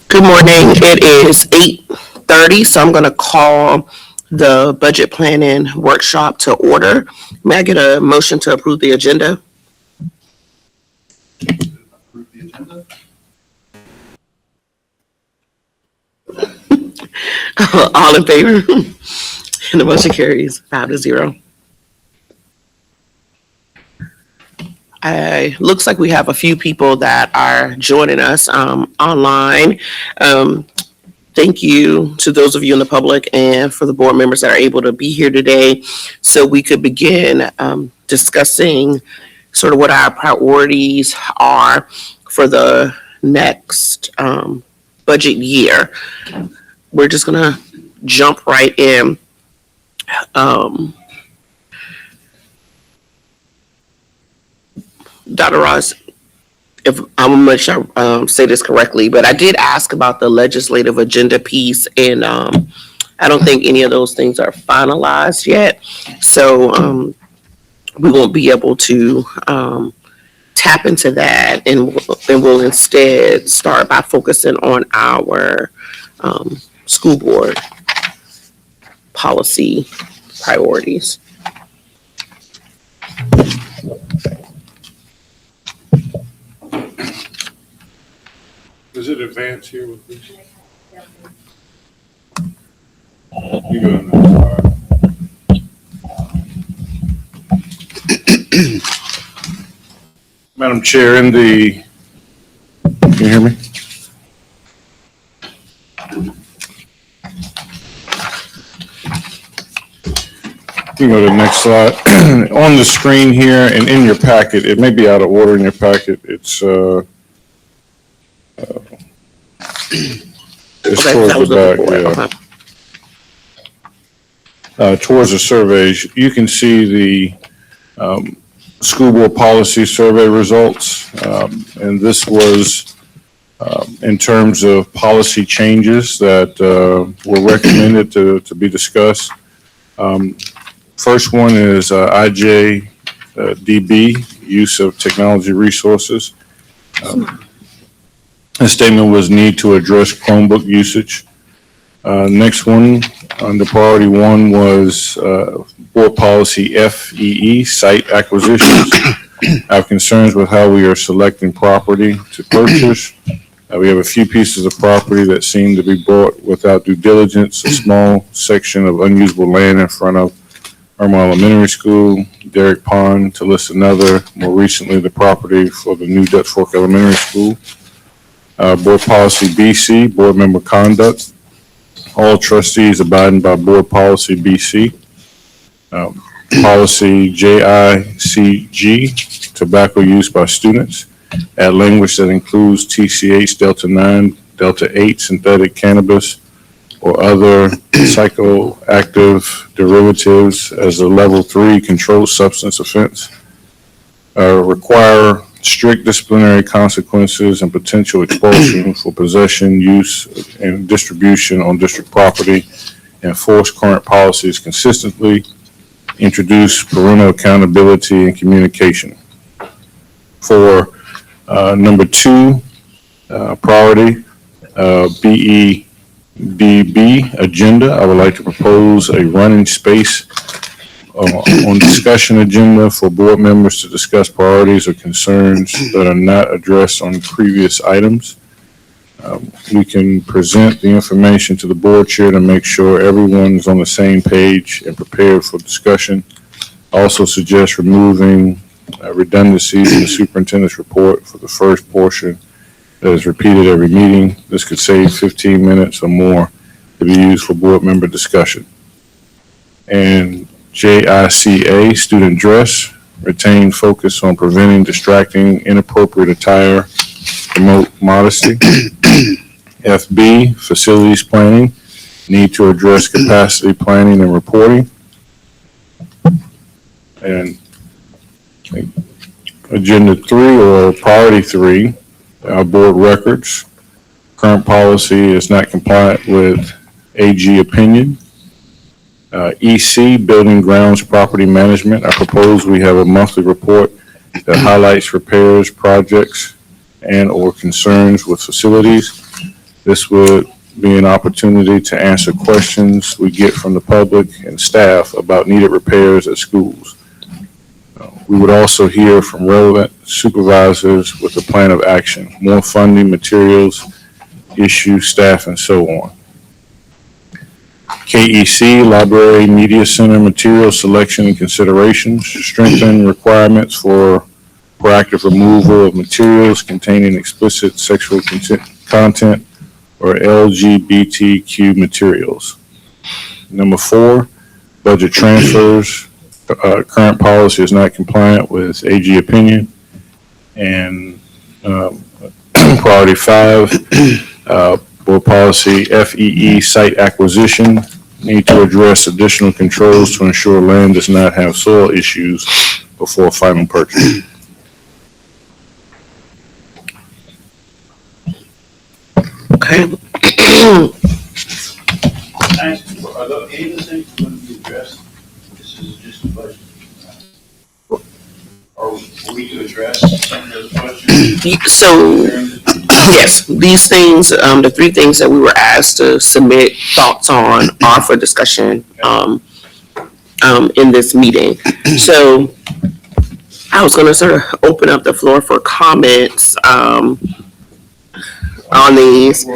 Good morning. It is 8:30, so I'm going to call the budget planning workshop to order. May I get a motion to approve the agenda? Approve the agenda. All in favor? And the motion carries 5-0. Looks like we have a few people that are joining us online. Thank you to those of you in the public and for the board members that are able to be here today so we could begin discussing sort of what our priorities are for the next budget year. We're just going to jump right in. Dr. Ross, if I'm gonna make sure I say this correctly, but I did ask about the legislative agenda piece, and I don't think any of those things are finalized yet. So we won't be able to tap into that, and we'll instead start by focusing on our school board policy priorities. Is it advanced here with this? You go now. Madam Chair, can you hear me? You can go to the next slide. On the screen here and in your packet, it may be out of order in your packet. It's towards the back, towards the surveys. You can see the school board policy survey results, and this was in terms of policy changes that were recommended to be discussed. First one is IJDB, use of technology resources. The statement was need to address Chromebook usage. Next one, under priority one, was board policy FEE, site acquisitions. I have concerns with how we are selecting property to purchase. We have a few pieces of property that seem to be bought without due diligence, a small section of unusable land in front of Irma Elementary School, Derrick Pond, to list another, more recently the property for the new Dutch Fork Elementary School. Board policy BC, board member conduct. All trustees abiding by board policy BC. Policy JICG, tobacco use by students. Add language that includes TCH, Delta 9, Delta 8, synthetic cannabis, or other psychoactive derivatives as a level 3 controlled substance offense. Require strict disciplinary consequences and potential expulsion for possession, use, and distribution on district property. Enforce current policies consistently. Introduce parental accountability and communication. For number 2, priority, BEDB agenda, I would like to propose a running space on discussion agenda for board members to discuss priorities or concerns that are not addressed on previous items. We can present the information to the board chair to make sure everyone is on the same page and prepared for discussion. I also suggest removing redundancies in the superintendent's report for the first portion that is repeated every meeting. This could save 15 minutes or more to be used for board member discussion. And JICA, student dress, retain focus on preventing distracting, inappropriate attire, promote modesty. FB, facilities planning, need to address capacity planning and reporting. And agenda 3 or priority 3, our board records. Current policy is not compliant with AG opinion. EC, building grounds property management. I propose we have a monthly report that highlights repairs, projects, and or concerns with facilities. This would be an opportunity to answer questions we get from the public and staff about needed repairs at schools. We would also hear from relevant supervisors with a plan of action, more funding, materials, issues, staff, and so on. KEC, Library Media Center Material Selection and Considerations, strengthen requirements for proactive removal of materials containing explicit sexual content or LGBTQ materials. Number 4, budget transfers. Current policy is not compliant with AG opinion. And priority 5, board policy FEE site acquisition. Need to address additional controls to ensure land does not have soil issues before final purchase. Okay. Are those, any of the things going to be addressed? This is just a budget. Are we to address some of those questions? So, yes, these things, the 3 things that we were asked to submit thoughts on are for discussion, in this meeting. So I was gonna sort of open up the floor for comments, on these.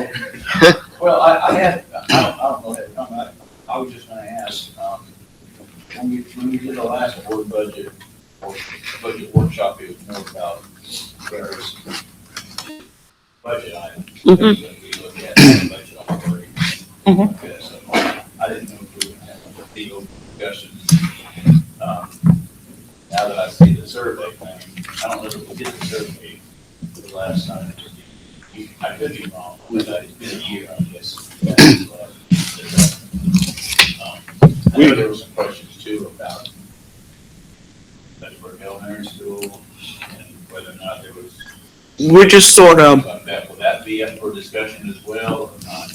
Well, I don't know that comment. I was just gonna ask, when we did the last board budget, or budget workshop, it was more about various budget items. Mhm. That we look at the budget operating. Mhm. Okay, so I didn't know if we were gonna have a deal discussion. Now that I see the survey thing, I don't know if we did the survey the last time. I could be wrong, but it's been a year, I guess. I know there were some questions too about Bedford Elementary School and whether or not there was. We're just sort of, About that, will that be up for discussion as well or not?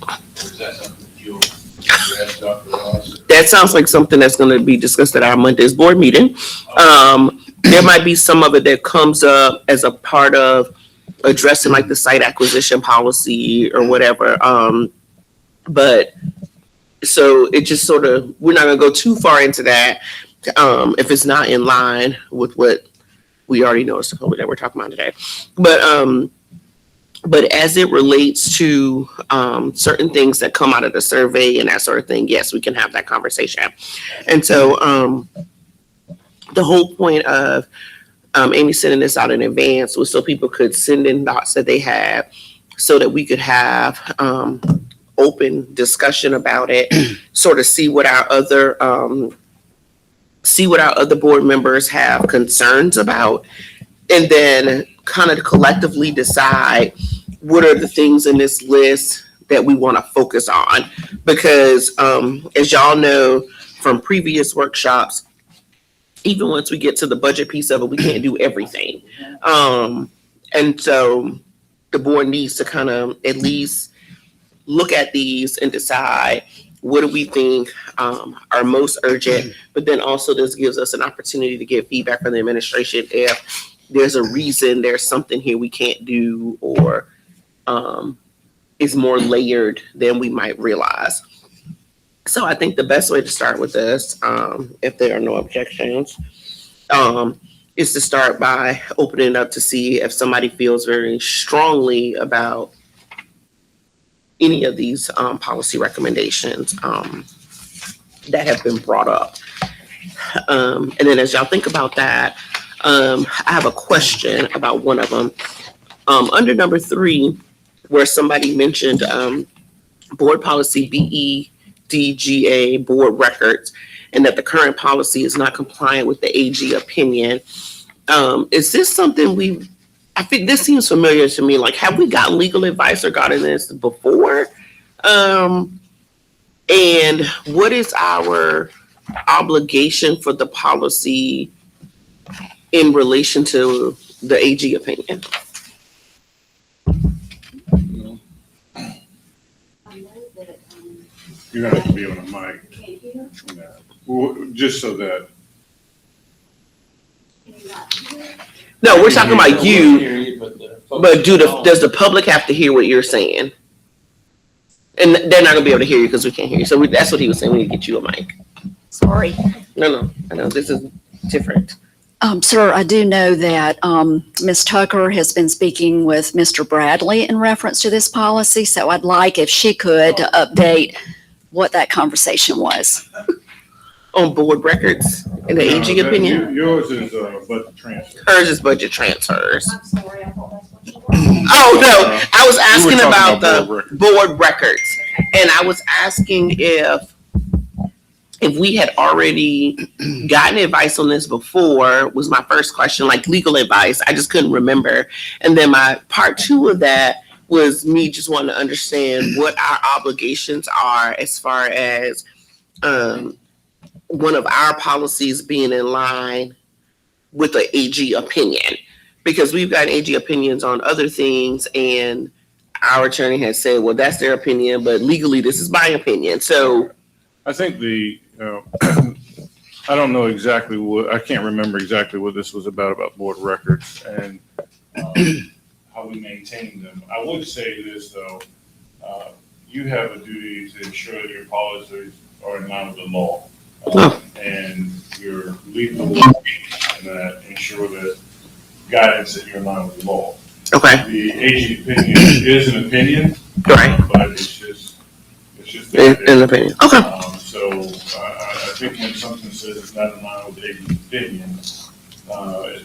Or is that something that you'll address, Dr. Ross? that sounds like something that's gonna be discussed at our Monday's board meeting. There might be some of it that comes up as a part of addressing like the site acquisition policy or whatever. But so it just sort of, we're not gonna go too far into that, if it's not in line with what we already know is the code that we're talking about today. But as it relates to certain things that come out of the survey and that sort of thing, yes, we can have that conversation. And so the whole point of Amy sending this out in advance was so people could send in thoughts that they had so that we could have open discussion about it, sort of see what our other board members have concerns about, and then kind of collectively decide what are the things in this list that we want to focus on. Because as y'all know from previous workshops, even once we get to the budget piece of it, we can't do everything. And so the board needs to kind of at least look at these and decide what do we think are most urgent, but then also this gives us an opportunity to get feedback from the administration if there's a reason there's something here we can't do or is more layered than we might realize. So I think the best way to start with this, if there are no objections, is to start by opening it up to see if somebody feels very strongly about any of these policy recommendations that have been brought up. And then as y'all think about that, I have a question about one of them. Under number 3, where somebody mentioned board policy BEDGA board records, and that the current policy is not compliant with the AG opinion. Is this something I think this seems familiar to me. Like, have we gotten legal advice regarding this before? And what is our obligation for the policy in relation to the AG opinion? You're gonna have to be on the mic. Well, just so that. No, we're talking about you. But the But does the public have to hear what you're saying? And they're not gonna be able to hear you because we can't hear you. So that's what he was saying. We need to get you a mic. Sorry. No, I know this is different. Sir, I do know that Ms. Tucker has been speaking with Mr. Bradley in reference to this policy, so I'd like if she could update what that conversation was. On board records and the AG opinion. Yours is, budget transfer. Hers is budget transfers. I'm sorry, I thought that's what you were. Oh, no, I was asking talking about about the board records. And I was asking if we had already gotten advice on this before, was my first question, like legal advice. I just couldn't remember. And then my part two of that was me just wanting to understand what our obligations are as far as one of our policies being in line with the AG opinion. Because we've got AG opinions on other things, and our attorney has said, well, that's their opinion, but legally this is my opinion. So I think I don't know exactly I can't remember exactly what this was about board records and how we maintain them. I would say this, though, you have a duty to ensure that your policies are in line with the law. And your legal and that ensure that guidance that you're in line with the law. okay, The AG opinion is an opinion, right, but it's just in opinion. Okay, So I think when something says it's not in line with the AG opinion, it's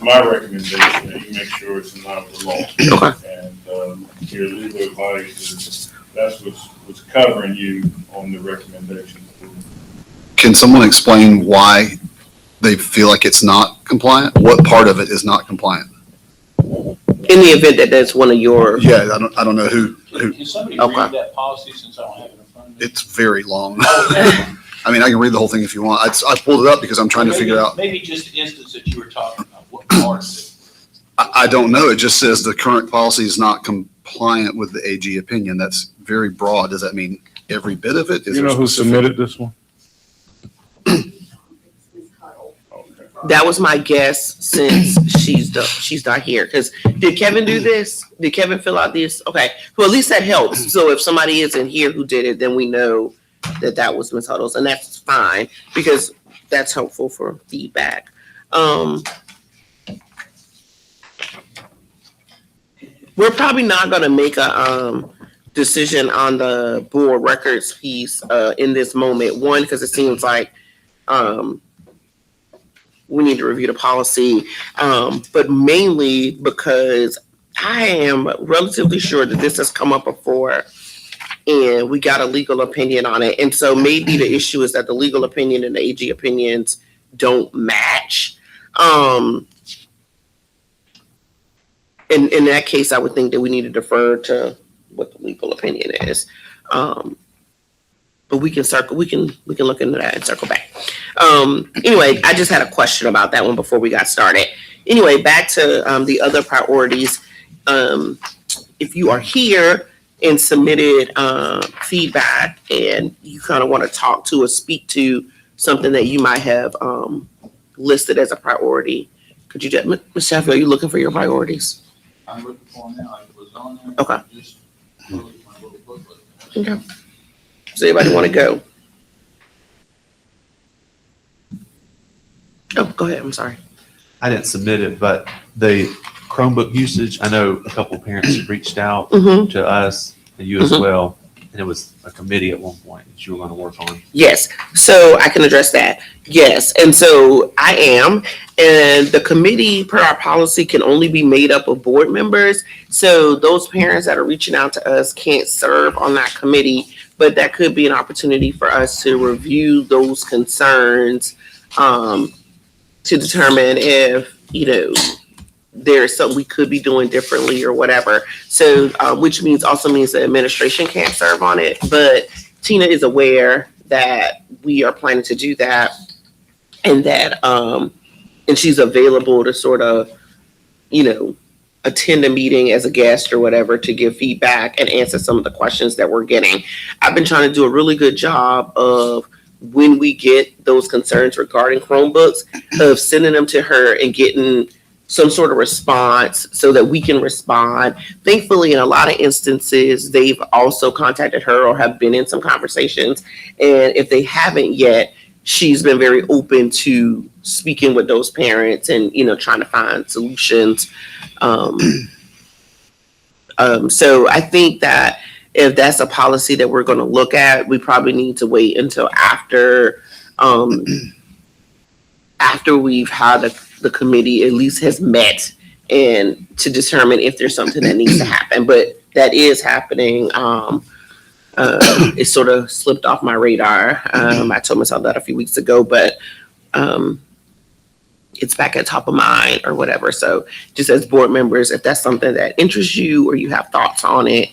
my recommendation that you make sure it's in line with the law. okay. And your legal advice is that's what's covering you on the recommendation. Can someone explain why they feel like it's not compliant? What part of it is not compliant? In the event that that's one of your, Yeah, I don't know who, Can somebody Okay. read that policy since I don't have it in front of me? it's very long. Oh, I mean, I can read the whole thing if you want. I pulled it up because I'm trying to figure out. Maybe just the instance that you were talking about, what part of it? I don't know. It just says the current policy is not compliant with the AG opinion. That's very broad. Does that mean every bit of it? Is You there know who specific- submitted this one? Okay. that was my guess since she's not here. Because did Kevin do this? Did Kevin fill out this? Okay, well, at least that helps. So if somebody isn't here who did it, then we know that was Ms. Huddles, and that's fine because that's helpful for feedback. We're probably not going to make a decision on the board records piece in this moment. One, because it seems like we need to review the policy, but mainly because I am relatively sure that this has come up before and we got a legal opinion on it. And so maybe the issue is that the legal opinion and the AG opinions don't match. In that case, I would think that we need to defer to what the legal opinion is. But we can look into that and circle back. Anyway, I just had a question about that one before we got started. Anyway, back to the other priorities. If you are here and submitted feedback and you kind of want to talk to or speak to something that you might have listed as a priority, could you, Ms. Sheffield, are you looking for your priorities? I'm looking for them now, it was on there. Okay. Just look at my little booklet. Okay. Does anybody want to go? Oh, go ahead. I'm sorry. I didn't submit it, but the Chromebook usage, I know a couple of parents have reached out Mm-hmm. to us and you as Mhm. well. And it was a committee at one point that you were going to work on. Yes. So I can address that. Yes. And so I am. And the committee, per our policy, can only be made up of board members. So those parents that are reaching out to us can't serve on that committee, but that could be an opportunity for us to review those concerns to determine if, there's something we could be doing differently or whatever. So, which also means the administration can't serve on it, but Tina is aware that we are planning to do that and that, and she's available to sort of, attend a meeting as a guest or whatever to give feedback and answer some of the questions that we're getting. I've been trying to do a really good job of when we get those concerns regarding Chromebooks of sending them to her and getting some sort of response so that we can respond. Thankfully, in a lot of instances, they've also contacted her or have been in some conversations. And if they haven't yet, she's been very open to speaking with those parents and, trying to find solutions. So I think that if that's a policy that we're going to look at, we probably need to wait until after we've had the committee at least has met and to determine if there's something that needs to happen. But that is happening. It sort of slipped off my radar. I told myself that a few weeks ago, but it's back at top of mind or whatever. So just as board members, if that's something that interests you or you have thoughts on it,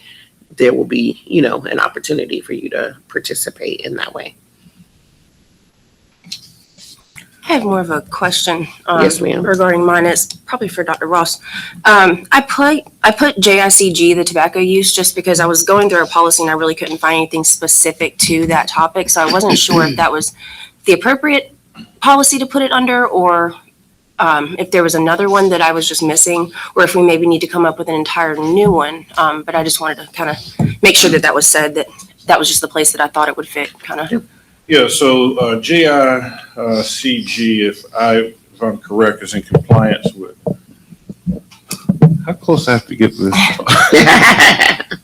there will be, an opportunity for you to participate in that way. I have more of a question. Yes, ma'am. Regarding mine. It's probably for Dr. Ross. I put JICG, the tobacco use, just because I was going through our policy and I really couldn't find anything specific to that topic. So I wasn't sure if that was the appropriate policy to put it under, or if there was another one that I was just missing, or if we maybe need to come up with an entire new one. But I just wanted to kind of make sure that was said, that was just the place that I thought it would fit, kind of. Yeah, so JICG, if I'm correct, is in compliance with. How close I have to get to this?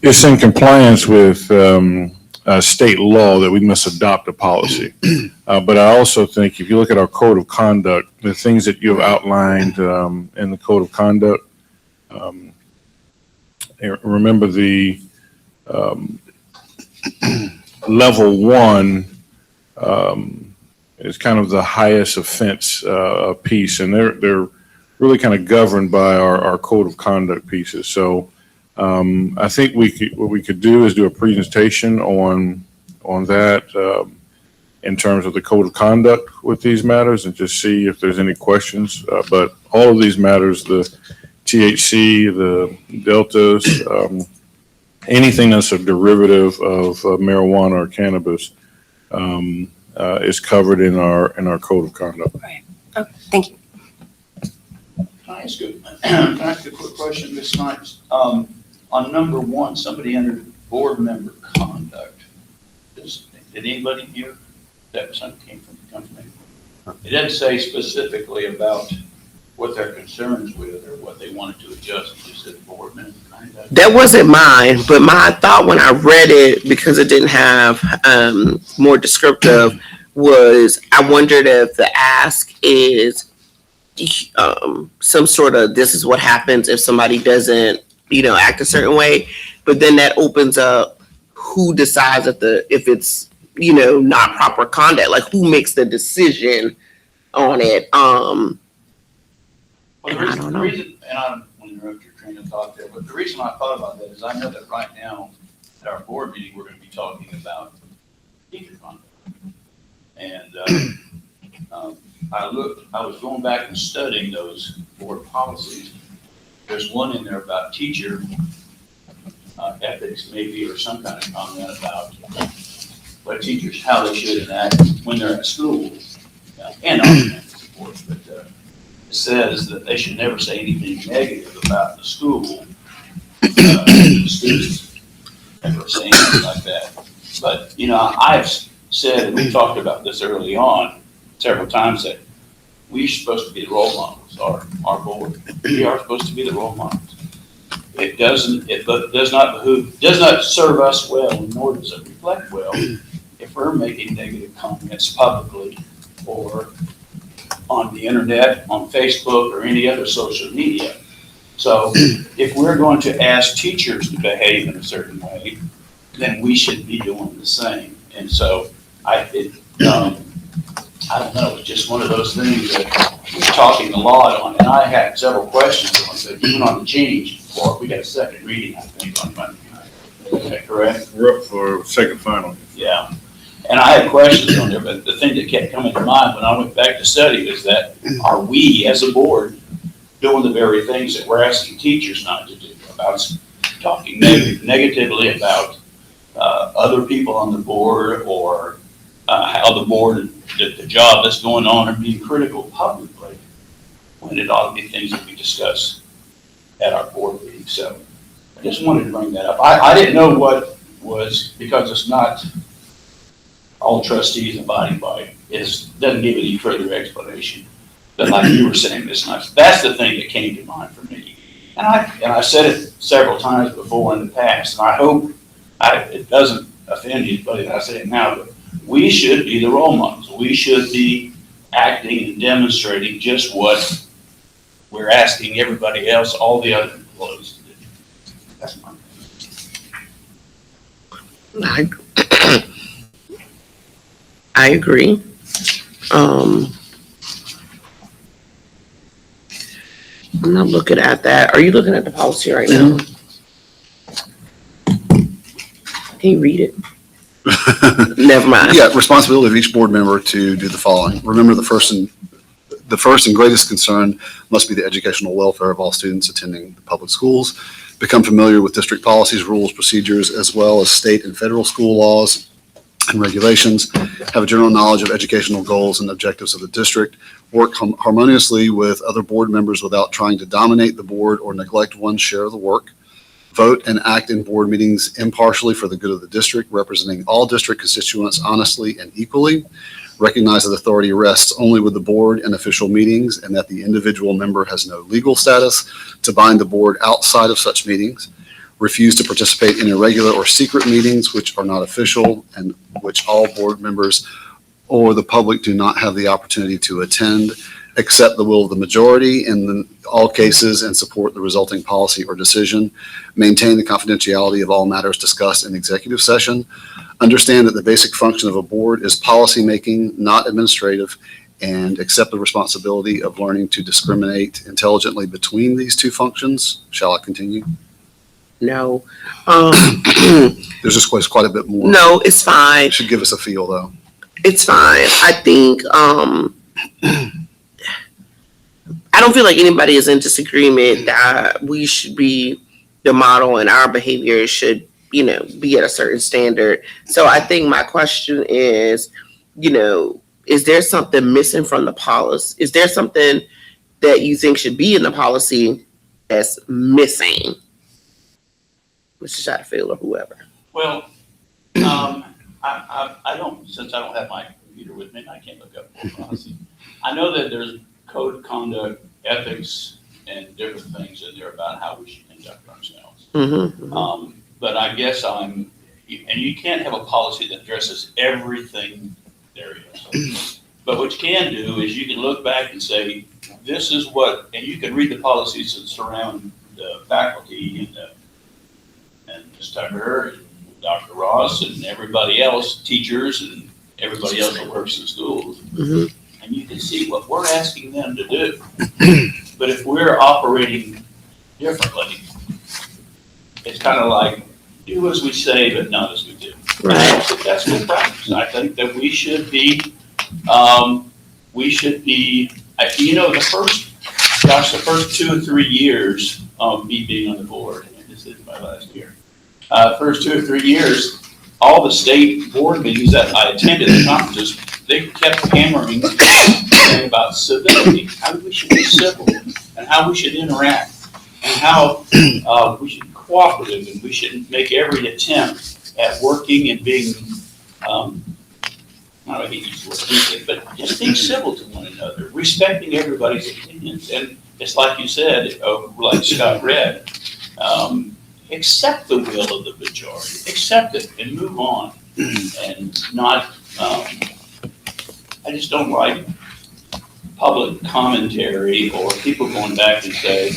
It's in compliance with state law that we must adopt a policy. But I also think if you look at our code of conduct, the things that you have outlined in the code of conduct, remember the level 1 is kind of the highest offense piece, and they're really kind of governed by our code of conduct pieces. So I think what we could do is do a presentation on that in terms of the code of conduct with these matters, and just see if there's any questions. But all of these matters, the THC, the deltas, anything that's a derivative of marijuana or cannabis, is covered in our code of conduct. Right. Okay, thank you. Can I ask a quick question, Ms. Snipes? On number 1, somebody entered board member conduct. Did anybody here, that something came from the company? It doesn't say specifically about what their concerns with or what they wanted to adjust. It just said board member conduct. That wasn't mine, but my thought when I read it, because it didn't have more descriptive, was I wondered if the ask is some sort of, this is what happens if somebody doesn't, act a certain way. But then that opens up who decides if it's, not proper conduct, like who makes the decision on it. Well, I don't know. The reason, and I don't want to interrupt your train of thought there, but the reason I thought about that is I know that right now at our board meeting, we're going to be talking about teacher conduct. And I was going back and studying those board policies. There's one in there about teacher ethics maybe, or some kind of comment about what teachers, how they should enact when they're at school. And on campus, of course, but it says that they should never say anything negative about the school. The students never say anything like that. But, I've said, and we talked about this early on several times, that we're supposed to be the role models, our board. We are supposed to be the role models. It does not serve us well, nor does it reflect well if we're making negative comments publicly or on the internet, on Facebook, or any other social media. So if we're going to ask teachers to behave in a certain way, then we should be doing the same. And so I don't know, it's just one of those things that we're talking a lot on, and I had several questions on, but even on the change, we got a second reading, I think, on Monday night. Is that correct? We're up for second final. Yeah. And I had questions on there, but the thing that kept coming to mind when I went back to study is that are we, as a board, doing the very things that we're asking teachers not to do, about talking negatively about other people on the board, or how the board, the job that's going on, and being critical publicly. when it ought to be things that we discuss at our board meeting. So I just wanted to bring that up. I didn't know what was, because it's not all trustees abiding by it, doesn't give any further explanation. But like you were saying, that's the thing that came to mind for me. And I said it several times before in the past, and I hope it doesn't offend anybody that I say it now, but we should be the role models. We should be acting and demonstrating just what we're asking everybody else, all the other employees to do. That's my I agree. I'm not looking at that. Are you looking at the policy right now? Can you read it? Never mind. Yeah, responsibility of each board member to do the following. Remember, the first and greatest concern must be the educational welfare of all students attending the public schools. Become familiar with district policies, rules, procedures, as well as state and federal school laws and regulations. Have a general knowledge of educational goals and objectives of the district. Work harmoniously with other board members without trying to dominate the board or neglect one's share of the work. Vote and act in board meetings impartially for the good of the district, representing all district constituents honestly and equally. Recognize that authority rests only with the board in official meetings and that the individual member has no legal status to bind the board outside of such meetings. Refuse to participate in irregular or secret meetings which are not official and which all board members or the public do not have the opportunity to attend. Accept the will of the majority in all cases and support the resulting policy or decision. Maintain the confidentiality of all matters discussed in executive session. Understand that the basic function of a board is policymaking, not administrative, and accept the responsibility of learning to discriminate intelligently between these two functions. Shall I continue? No. There's just quite a bit more. No, it's fine. Should give us a feel, though. It's fine. I think, I don't feel like anybody is in disagreement that we should be the model and our behavior should, be at a certain standard. So I think my question is, is there something missing from the policy? Is there something that you think should be in the policy that's missing? Mr. Satterfield or whoever. Well, I don't, since I don't have my computer with me, and I can't look up board policy. I know that there's code of conduct, ethics, and different things in there about how we should conduct ourselves. Mm-hmm. But I guess and you can't have a policy that addresses everything there is. But what you can do is you can look back and say, this is what, and you can read the policies that surround the faculty and Ms. Tucker and Dr. Ross and everybody else, teachers and everybody else that works in schools. Mm-hmm. And you can see what we're asking them to do. But if we're operating differently, it's kind of like, do as we say, but not as we do. Right. That's good practice. I think that we should be, the first 2 or 3 years of me being on the board, and this is my last year, first 2 or 3 years, all the state board meetings that I attended, the conferences, they kept hammering about civility, how we should be civil, and how we should interact, and how we should be cooperative, and we should make every attempt at working and being, I hate to use the word decent, but just being civil to one another, respecting everybody's opinions. And it's like you said, like Scott read, accept the will of the majority, accept it and move on, and not, I just don't like public commentary or people going back and say,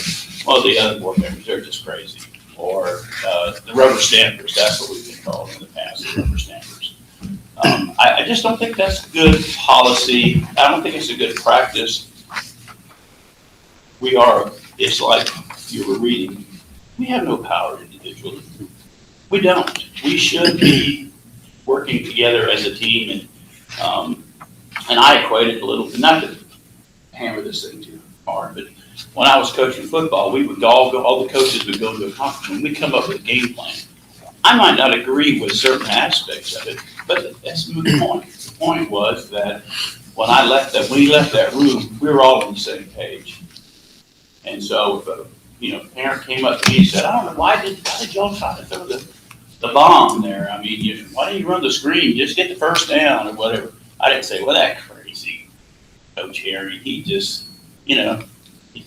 well, the other board members, they're just crazy. Or the rubber stampers, that's what we've been called in the past, the rubber stampers. I just don't think that's good policy. I don't think it's a good practice. It's like you were reading, we have no power individually. We don't. We should be working together as a team, and I equate it a little, not to hammer this thing too hard, but when I was coaching football, we would all the coaches would go to a conference and we'd come up with a game plan. I might not agree with certain aspects of it, but that's the point. The point was that when we left that room, we were all on the same page. And so if a, parent came up to me and said, I don't know, why did y'all try to throw the bomb there? I mean, why didn't you run the screen, just get the first down or whatever? I didn't say, well, that crazy Coach Harry, he just, he's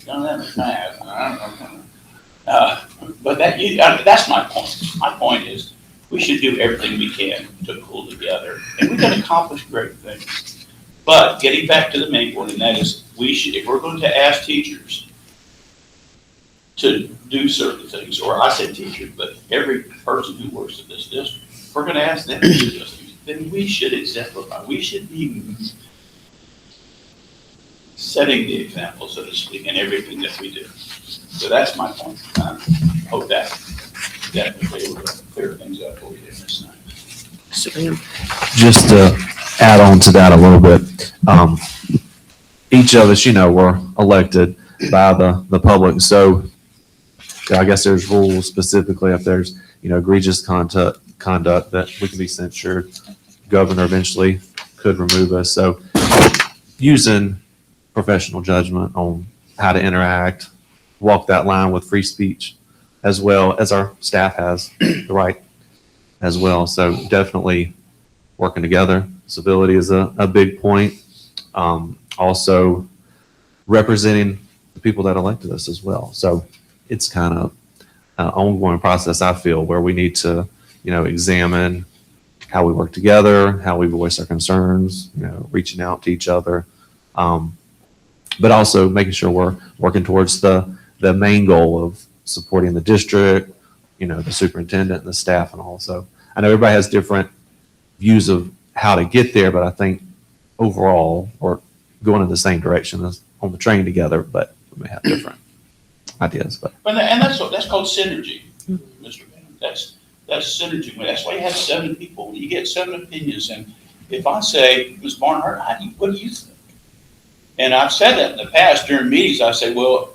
done that in the past. I don't know. But that's my point. My point is, we should do everything we can to pull together, and we can accomplish great things. But getting back to the main point, and that is, if we're going to ask teachers to do certain things, or I say teachers, but every person who works in this district, if we're going to ask them to do those things, then we should exemplify. We should be setting the example, so to speak, in everything that we do. So that's my point. I hope that was able to clear things up for you this night. Mr. Graham. Just to add on to that a little bit, each of us, were elected by the public. So I guess there's rules specifically if there's, egregious conduct that we can be censured. Governor eventually could remove us. So using professional judgment on how to interact, walk that line with free speech, as well as our staff has the right as well. So definitely working together. Civility is a big point. Also representing the people that elected us as well. So it's kind of an ongoing process, I feel, where we need to, examine how we work together, how we voice our concerns, reaching out to each other. But also making sure we're working towards the main goal of supporting the district, the superintendent and the staff and all. So I know everybody has different views of how to get there, but I think overall we're going in the same direction as on the train together, but we may have different ideas. But And that's called synergy, Mr. Bannon. That's synergy. That's why you have 7 people. You get 7 opinions. And if I say, Ms. Barnhart, what do you think? And I've said that in the past during meetings. I say, well,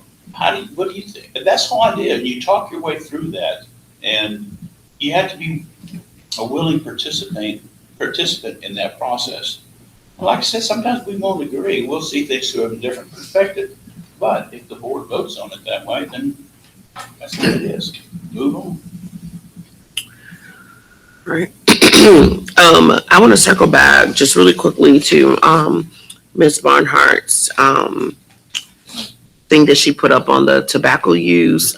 what do you think? And that's all I did. And you talk your way through that. And you have to be a willing participant in that process. Like I said, sometimes we won't agree. We'll see things through a different perspective. But if the board votes on it that way, then that's what it is. Move on. Right. I want to circle back just really quickly to Ms. Barnhart's thing that she put up on the tobacco use.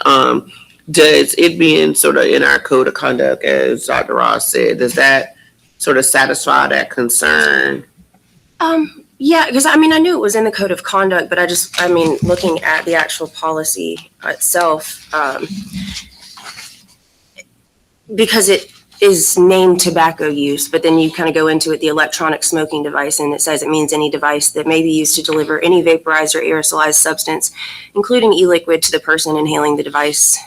Does it being sort of in our code of conduct, as Dr. Ross said, does that sort of satisfy that concern? Yeah, because I knew it was in the code of conduct, but looking at the actual policy itself, because it is named tobacco use, but then you kind of go into it, the electronic smoking device, and it says it means any device that may be used to deliver any vaporized or aerosolized substance, including e-liquid, to the person inhaling the device,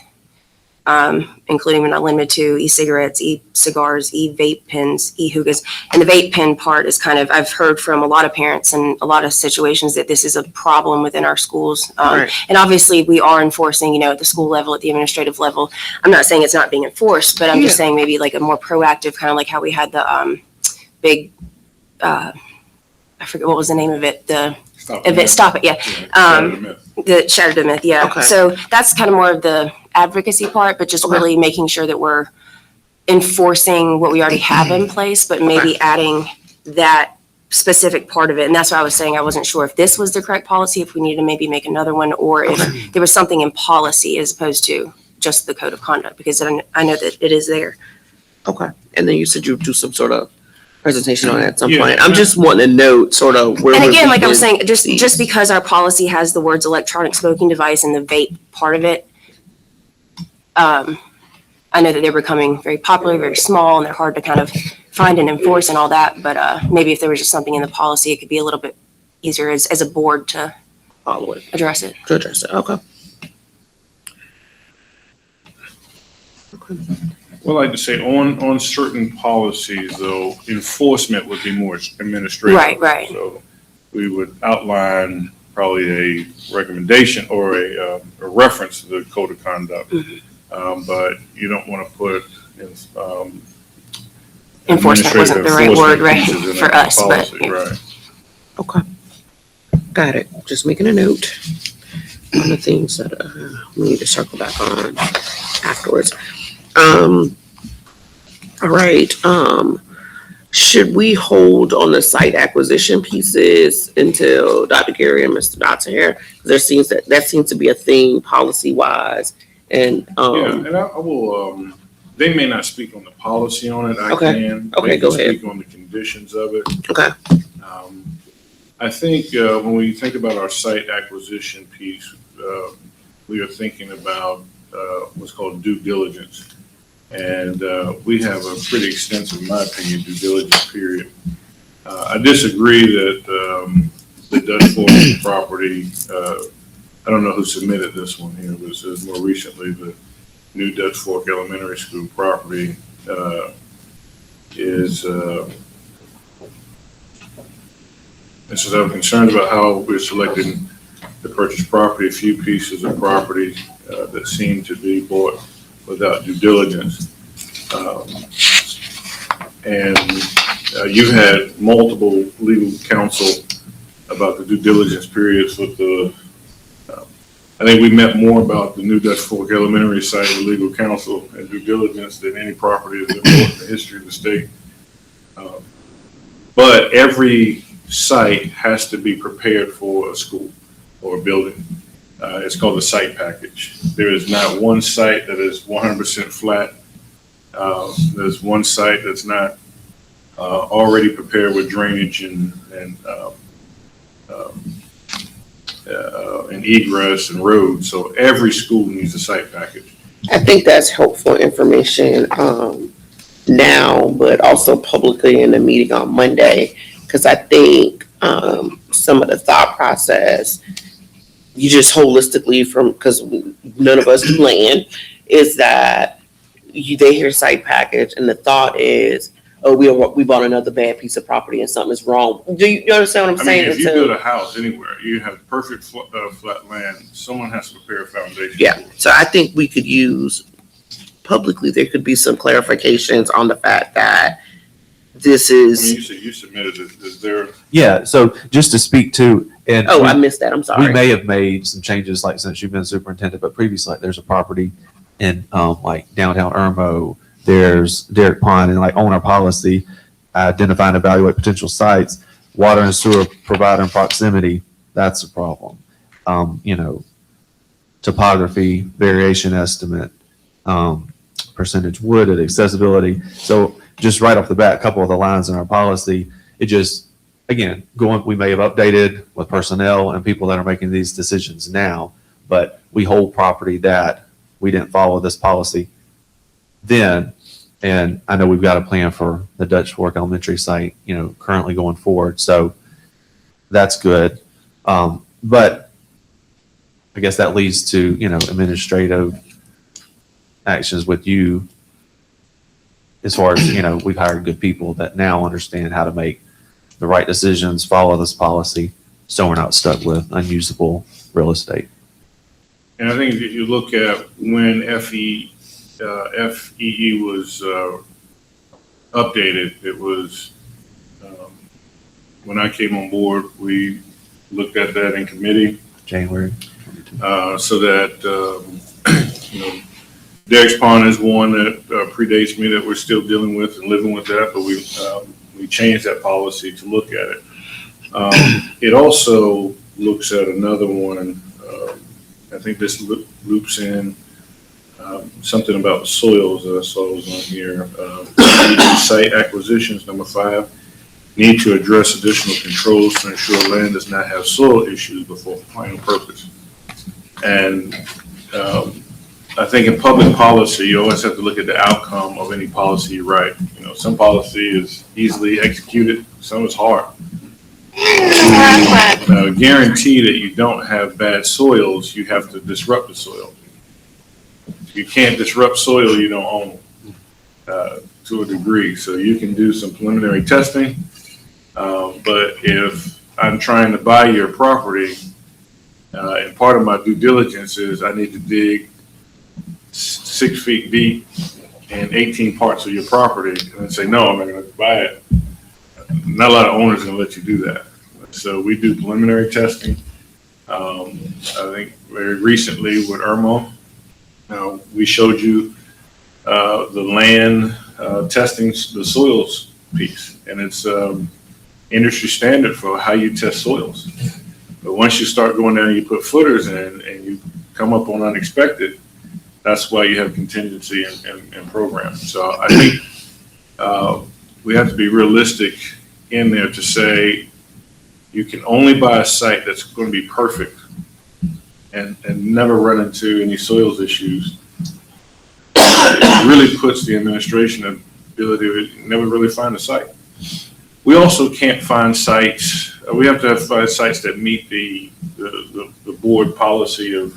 including but not limited to e-cigarettes, e-cigars, e-vape pens, e-hookahs. And the vape pen part is I've heard from a lot of parents in a lot of situations that this is a problem within our schools. Right. And obviously we are enforcing, at the school level, at the administrative level. I'm not saying it's not being enforced, but I'm just saying maybe like a more proactive, kind of like how we had the big, I forget what was the name of it, the event, Stop It, yeah. The Shatter the Myth, yeah. Okay. So that's kind of more of the advocacy part, but just really making sure that we're enforcing what we already have in place, but maybe adding that specific part of it. And that's why I was saying I wasn't sure if this was the correct policy, if we needed to maybe make another one, or if there was something in policy as opposed to just the code of conduct, because I know that it is there. Okay. And then you said you'd do some sort of presentation on it at some Yeah. point. I'm just wanting to note sort of where. And we're again, like I was leading saying, just these. because our policy has the words electronic smoking device and the vape part of it, I know that they're becoming very popular, very small, and they're hard to kind of find and enforce and all that. But maybe if there was just something in the policy, it could be a little bit easier as a board to Follow it, address it. to address it. Okay. Well, like to say, on certain policies, though, enforcement would be more administrative. Right. So we would outline probably a recommendation or a reference to the code of conduct. But you don't want to put Enforcement wasn't the right word, right, administrative for us, but policy, right. Okay. Got it. Just making a note. the things that we need to circle back on afterwards. All right. Should we hold on the site acquisition pieces until Dr. Gary and Mr. Dotson here? That seems to be a theme policy wise. And Yeah, and I will, they may not speak on the policy on it. I Okay. can. Okay, They go can ahead. Speak on the conditions of it. Okay. I think when we think about our site acquisition piece, we are thinking about what's called due diligence. And we have a pretty extensive, in my opinion, due diligence period. I disagree that the Dutch Fork property, I don't know who submitted this one here, but it says more recently the new Dutch Fork Elementary School property is, and so I'm concerned about how we're selecting to purchase property, a few pieces of property that seem to be bought without due diligence. And you've had multiple legal counsel about the due diligence periods with the, I think we met more about the new Dutch Fork Elementary site with legal counsel and due diligence than any property that's been bought in the history of the state. But every site has to be prepared for a school or a building. It's called a site package. There is not one site that is 100% flat. There's one site that's not already prepared with drainage and egress and roads. So every school needs a site package. I think that's helpful information now, but also publicly in the meeting on Monday, because I think some of the thought process, you just holistically because none of us do land, is that they hear site package and the thought is, oh, we bought another bad piece of property and something is wrong. Do you understand what I'm I saying? mean, if you build a house anywhere, you have perfect flat land, someone has to prepare a foundation. Yeah, for it. so I think we could use, publicly, there could be some clarifications on the fact that this I mean, is, you said you submitted it. Is there, Yeah, so just to speak to, and oh, I missed that, I'm we sorry. may have made some changes, like since you've been superintendent, but previously, like there's a property in like downtown Irmo, there's Derrick Pond, and like on our policy, identify and evaluate potential sites, water and sewer provider in proximity, that's a problem. Topography, variation estimate, percentage wooded, accessibility. So just right off the bat, a couple of the lines in our policy, it just, again, we may have updated with personnel and people that are making these decisions now, but we hold property that we didn't follow this policy then. And I know we've got a plan for the Dutch Fork Elementary site, currently going forward. So that's good. But I guess that leads to, administrative actions with you as far as, we've hired good people that now understand how to make the right decisions, follow this policy, so we're not stuck with unusable real estate. and I think if you look at when FEE was updated, it was, when I came on board, we looked at that in committee. January. So that, Derrick's Pond is one that predates me that we're still dealing with and living with that, but we changed that policy to look at it. It also looks at another one, I think this loops in something about soils that I saw was on here. Site acquisitions, number 5, need to address additional controls to ensure land does not have soil issues before final purpose. And I think in public policy, you always have to look at the outcome of any policy you write. Some policy is easily executed, some is hard. To guarantee that you don't have bad soils, you have to disrupt the soil. If you can't disrupt soil, you don't own to a degree. So you can do some preliminary testing, but if I'm trying to buy your property, and part of my due diligence is I need to dig 6 feet deep in 18 parts of your property and then say, no, I'm not going to buy it. Not a lot of owners are going to let you do that. So we do preliminary testing. I think very recently with Irma. We showed you the land testing, the soils piece, and it's industry standard for how you test soils. But once you start going down, you put footers in and you come up on unexpected, that's why you have contingency and programs. So I think we have to be realistic in there to say you can only buy a site that's going to be perfect and never run into any soils issues. It really puts the administration ability to never really find a site. We also can't find sites. We have to find sites that meet the board policy of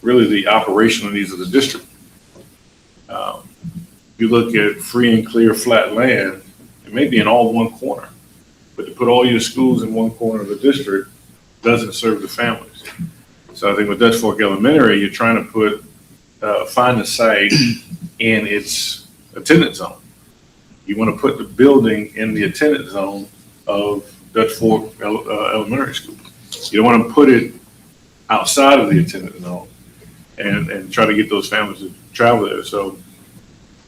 really the operational needs of the district. You look at free and clear flat land, it may be in all one corner, but to put all your schools in one corner of the district doesn't serve the families. So I think with Dutch Fork Elementary, you're trying to find a site in its attendance zone. You want to put the building in the attendance zone of Dutch Fork Elementary School. You don't want to put it outside of the attendance zone and try to get those families to travel there. So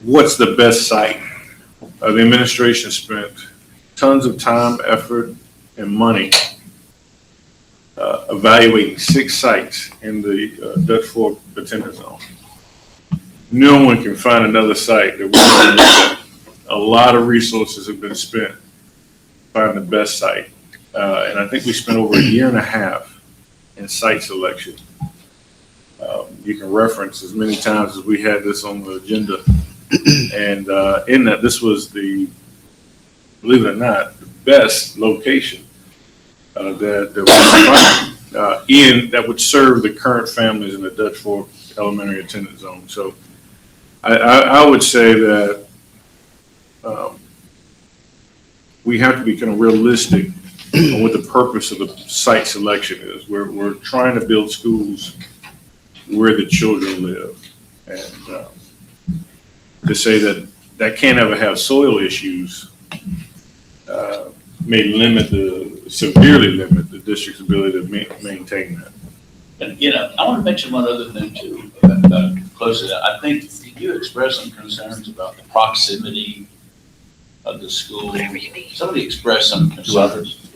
what's the best site? The administration spent tons of time, effort, and money evaluating 6 sites in the Dutch Fork attendance zone. No one can find another site that we can look at. A lot of resources have been spent finding the best site. And I think we spent over a year and a half in site selection. You can reference as many times as we had this on the agenda. And in that, this was believe it or not, the best location that we found that would serve the current families in the Dutch Fork Elementary attendance zone. So I would say that we have to be kind of realistic on what the purpose of the site selection is. We're trying to build schools where the children live. And to say that can't ever have soil issues may severely limit the district's ability to maintain that. And, I want to mention one other thing too, close to that. I think you expressed some concerns about the proximity of the school. Somebody expressed some concerns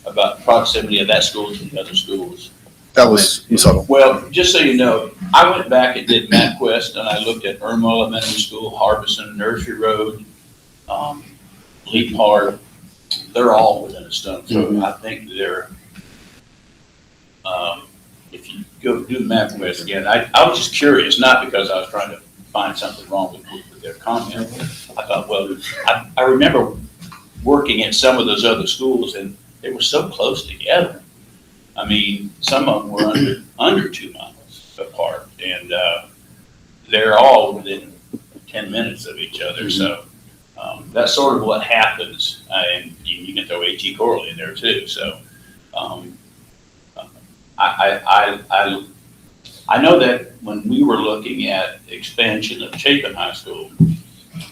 about the proximity of that school to the other schools. That was subtle. Well, just so you know, I went back and did MapQuest, and I looked at Irma Elementary School, Harbison, Nursery Road, Lee Park. They're all within a stone's throw. I think they're, if you go do MapQuest again, I was just curious, not because I was trying to find something wrong with their comment. I thought, well, I remember working at some of those other schools, and they were so close together. I mean, some of them were under 2 miles apart, and they're all within 10 minutes of each other. So that's sort of what happens, and you can throw H.E. Corley in there too. So I know that when we were looking at expansion of Chapin High School,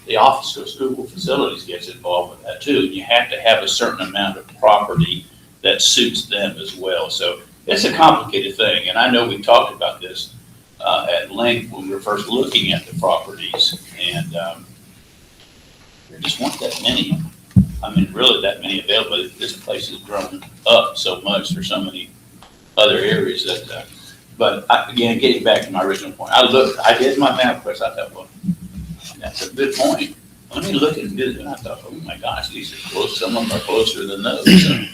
the Office of School Facilities gets involved with that too. And you have to have a certain amount of property that suits them as well. So it's a complicated thing. And I know we talked about this at length when we were first looking at the properties. And there just weren't that many. I mean, really that many available. This place has grown up so much. There's so many other areas that, but again, getting back to my original point, I did my MapQuest. I thought, well, that's a good point. Let me look at it. And I thought, oh my gosh, these are close. Some of them are closer than those. So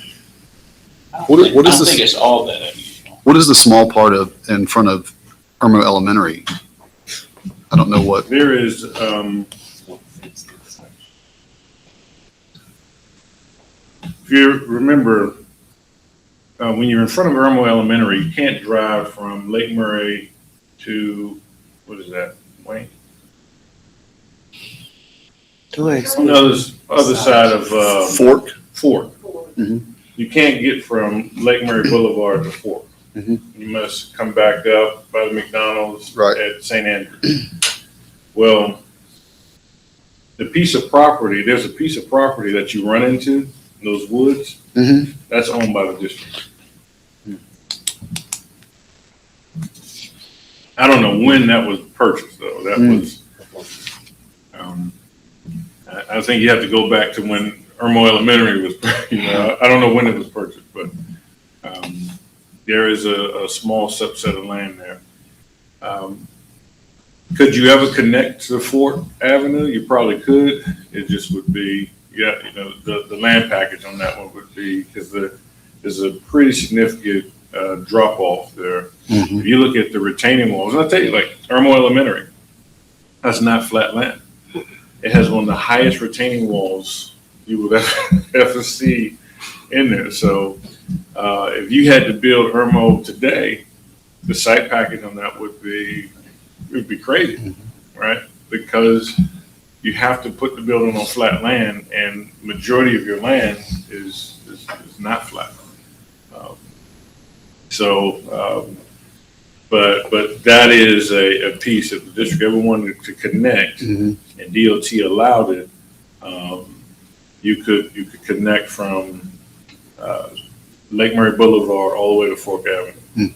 I don't think it's all that unusual. What is the small part in front of Irma Elementary? I don't know what. There is, if you remember, when you're in front of Irma Elementary, you can't drive from Lake Murray to, what is that, Wayne? On the other side of Fork. Fork. You can't get from Lake Murray Boulevard to Fork. You must come back up by the McDonald's at St. Andrews. Well, there's a piece of property that you run into, those woods, that's owned by the district. I don't know when that was purchased though. That was, I think you have to go back to when Irmo Elementary was, I don't know when it was purchased, but, there is a small subset of land there. Could you ever connect to Fort Avenue? You probably could. It just would be, the land package on that one would be, because there's a pretty significant drop off there. If you look at the retaining walls, and I'll tell you, like Irmo Elementary, that's not flat land. It has one of the highest retaining walls you would ever see in there. So if you had to build Irmo today, the site package on that would be crazy, right? Because you have to put the building on flat land, and majority of your land is not flat. But that is a piece if the district ever wanted to connect and DOT allowed it, you could connect from Lake Murray Boulevard all the way to Fork Avenue.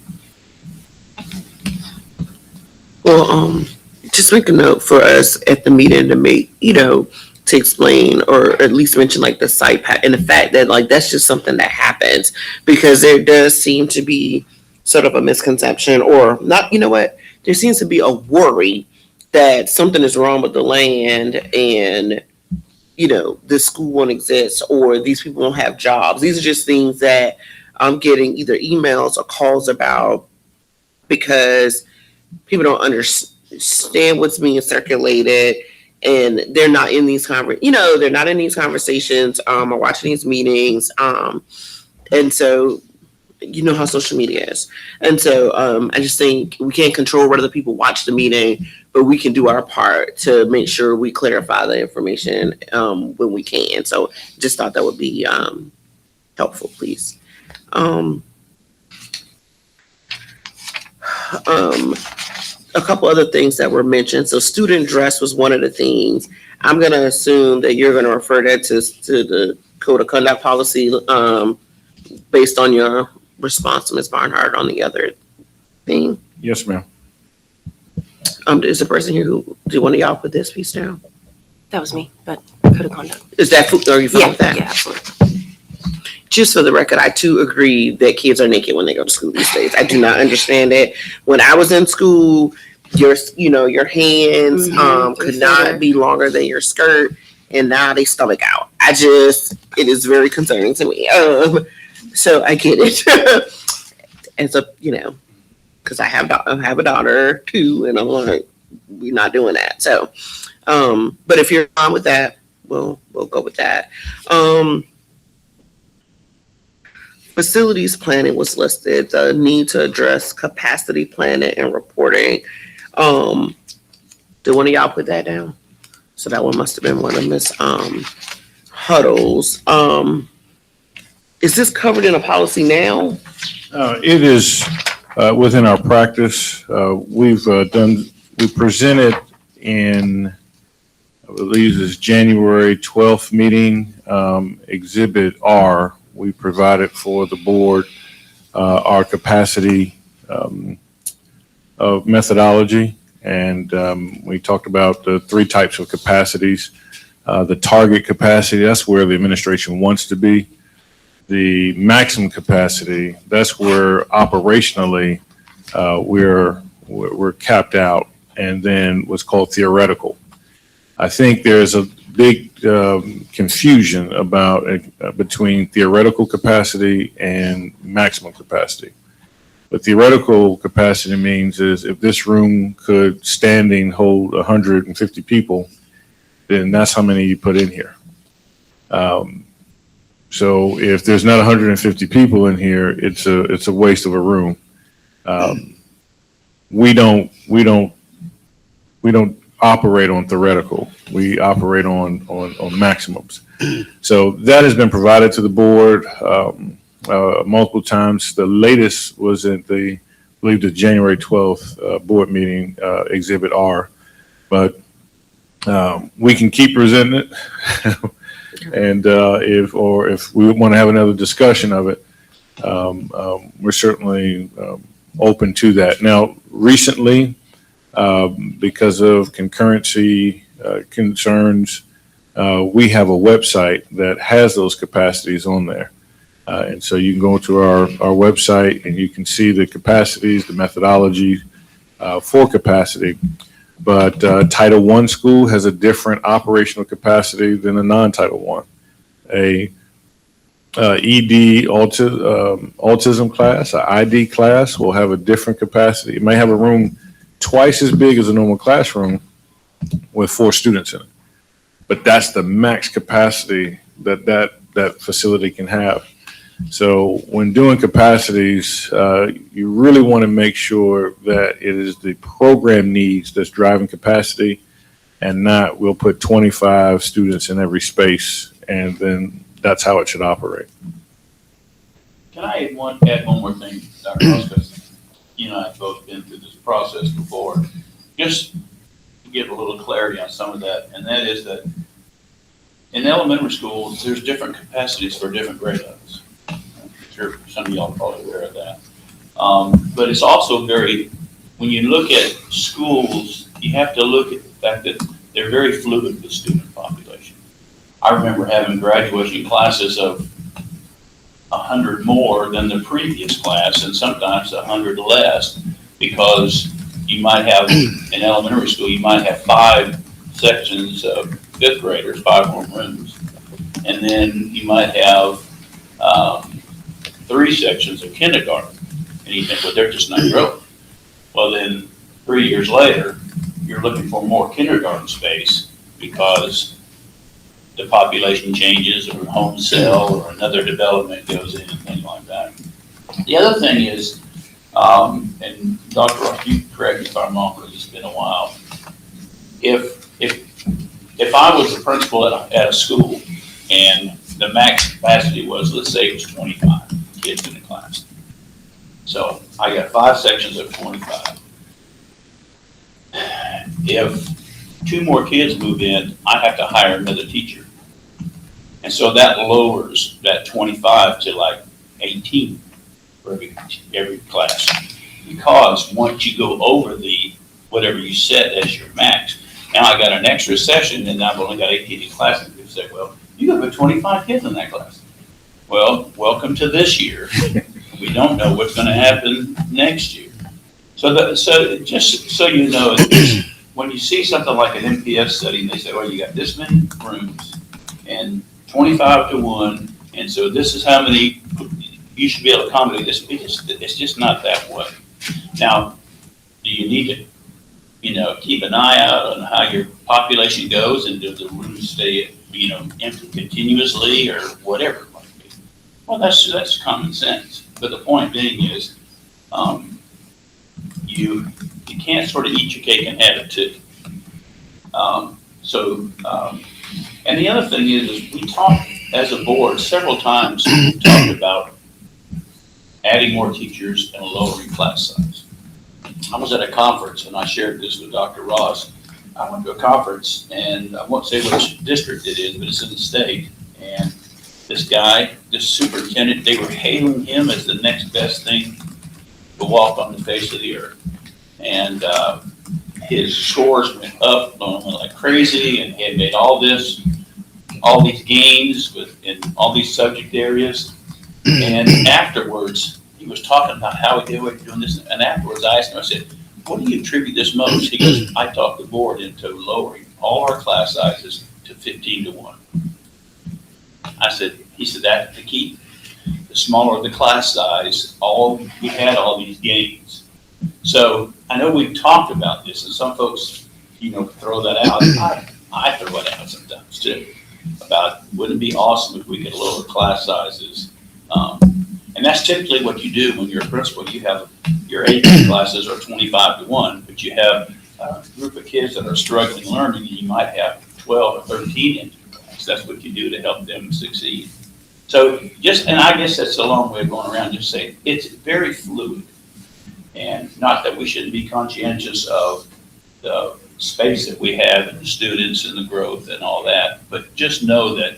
Well, just make a note for us at the meeting to make, to explain or at least mention like the site pack and the fact that like that's just something that happens, because there does seem to be sort of a misconception or not, there seems to be a worry that something is wrong with the land and, this school won't exist or these people won't have jobs. These are just things that I'm getting either emails or calls about because people don't understand what's being circulated, and they're not in these they're not in these conversations or watching these meetings, and so how social media is, and so I just think we can't control whether the people watch the meeting, but we can do our part to make sure we clarify the information when we can. So just thought that would be helpful, please. A couple other things that were mentioned. So student dress was one of the things. I'm going to assume that you're going to refer that to the code of conduct policy based on your response to Ms. Barnhart on the other thing. Yes, ma'am. Is the person here who, do one of y'all put this piece down? That was me, but code of conduct. Is that, are you fine Yeah, with that? yeah, absolutely. Just for the record, I too agree that kids are naked when they go to school these days. I do not understand it. When I was in school, your hands could not be longer than your skirt, and now they stomach out. It is very concerning to me. So I get it. As a, because I have a daughter too, and I'm like, we're not doing that. So, but if you're fine with that, we'll go with that. Facilities planning was listed, the need to address capacity planning and reporting. Did one of y'all put that down? So that one must have been one of Ms. Huddle's. Is this covered in a policy now? It is within our practice. We presented in, I believe it's January 12th meeting, Exhibit R. We provided for the board our capacity of methodology, and we talked about the three types of capacities. The target capacity, that's where the administration wants to be. The maximum capacity, that's where operationally we're capped out, and then what's called theoretical. I think there's a big confusion about between theoretical capacity and maximum capacity. What theoretical capacity means is if this room could standing hold 150 people, then that's how many you put in here. So if there's not 150 people in here, it's a waste of a room. We don't operate on theoretical. We operate on maximums. So that has been provided to the board multiple times. The latest was at I believe the January 12th board meeting, Exhibit R. But we can keep presenting it, and if we want to have another discussion of it, we're certainly open to that. Now, recently, because of concurrency concerns, we have a website that has those capacities on there. And so you can go to our website and you can see the capacities, the methodology for capacity. But Title I school has a different operational capacity than a non-Title I. A ED autism class, an ID class will have a different capacity. It may have a room twice as big as a normal classroom with 4 students in it. But that's the max capacity that facility can have. So when doing capacities, you really want to make sure that it is the program needs that's driving capacity and not we'll put 25 students in every space and then that's how it should operate. Can I add one more thing, Dr. Ross, because you and I have both been through this process before, just to give a little clarity on some of that, and that is that in elementary school, there's different capacities for different grade levels. I'm sure some of y'all are probably aware of that. But it's also when you look at schools, you have to look at the fact that they're very fluid with student population. I remember having graduation classes of 100 more than the previous class and sometimes 100 less because you might have, in elementary school, you might have 5 sections of 5th graders, 5 more rooms. And then you might have 3 sections of kindergarten. And you think, well, they're just not growing. Well, then 3 years later, you're looking for more kindergarten space because the population changes or home sale or another development goes in and things like that. The other thing is, and Dr. Ross, you correct me if I'm wrong, because it's been a while. If I was the principal at a school and the max capacity was, let's say it was 25 kids in the class. So I got 5 sections of 25. If 2 more kids move in, I have to hire another teacher. And so that lowers that 25 to like 18 for every class. Because once you go over whatever you set as your max, now I got an extra session and I've only got 18 in class. And you say, well, you got 25 kids in that class. Well, welcome to this year. We don't know what's going to happen next year. So just so you know, when you see something like an MPS study and they say, well, you got this many rooms and 25 to 1, and so this is how many you should be able to accommodate this. It's just not that way. Now, do you need to, keep an eye out on how your population goes, and do the rooms stay, empty continuously or whatever it might be? Well, that's common sense. But the point being is, you can't sort of eat your cake and have it too. And the other thing is we talked as a board several times, we talked about adding more teachers and lowering class size. I was at a conference and I shared this with Dr. Ross. I went to a conference and I won't say which district it is, but it's in the state. And this superintendent, they were hailing him as the next best thing to walk on the face of the earth. And his scores went up, went like crazy, and he had made all these gains in all these subject areas. And afterwards, he was talking about how he did doing this. And afterwards, I asked him, I said, what do you attribute this most? He goes, I talked the board into lowering all our class sizes to 15 to 1. He said, that's the key. The smaller the class size, we had all these gains. So I know we've talked about this, and some folks, throw that out. I throw it out sometimes too, about wouldn't it be awesome if we could lower class sizes? And that's typically what you do when you're a principal. You have your 18 classes are 25 to 1, but you have a group of kids that are struggling learning, and you might have 12 or 13 in your class. That's what you do to help them succeed. So and I guess that's a long way of going around just saying it's very fluid. And not that we shouldn't be conscientious of the space that we have and the students and the growth and all that, but just know that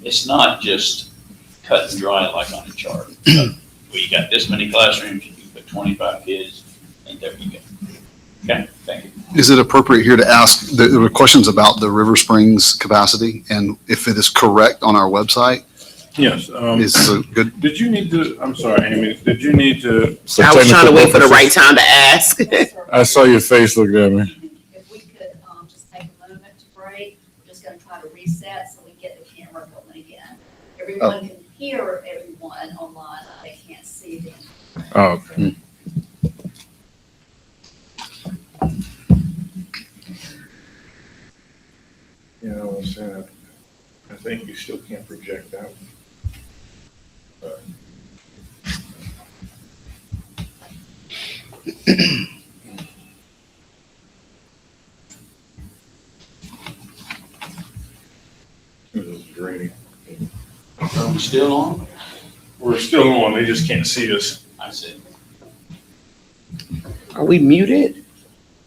it's not just cut and dry like on a chart. Well, you got this many classrooms, you put 25 kids, and there you go. Okay, thank you. Is it appropriate here to ask, there were questions about the River Springs capacity, and if it is correct on our website, Yes, is it good? did you need to, I'm sorry, Amy, did you need to? I was trying to wait for the right time to ask. I saw your face look at me. If we could, just take a moment to break, we're just gonna try to reset so we get the camera going again. Everyone can hear everyone online, but they can't see them. Oh, okay. You know, I was saying, I think you still can't project that one. But- This is draining. Are we still on? We're still on, they just can't see us. I said, Are we muted?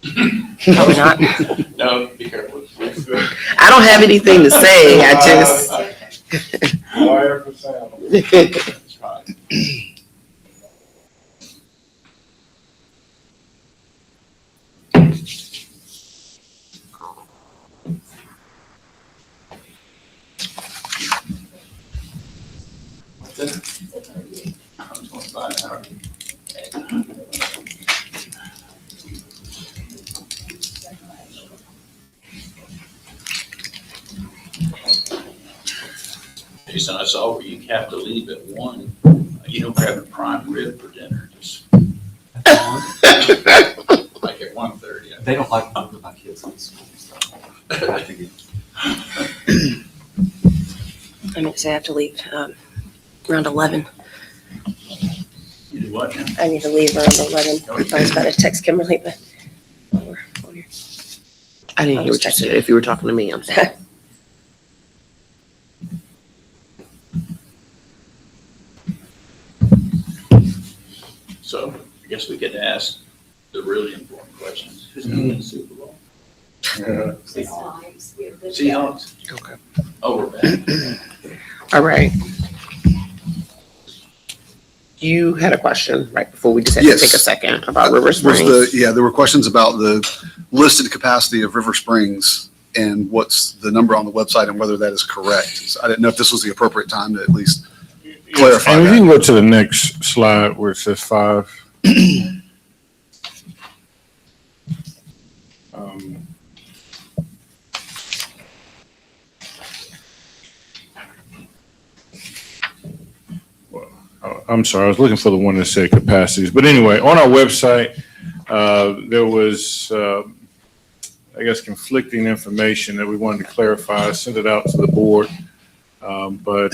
Probably not. no, be careful. I don't have anything to say. I just. Wire for sound. That's right. What's that? I was gonna find out. Jason, I saw where you have to leave at 1. You don't grab a prime rib for dinner, just like at 1:30. They don't like talking about kids in school, so. I have to get- I need to say I have to leave, around 11. You do what now? I need to leave around 11. I was about to text Kimberly, but. we're on here. I didn't hear what you said. If you were talking to me, I'm sorry. So I guess we could ask the really important questions. Who's going to win the Super Bowl? Seahawks, we have good. Seahawks? Okay. Oh, we're back. All right. You had a question right before we just had to Yes. take a second about River Was Springs. yeah, there were questions about the listed capacity of River Springs and what's the number on the website and whether that is correct. So I didn't know if this was the appropriate time to at least clarify And if you that. can go to the next slide where it says 5. Um, well, I'm sorry, I was looking for the one that said capacities. But anyway, on our website, there was, I guess, conflicting information that we wanted to clarify. I sent it out to the board. But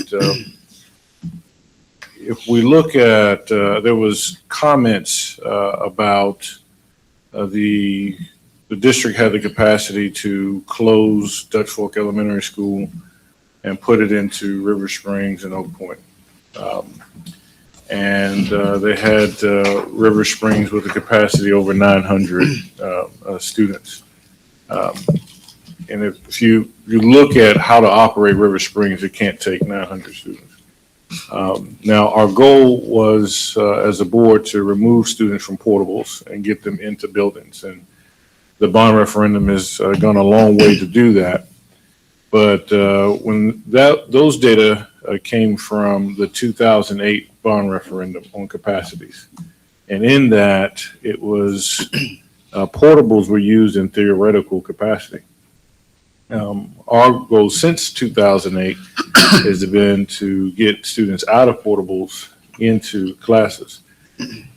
if we look at, there was comments about the district had the capacity to close Dutch Fork Elementary School and put it into River Springs and Oak Point. And they had River Springs with a capacity over 900 students. And if you look at how to operate River Springs, it can't take 900 students. Now, our goal was, as a board, to remove students from portables and get them into buildings. And the bond referendum has gone a long way to do that. But when those data came from the 2008 bond referendum on capacities. And in that, it was portables were used in theoretical capacity. Our goal since 2008 has been to get students out of portables into classes.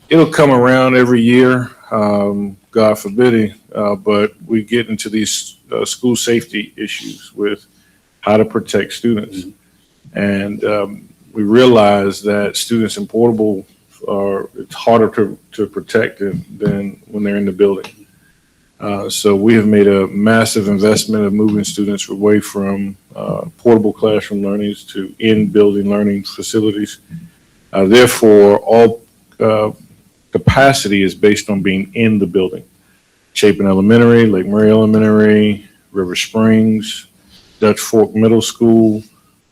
It'll come around every year, God forbidding, but we get into these school safety issues with how to protect students. And we realize that students in portable it's harder to protect than when they're in the building. So we have made a massive investment of moving students away from portable classroom learnings to in-building learning facilities. Therefore, all capacity is based on being in the building. Chapin Elementary, Lake Murray Elementary, River Springs, Dutch Fork Middle School.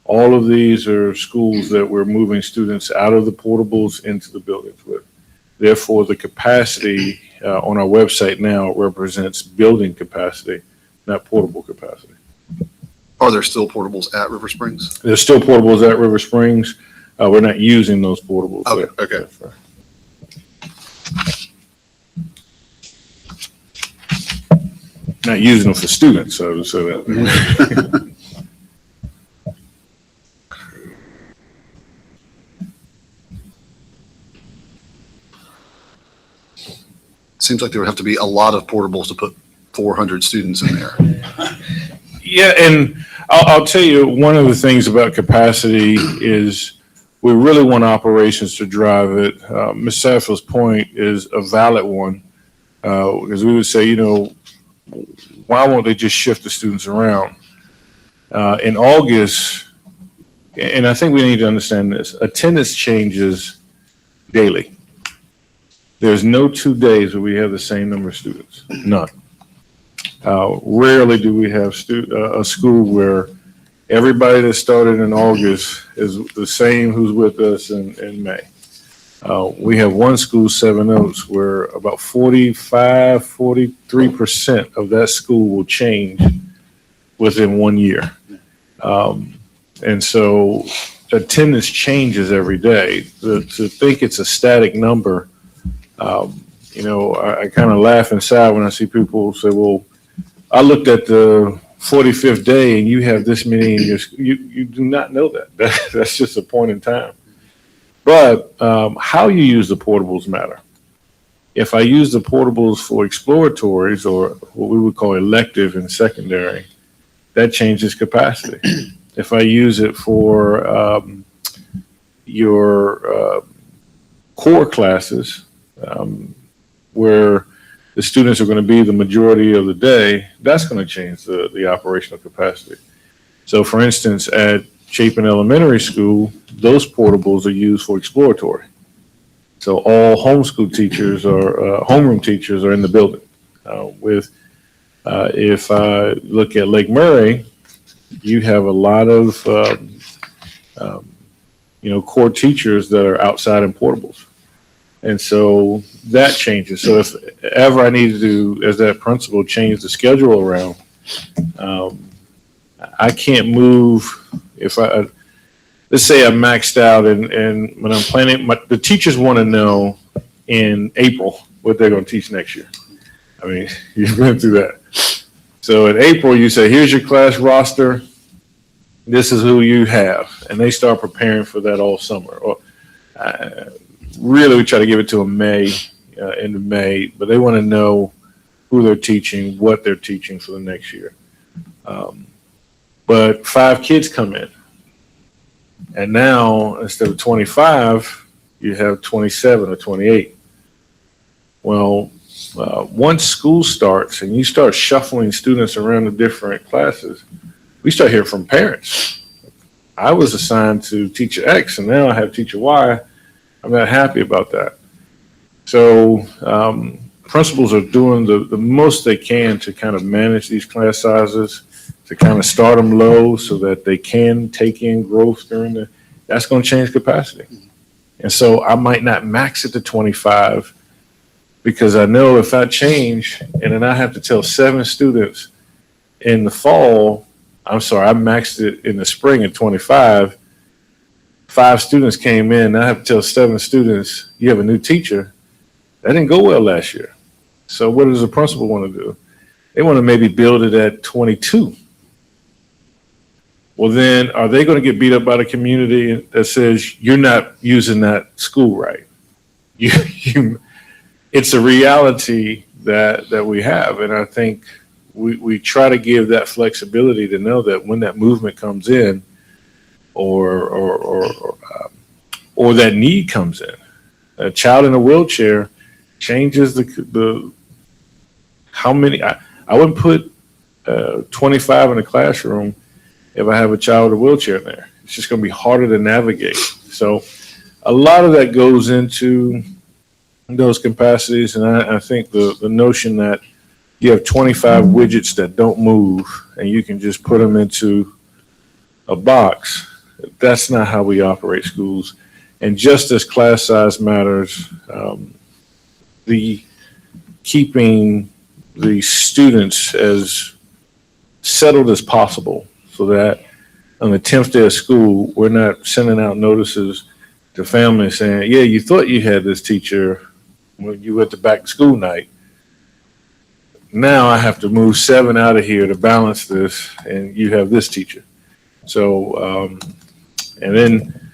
All of these are schools that we're moving students out of the portables into the buildings with. Therefore, the capacity on our website now represents building capacity, not portable capacity. Are there still portables at River Springs? There's still portables at River Springs. We're not using those portables. Okay, okay. Not using them for students, so to say that. Seems like there would have to be a lot of portables to put 400 students in there. Yeah, and I'll tell you, one of the things about capacity is we really want operations to drive it. Ms. Saffield's point is a valid one, because we would say, you know, why won't they just shift the students around? In August, and I think we need to understand this, attendance changes daily. There's no 2 days where we have the same number of students, none. Rarely do we have a school where everybody that started in August is the same who's with us in May. We have one school, Seven Oaks, where about 43% of that school will change within 1 year. And so attendance changes every day. To think it's a static number, you know, I kind of laugh inside when I see people say, well, I looked at the 45th day and you have this many in your school. You do not know that. That's just a point in time. But how you use the portables matter. If I use the portables for exploratories, or what we would call elective in secondary, that changes capacity. If I use it for your core classes, where the students are going to be the majority of the day, that's going to change the operational capacity. So for instance, at Chapin Elementary School, those portables are used for exploratory. So all homeschool teachers or homeroom teachers are in the building. If I look at Lake Murray, you have a lot of core teachers that are outside in portables. And so that changes. So if ever I need to, as that principal, change the schedule around, I can't move. If let's say I'm maxed out and when I'm planning, the teachers want to know in April what they're going to teach next year. I mean, you've been through that. So in April, you say, here's your class roster. This is who you have. And they start preparing for that all summer. Or, really, we try to give it to them end of May, but they want to know who they're teaching, what they're teaching for the next year. But 5 kids come in. And now, instead of 25, you have 27 or 28. Well, once school starts and you start shuffling students around the different classes, we start hearing from parents. I was assigned to teacher X, and now I have teacher Y. I'm not happy about that. So principals are doing the most they can to kind of manage these class sizes, to kind of start them low so that they can take in growth that's going to change capacity. And so I might not max it to 25 because I know if I change and then I have to tell 7 students in the fall, I maxed it in the spring at 25. 5 students came in. I have to tell 7 students, you have a new teacher. That didn't go well last year. So what does the principal want to do? They want to maybe build it at 22. Well, then are they going to get beat up by the community that says you're not using that school right? It's a reality that we have. And I think we try to give that flexibility to know that when that movement comes in, or that need comes in. A child in a wheelchair changes the how many. I wouldn't put 25 in a classroom if I have a child with a wheelchair in there. It's just going to be harder to navigate. So a lot of that goes into those capacities, and I think the notion that you have 25 widgets that don't move and you can just put them into a box. That's not how we operate schools. And just as class size matters, the keeping the students as settled as possible so that on the 10th day of school, we're not sending out notices to families saying, yeah, you thought you had this teacher when you went to back to school night. Now I have to move 7 out of here to balance this, and you have this teacher. So, and then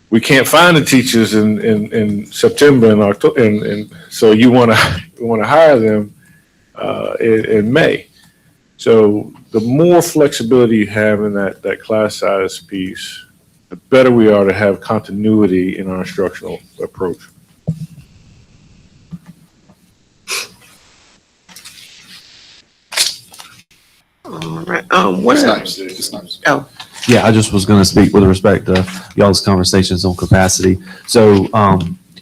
we can't find the teachers in September and October, and so you want to hire them in May. So the more flexibility you have in that class size piece, the better we are to have continuity in our instructional approach. All right, what It's are, nice. It's nice. Yeah, I just was going to speak with respect to y'all's conversations on capacity. So,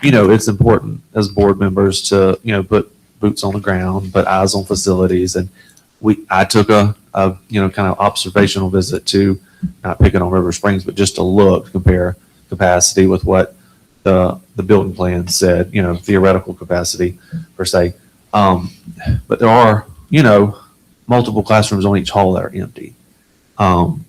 it's important as board members to, put boots on the ground, put eyes on facilities. And I took a kind of observational visit to, not picking on River Springs, but just to compare capacity with what the building plan said, theoretical capacity per se. But there are, multiple classrooms on each hall that are empty.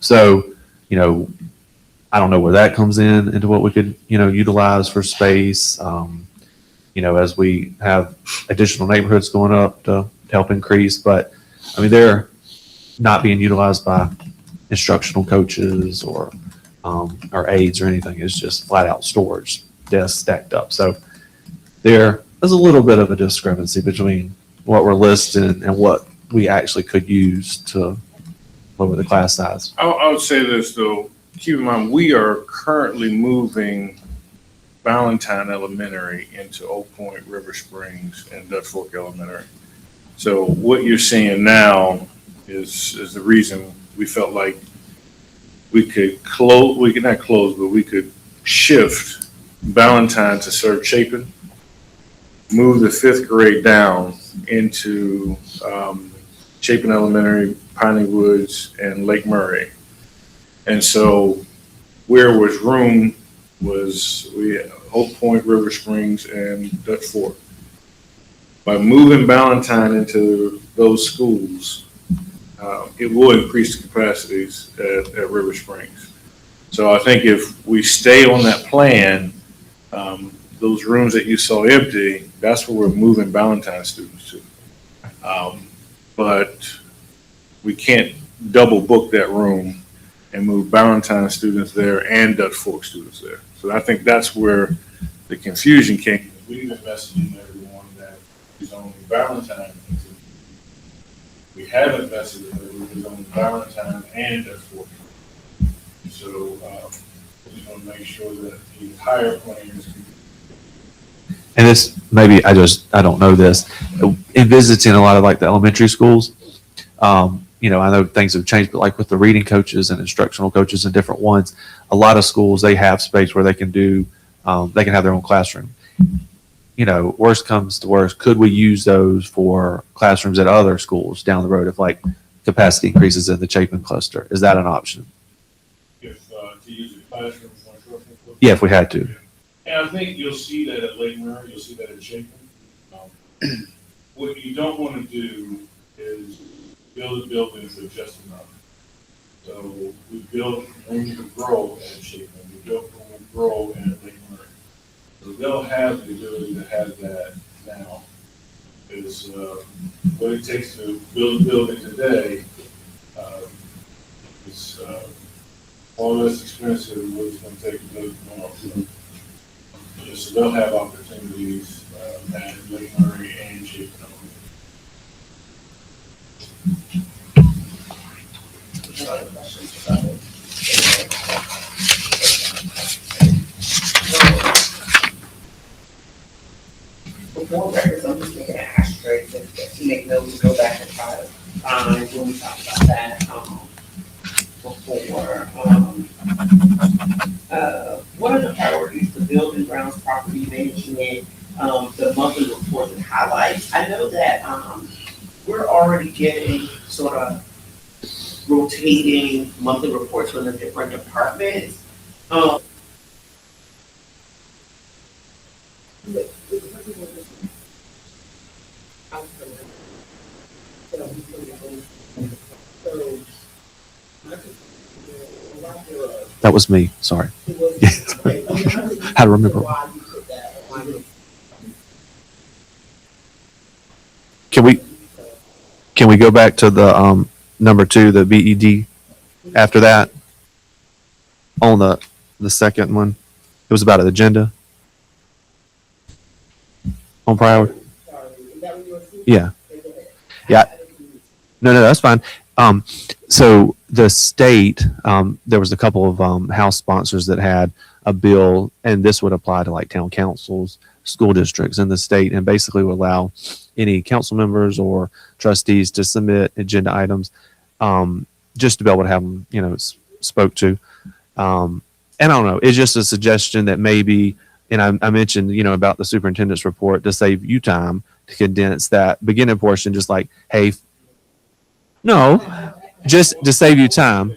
So, I don't know where that comes into what we could, utilize for space. As we have additional neighborhoods going up to help increase, but I mean, they're not being utilized by instructional coaches or aides or anything. It's just flat out storage desks stacked up. So there's a little bit of a discrepancy between what we're listing and what we actually could use to lower the class size. I would say this though, keep in mind, we are currently moving Valentine Elementary into Oak Point, River Springs, and Dutch Fork Elementary. So what you're seeing now is the reason we felt like we could shift Valentine to serve Chapin, move the 5th grade down into Chapin Elementary, Piney Woods, and Lake Murray. And so where was room was Oak Point, River Springs, and Dutch Fork. By moving Ballantyne into those schools, it will increase the capacities at River Springs. So I think if we stay on that plan, those rooms that you saw empty, that's where we're moving Ballantyne students to. But we can't double book that room and move Ballantyne students there and Dutch Fork students there. So I think that's where the confusion came. We've invested in everyone that is only Ballantyne. We have invested in everyone who's only Ballantyne and Dutch Fork. So we just want to make sure that the higher plans. And this, maybe I don't know this. In visiting a lot of like the elementary schools, I know things have changed, but like with the reading coaches and instructional coaches and different ones, a lot of schools, they have space where they can they can have their own classroom. Worst comes to worst, could we use those for classrooms at other schools down the road if like capacity increases in the Chapin cluster? Is that an option? If to use a classroom for instructional. Yeah, if we had to. And I think you'll see that at Lake Murray, you'll see that at Chapin. What you don't want to do is build a building that's just enough. So we built room to grow at Chapin, we built room to grow at Lake Murray. So they'll have the ability to have that now. Is what it takes to build a building today is far less expensive than what it's going to take to build it tomorrow. So they'll have opportunities at Lake Murray and Chapin. Before records, I'm just making an asterisk to make notes to go back and try to find when we talked about that, before. What are the priorities for building grounds, property management, the monthly reports and highlights? I know that, we're already getting sort of rotating monthly reports from the different departments. That was me, sorry. How to remember. Can we go back to the, number 2, the BED after that? On the second one, it was about an agenda. On priority. Yeah. Yeah. No, that's fine. So the state, there was a couple of House sponsors that had a bill, and this would apply to like town councils, school districts in the state, and basically would allow any council members or trustees to submit agenda items, just to be able to have them, spoke to. And I don't know, it's just a suggestion that maybe, and I mentioned, about the superintendent's report to save you time to condense that beginning portion, just like, hey, no, just to save you time.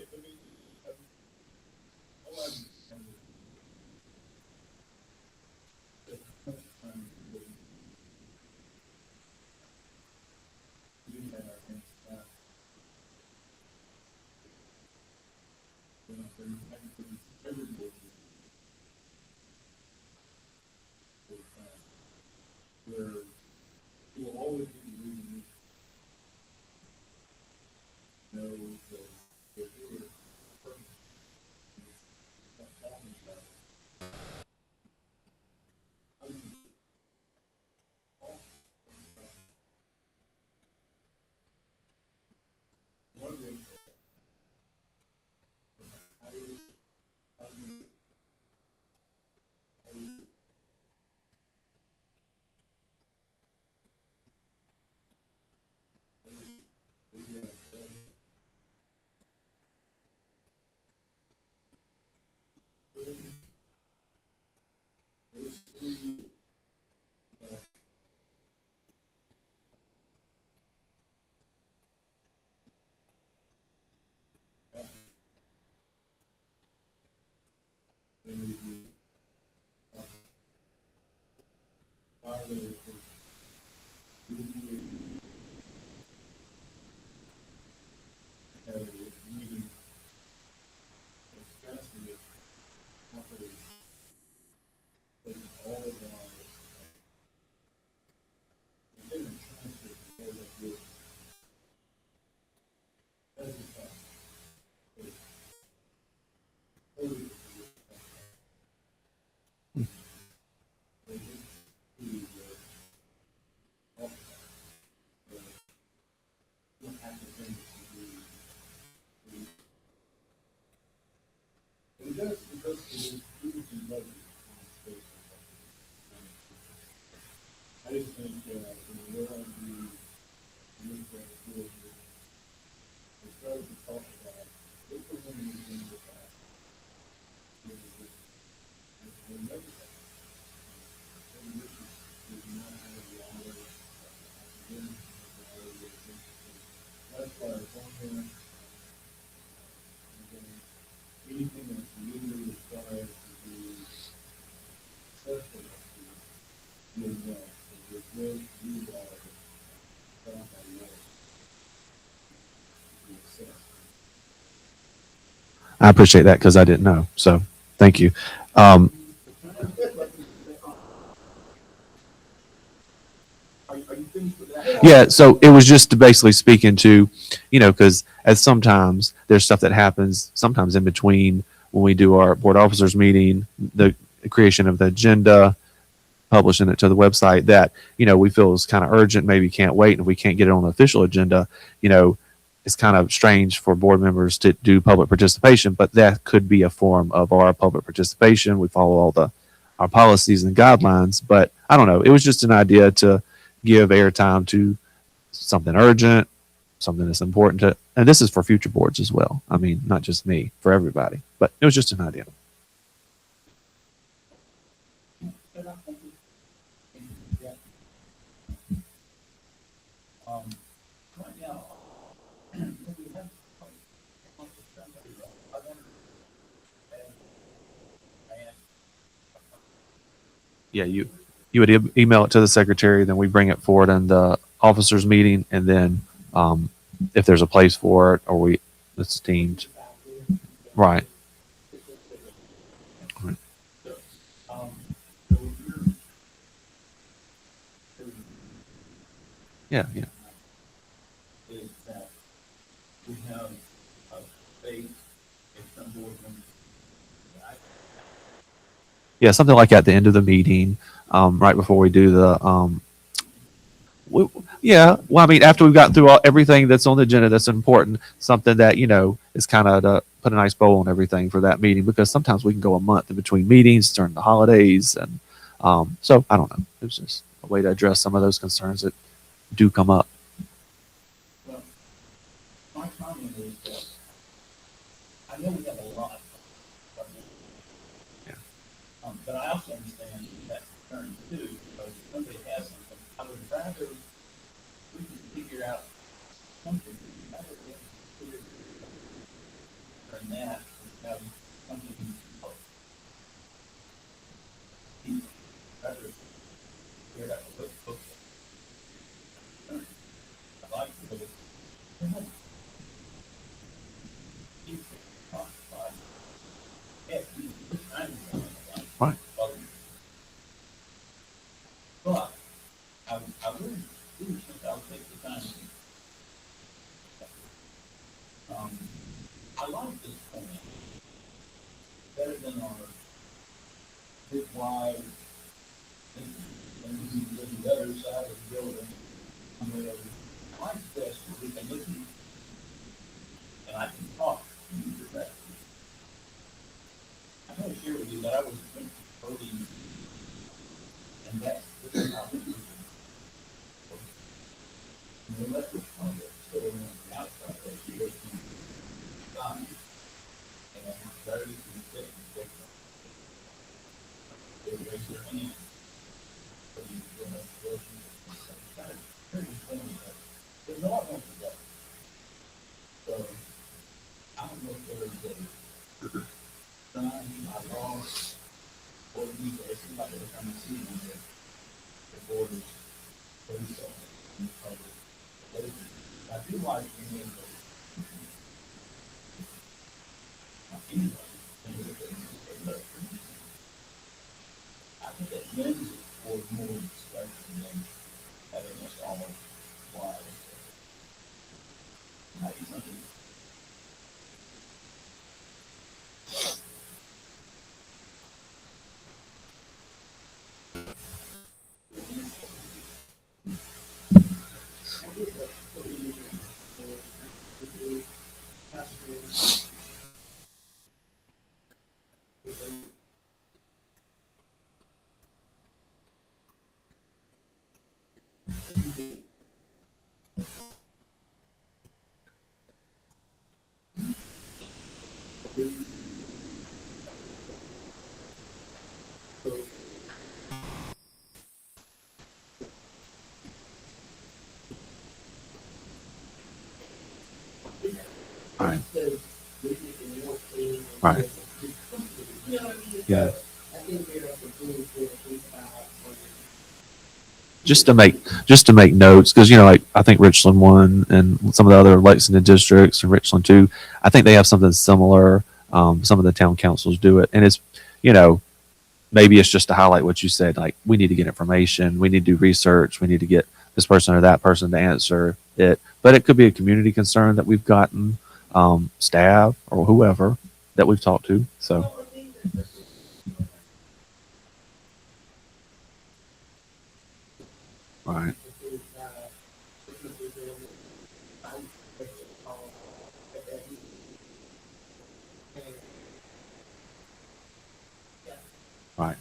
I appreciate that because I didn't know. So thank you. Yeah, so it was just to basically speaking to, because as sometimes there's stuff that happens sometimes in between when we do our board officers meeting, the creation of the agenda, publishing it to the website that, we feel is kind of urgent, maybe can't wait, and if we can't get it on the official agenda, it's kind of strange for board members to do public participation, but that could be a form of our public participation. We follow all our policies and guidelines, but I don't know. It was just an idea to give airtime to something urgent, something that's important to, and this is for future boards as well. I mean, not just me, for everybody, but it was just an idea. Yeah, you would email it to the secretary, then we bring it forward in the officers meeting, and then, if there's a place for it, or it's deemed, right. Um, so you're- Yeah, yeah. is that we have a space if some board members. Yeah, something like at the end of the meeting, right before we do the, yeah, well, I mean, after we've gotten through everything that's on the agenda that's important, something that, is kind of to put a nice bow on everything for that meeting, because sometimes we can go a month in between meetings during the holidays. And, so I don't know. It was just a way to address some of those concerns that do come up. Well, my comment is that I know we have a lot. Yeah. But I also understand that concern too, because if somebody has something, I would rather we can figure out something. Rather than that, have something. Rather figure out what book. I like to look at. Right. But I really do think I'll take the time. I like this point better than our big wide, and the other side of the building. Where I like this, we can listen and I can talk to you directly. I'm going to share with you that I was voting, and that's the topic. And the electric fund, so on the outside of the year, and very consistent. They raise their hand. So you can there's no one to go. So I don't know if there's a sign by law or you guys, somebody will come and see them that the board is police officers in the public. I do like the name of anybody. I think that lends it for more discussion than having us all wide. Maybe something. Right. Right. Yeah. Just to make notes, because, like, I think Richland 1 and some of the other Lexington districts and Richland 2, I think they have something similar. Some of the town councils do it. And it's, maybe it's just to highlight what you said, like, we need to get information, we need to do research, we need to get this person or that person to answer it. But it could be a community concern that we've gotten, staff or whoever that we've talked to. So. Right. Right.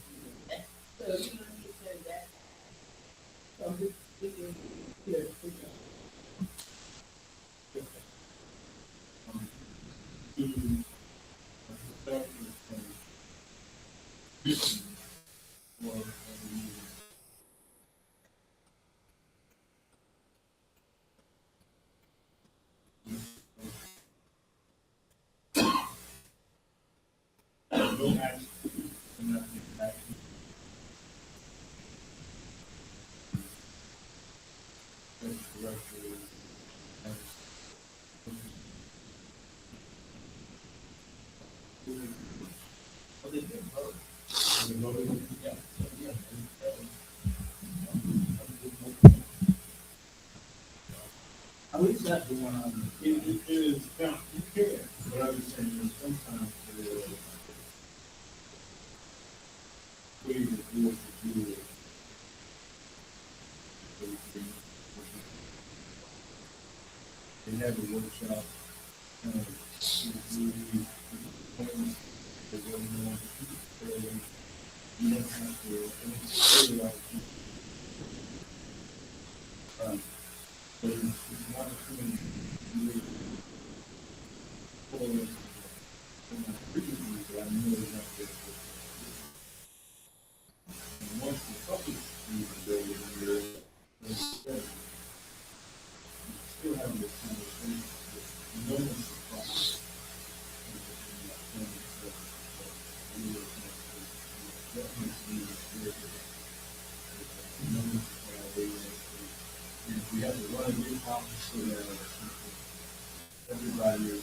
At least that's the one I'm, it is, you can, but I was saying, sometimes we would do it. They have a workshop, you don't have to, it's really like, but it's not a thing. I know it's not good. And once the public sees the building, you're still having this conversation. No one's surprised. If we have to run a new conference, so that everybody is.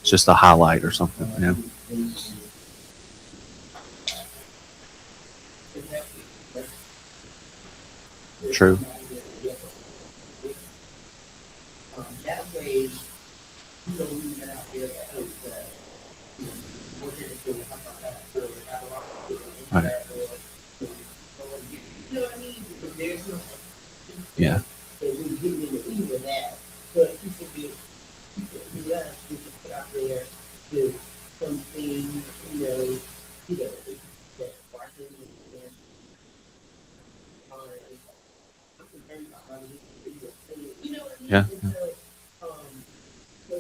It's just a highlight or something, you know? True. That way, you know, we get out there, Right. you know what I mean? Because there's no. Yeah. So we get in the either that, but people get, we can put out there to something, that Barton and, you know what I mean? Yeah. And so, so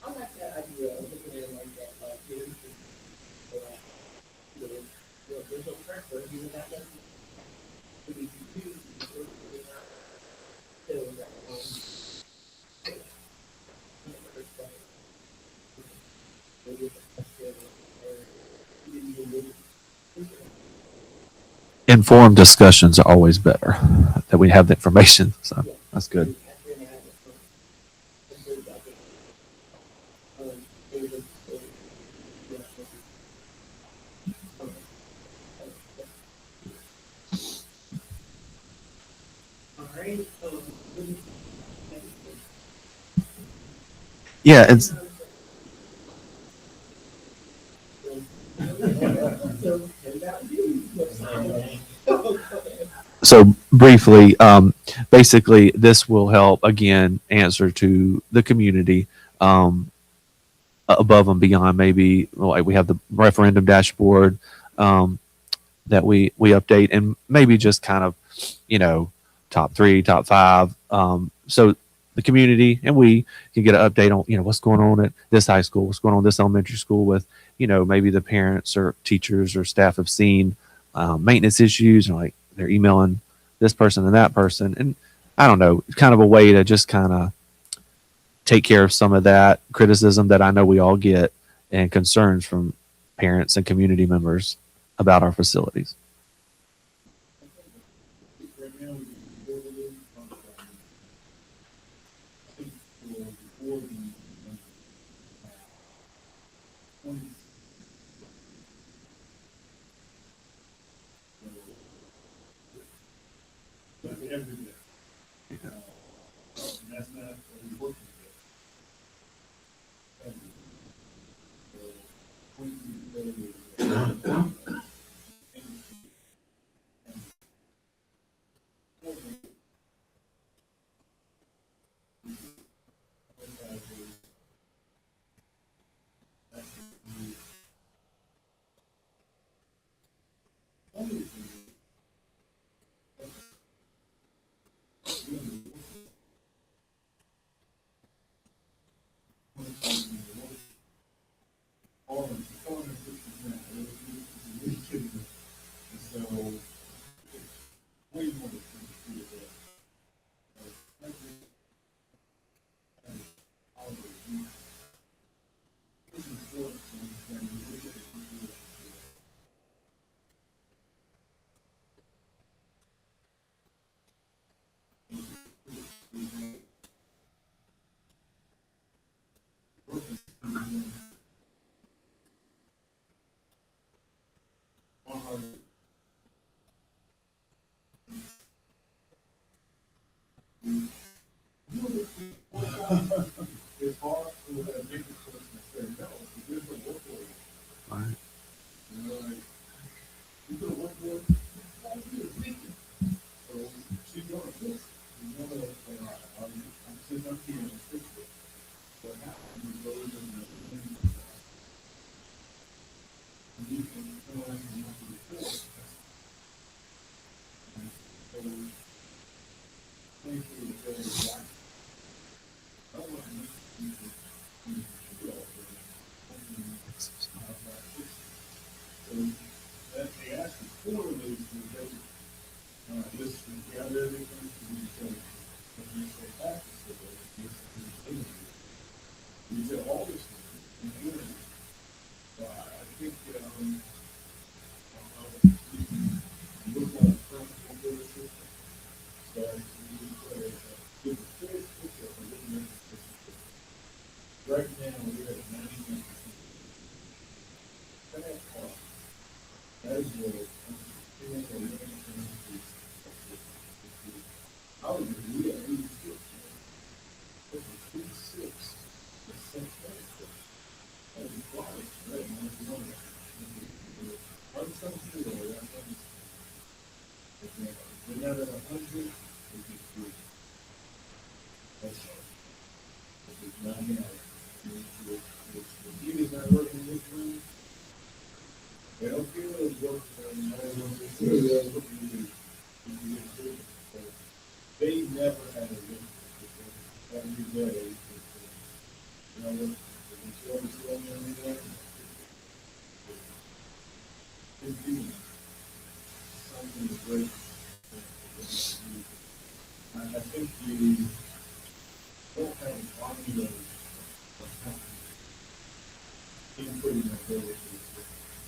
I like that idea of looking at it like that, like, there's no pressure, you know, that doesn't. But if you do, you work it out. So that, Informed discussions are always better, that we have the information, so that's good. Yeah, it's, so briefly, basically, this will help again answer to the community above and beyond. Maybe like we have the referendum dashboard that we update, and maybe just kind of, you know, top 3, top 5. So the community and we can get an update on, you know, what's going on at this high school, what's going on at this elementary school with, you know, maybe the parents or teachers or staff have seen maintenance issues, and like they're emailing this person and that person. And I don't know, it's kind of a way to just kind of take care of some of that criticism that I know we all get and concerns from parents and community members about our facilities.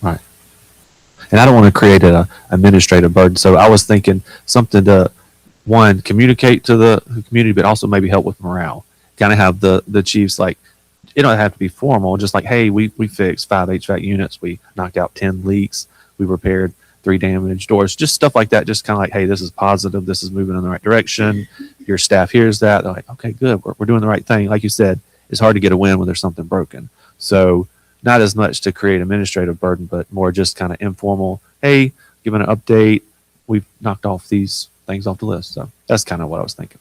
Right. And I don't want to create an administrative burden. So I was thinking something to, one, communicate to the community, but also maybe help with morale. Kind of have the chiefs like, it don't have to be formal, just like, hey, we fixed 5 HVAC units, we knocked out 10 leaks, we repaired 3 damaged doors, just stuff like that. Just kind of like, hey, this is positive, this is moving in the right direction. Your staff hears that, they're like, okay, good, we're doing the right thing. Like you said, it's hard to get a win when there's something broken. So not as much to create administrative burden, but more just kind of informal, hey, giving an update, we've knocked off these things off the list. So that's kind of what I was thinking.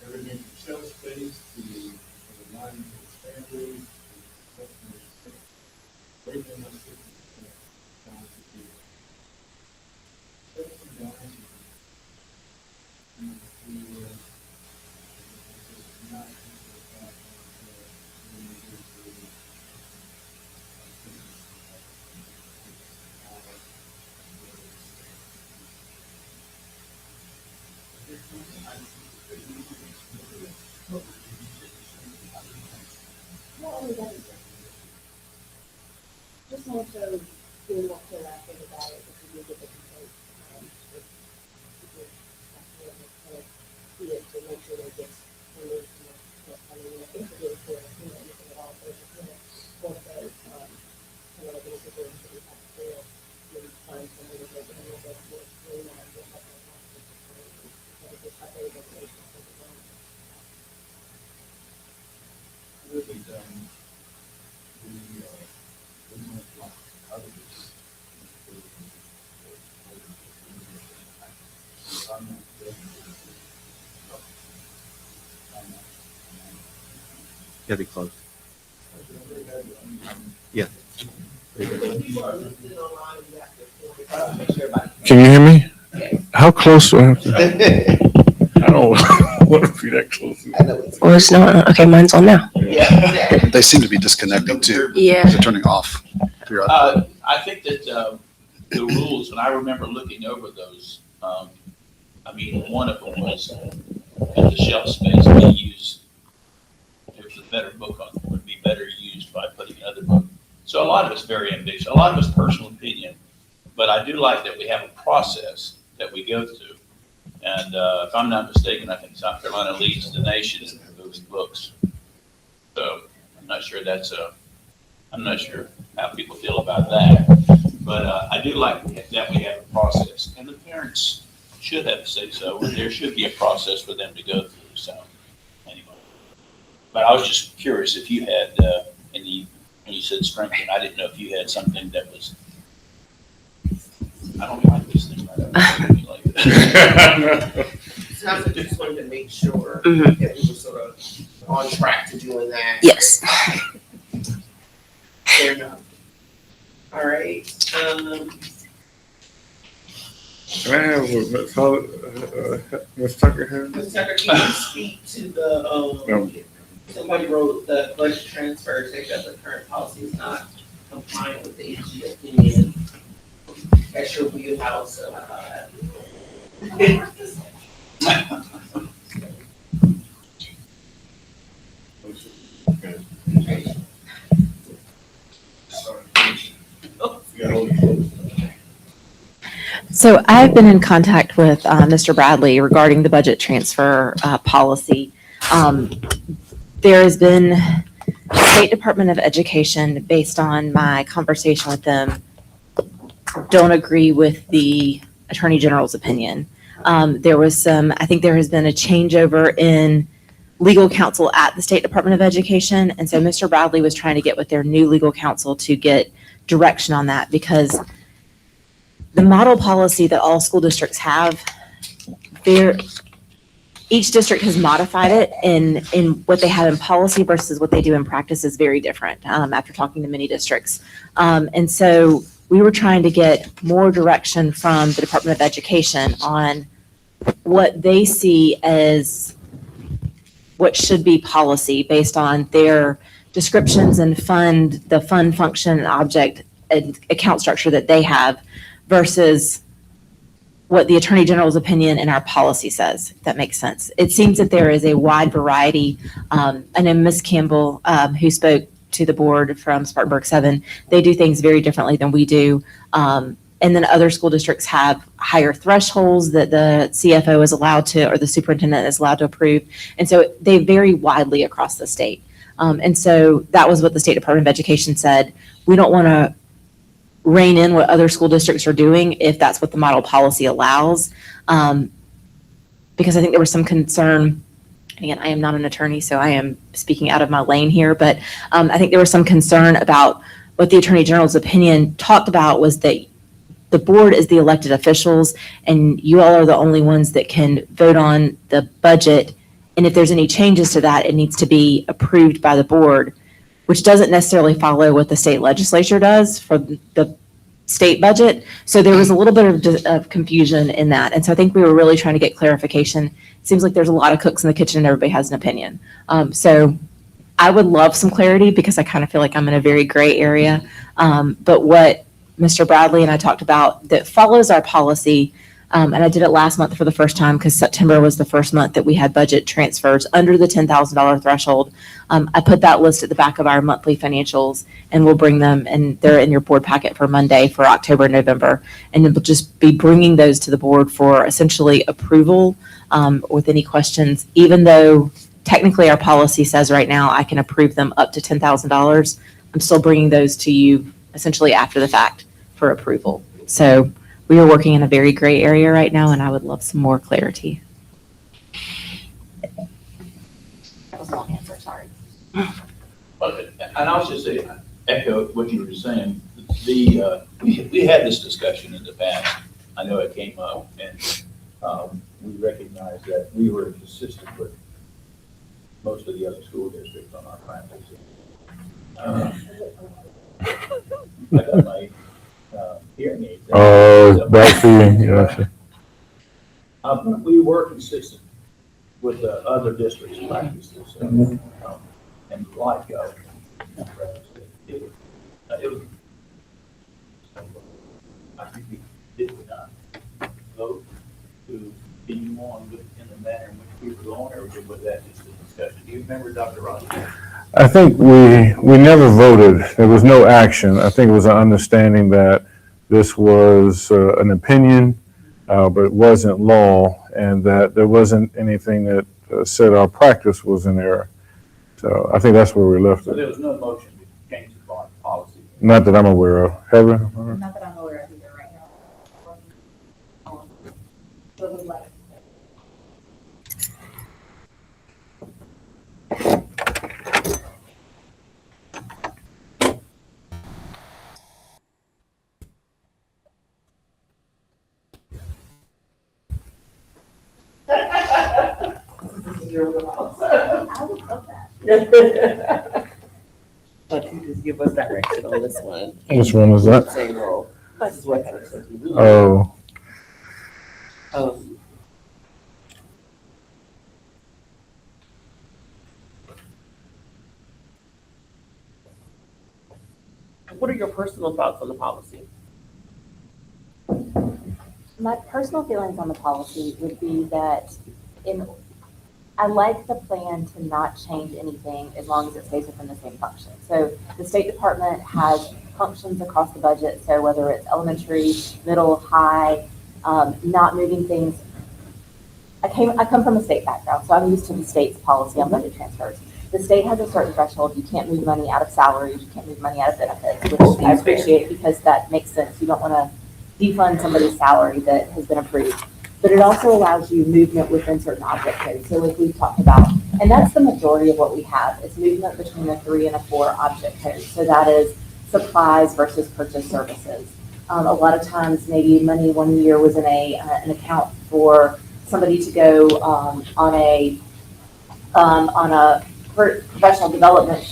Everything from shelf space to the lighting for the family, everything else. Just more so doing what they're asking about it, if you get the complaint, see it to make sure that it gets removed, I mean, if it's really clear, anything at all, so it's just, both those, like any situation that we have to fail, we find somebody to take it, and that's what's really nice, what happens, because it's like a regulation, Really done. Gotta be close. Yeah. People are listening online, you have to make sure everybody. Can you hear me? How close do I have to? I don't want to be that close. Well, it's not, okay, mine's on now. They seem to be disconnecting too. Yeah. They're turning off. periodically. I think that, the rules, and I remember looking over those, I mean, one of them was that the shelf space be used. There's a better book on it, would be better used by putting another book. So a lot of it's very ambitious, a lot of it's personal opinion, but I do like that we have a process that we go through. And, if I'm not mistaken, I think South Carolina leads the nation in those books. So I'm not sure I'm not sure how people feel about that. But, I do like that we have a process, and the parents should have to say so, and there should be a process for them to go through, so, anyway. But I was just curious if you had, when you said strengthen, I didn't know if you had something that was, I don't like this thing right now. So I just wanted to make sure Mhm. that we were sort of on track to doing that. Yes. Fair enough. All right, Can I have Ms. Tucker here? Ms. Tucker, can you speak to the, somebody wrote the budget transfer, say that the current policy is not compliant with the AG opinion. That's your wheelhouse, so So I've been in contact with Mr. Bradley regarding the budget transfer policy. There has been the State Department of Education, based on my conversation with them, don't agree with the Attorney General's opinion. There was I think there has been a changeover in legal counsel at the State Department of Education. And so Mr. Bradley was trying to get with their new legal counsel to get direction on that, because the model policy that all school districts have, each district has modified it in what they have in policy versus what they do in practice is very different, after talking to many districts. And so we were trying to get more direction from the Department of Education on what they see as what should be policy based on their descriptions and the fund function and object and account structure that they have versus what the Attorney General's opinion in our policy says, if that makes sense. It seems that there is a wide variety. I know Ms. Campbell, who spoke to the board from Spartanburg 7, they do things very differently than we do. And then other school districts have higher thresholds that the CFO is allowed to, or the superintendent is allowed to approve. And so they vary widely across the state. And so that was what the State Department of Education said. We don't want to rein in what other school districts are doing if that's what the model policy allows. Because I think there was some concern, again, I am not an attorney, so I am speaking out of my lane here, but I think there was some concern about what the Attorney General's opinion talked about was that the board is the elected officials and you all are the only ones that can vote on the budget. And if there's any changes to that, it needs to be approved by the board, which doesn't necessarily follow what the state legislature does for the state budget. So there was a little bit of confusion in that. And so I think we were really trying to get clarification. It seems like there's a lot of cooks in the kitchen and everybody has an opinion. So I would love some clarity because I kind of feel like I'm in a very gray area. But what Mr. Bradley and I talked about that follows our policy, and I did it last month for the first time because September was the first month that we had budget transfers under the $10,000 threshold. I put that list at the back of our monthly financials and we'll bring them, and they're in your board packet for Monday for October and November. And then we'll just be bringing those to the board for essentially approval with any questions, even though technically our policy says right now I can approve them up to $10,000. I'm still bringing those to you essentially after the fact for approval. So we are working in a very gray area right now, and I would love some more clarity. That was a long answer, sorry. But, and I'll just say, echo what you were saying, we had this discussion in the past. I know it came up, and we recognized that we were consistent with most of the other school districts on our practices. I got my hearing aids. Back to you, yeah. We were consistent with the other districts' practices, and like, it was, I think we did not vote to continue on in the manner in which we were going, or was that just a discussion? Do you remember, Dr. Ross? I think we never voted. There was no action. I think it was an understanding that this was an opinion, but it wasn't law, and that there wasn't anything that said our practice was in error. So I think that's where we left So it. there was no motion to change the policy. Not that I'm aware of. Heather? Not that I'm aware of either right now. But we like. I would love that. But you just give us direction on this one. Which one was that? Same role. This is what Heather says we do. Oh, What are your personal thoughts on the policy? My personal feelings on the policy would be that I like the plan to not change anything as long as it stays within the same function. So the State Department has functions across the budget. So whether it's elementary, middle, high, not moving things. I come from a state background, so I'm used to the state's policy on budget transfers. The state has a certain threshold. You can't move money out of salaries. You can't move money out of benefits, which I appreciate because that makes sense. You don't want to defund somebody's salary that has been approved. But it also allows you movement within certain object codes. So like we've talked about, and that's the majority of what we have is movement between a 3 and a 4 object code. So that is supplies versus purchase services. A lot of times maybe money one year was in an account for somebody to go on a professional development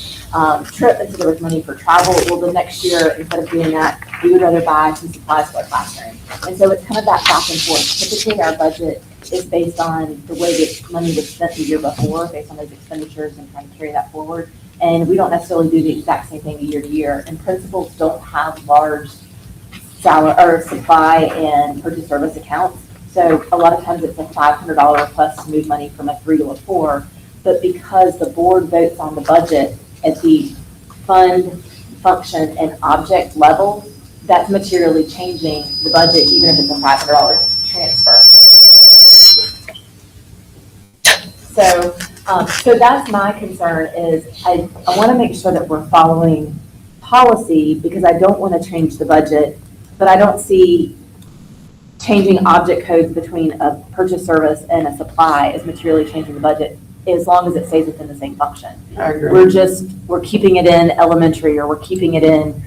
trip, and so there was money for travel. Well, the next year, instead of doing that, we would rather buy some supplies for our classroom. And so it's kind of that back and forth. Typically, our budget is based on the way that money was spent the year before, based on those expenditures and trying to carry that forward. And we don't necessarily do the exact same thing year to year. And principals don't have large salary or supply and purchase service accounts. So a lot of times it's a $500 plus to move money from a 3 to a 4. But because the board votes on the budget at the fund, function, and object level, that's materially changing the budget, even if it's a $500 transfer. So that's my concern is I want to make sure that we're following policy because I don't want to change the budget, but I don't see changing object codes between a purchase service and a supply as materially changing the budget as long as it stays within the same function. I agree. We're keeping it in elementary or we're keeping it in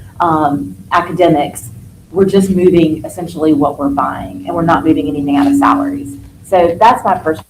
academics. We're just moving essentially what we're buying and we're not moving anything out of salaries. So that's my personal.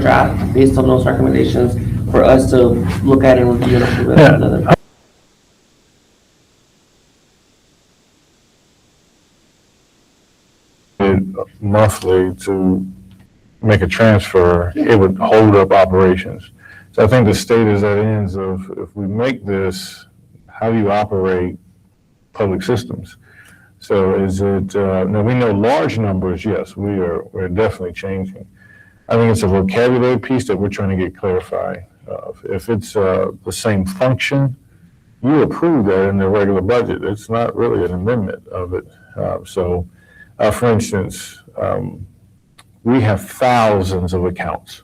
Draft based on those recommendations for us to look at and review and approve it another. Monthly to make a transfer, it would hold up operations. So I think the state is at ends of, if we make this, how do you operate public systems? So is it, now we know large numbers, yes, we're definitely changing. I think it's a vocabulary piece that we're trying to get clarified. If it's the same function, you approve that in the regular budget. It's not really an amendment of it. For instance, we have thousands of accounts.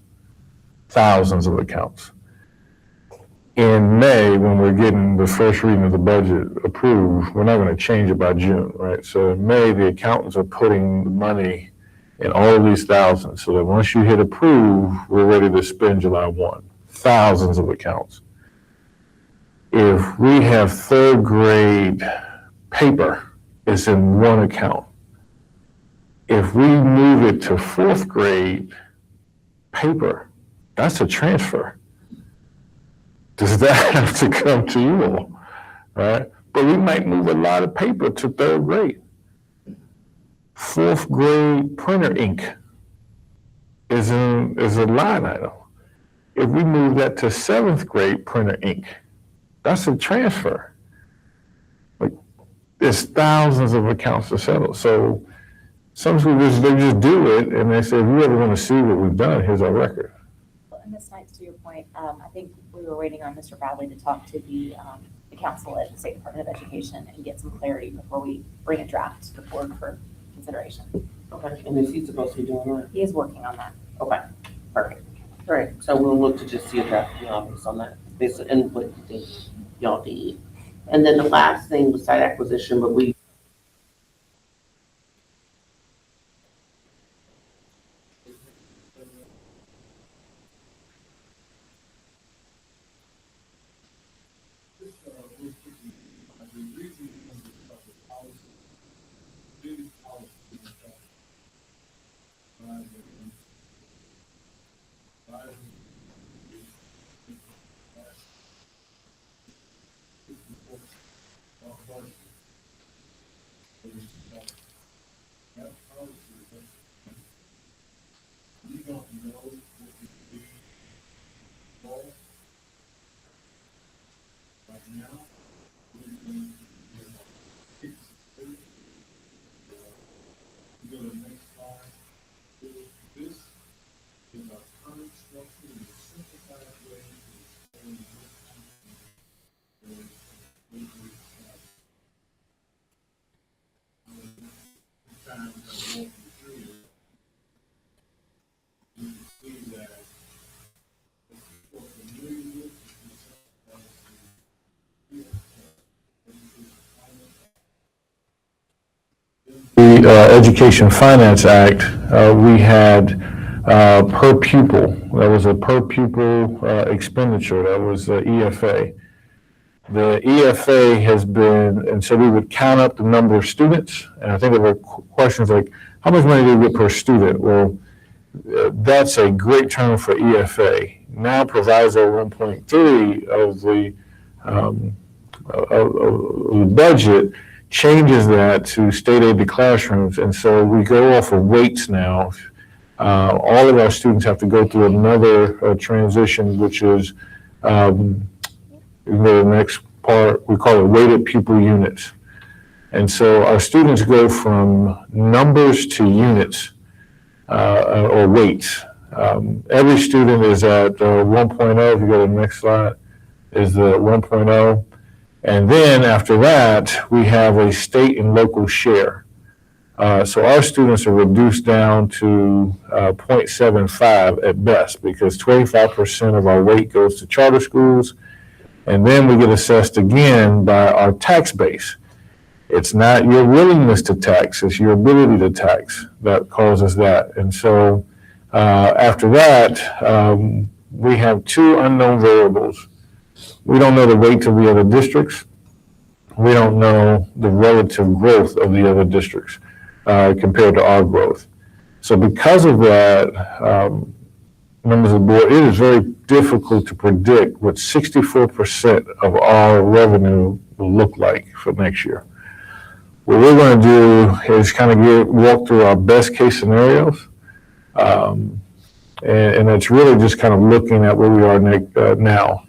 In May, when we're getting the first reading of the budget approved, we're not going to change it by June, right? So in May, the accountants are putting the money in all of these thousands, so that once you hit approve, we're ready to spend July 1. Thousands of accounts. If we have third grade paper, it's in one account. If we move it to fourth grade paper, that's a transfer. Does that have to come to you all, right? But we might move a lot of paper to third grade. Fourth grade printer ink is a line item. If we move that to seventh grade printer ink, that's a transfer. Like, there's thousands of accounts to settle. So some schools, they just do it and they say, if you ever want to see what we've done, here's our record. And Ms. Knights, to your point, I think we were waiting on Mr. Bradley to talk to the council at the State Department of Education and get some clarity before we bring a draft to the board for consideration. Okay, and is he supposed to be doing that? He is working on that. Okay, perfect. All right, so we'll look to just see a draft from the office on that, based on input that y'all need. And then the last thing was site acquisition, but we The Education Finance Act, we had per pupil, that was a per pupil expenditure, that was EFA. The EFA has been, and so we would count up the number of students, and I think there were questions like, how much money do we get per student? Well, that's a great term for EFA. Now Proviso 1.3 of the budget changes that to state-aided classrooms. And so we go off of weights now. All of our students have to go through another transition, which is the next part, we call it weighted pupil units. And so our students go from numbers to units or weights. Every student is at 1.0. If you go to the next slide, is the 1.0. And then after that, we have a state and local share. So our students are reduced down to 0.75 at best, because 25% of our weight goes to charter schools. And then we get assessed again by our tax base. It's not your willingness to tax, it's your ability to tax that causes that. And so after that, we have two unknown variables. We don't know the weights of the other districts. We don't know the relative growth of the other districts compared to our growth. So because of that, members of the board, it is very difficult to predict what 64% of our revenue will look like for next year. What we're going to do is kind of walk through our best case scenarios. And it's really just kind of looking at where we are now.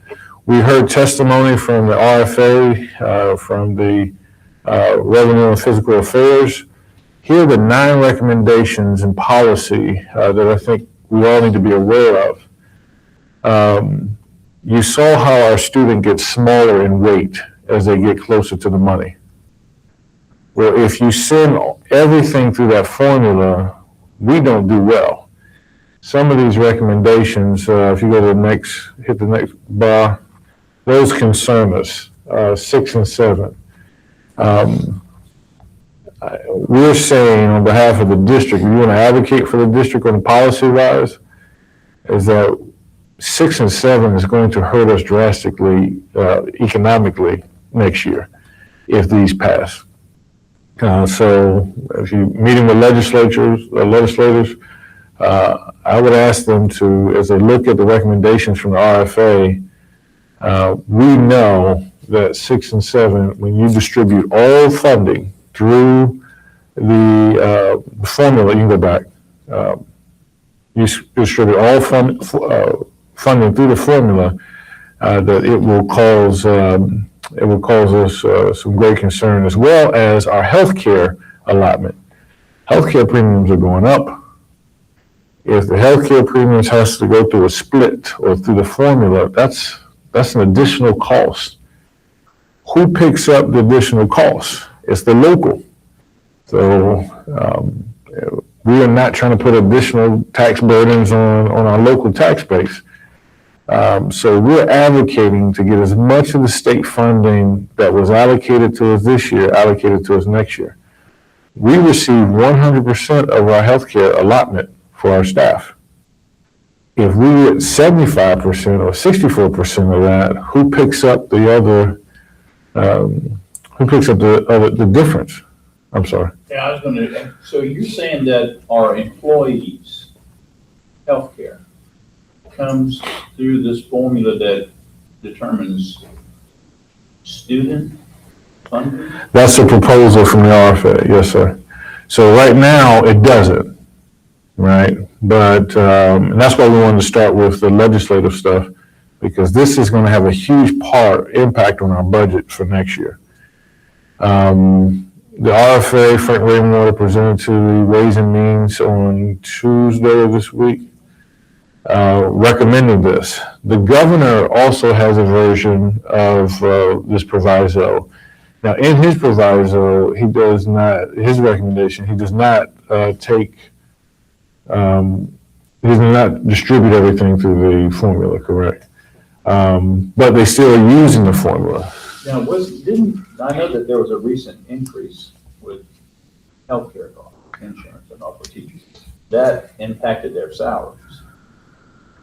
We heard testimony from the RFA, from the Revenue and Fiscal Affairs. Here are the 9 recommendations in policy that I think we all need to be aware of. You saw how our student gets smaller in weight as they get closer to the money. Well, if you send everything through that formula, we don't do well. Some of these recommendations, if you go to the next, hit the next bar, those concern us, 6 and 7. We're saying on behalf of the district, we want to advocate for the district on the policy wise, is that 6 and 7 is going to hurt us drastically economically next year if these pass. So if you're meeting with legislators, I would ask them to, as they look at the recommendations from the RFA, we know that 6 and 7, when you distribute all funding through the formula, you can go back, you distribute all funding through the formula, that it will cause us some great concern, as well as our healthcare allotment. Healthcare premiums are going up. If the healthcare premiums has to go through a split or through the formula, that's an additional cost. Who picks up the additional cost? It's the local. So we are not trying to put additional tax burdens on our local tax base. So we're advocating to get as much of the state funding that was allocated to us this year, allocated to us next year. We receive 100% of our healthcare allotment for our staff. If we get 75% or 64% of that, who picks up the other, the difference? I'm sorry. Yeah, I was gonna, so you're saying that our employees' healthcare comes through this formula that determines student funding? That's a proposal from the RFA, yes, sir. So right now, it doesn't, right? But, and that's why we wanted to start with the legislative stuff, because this is going to have a huge impact on our budget for next year. The RFA, Frank Ravenwater, presented to the Ways and Means on Tuesday of this week, recommending this. The governor also has a version of this proviso. Now, in his proviso, he does not, his recommendation, he does not he does not distribute everything through the formula, correct? But they still are using the formula. Now, I know that there was a recent increase with healthcare costs, insurance and all for teachers. That impacted their salaries.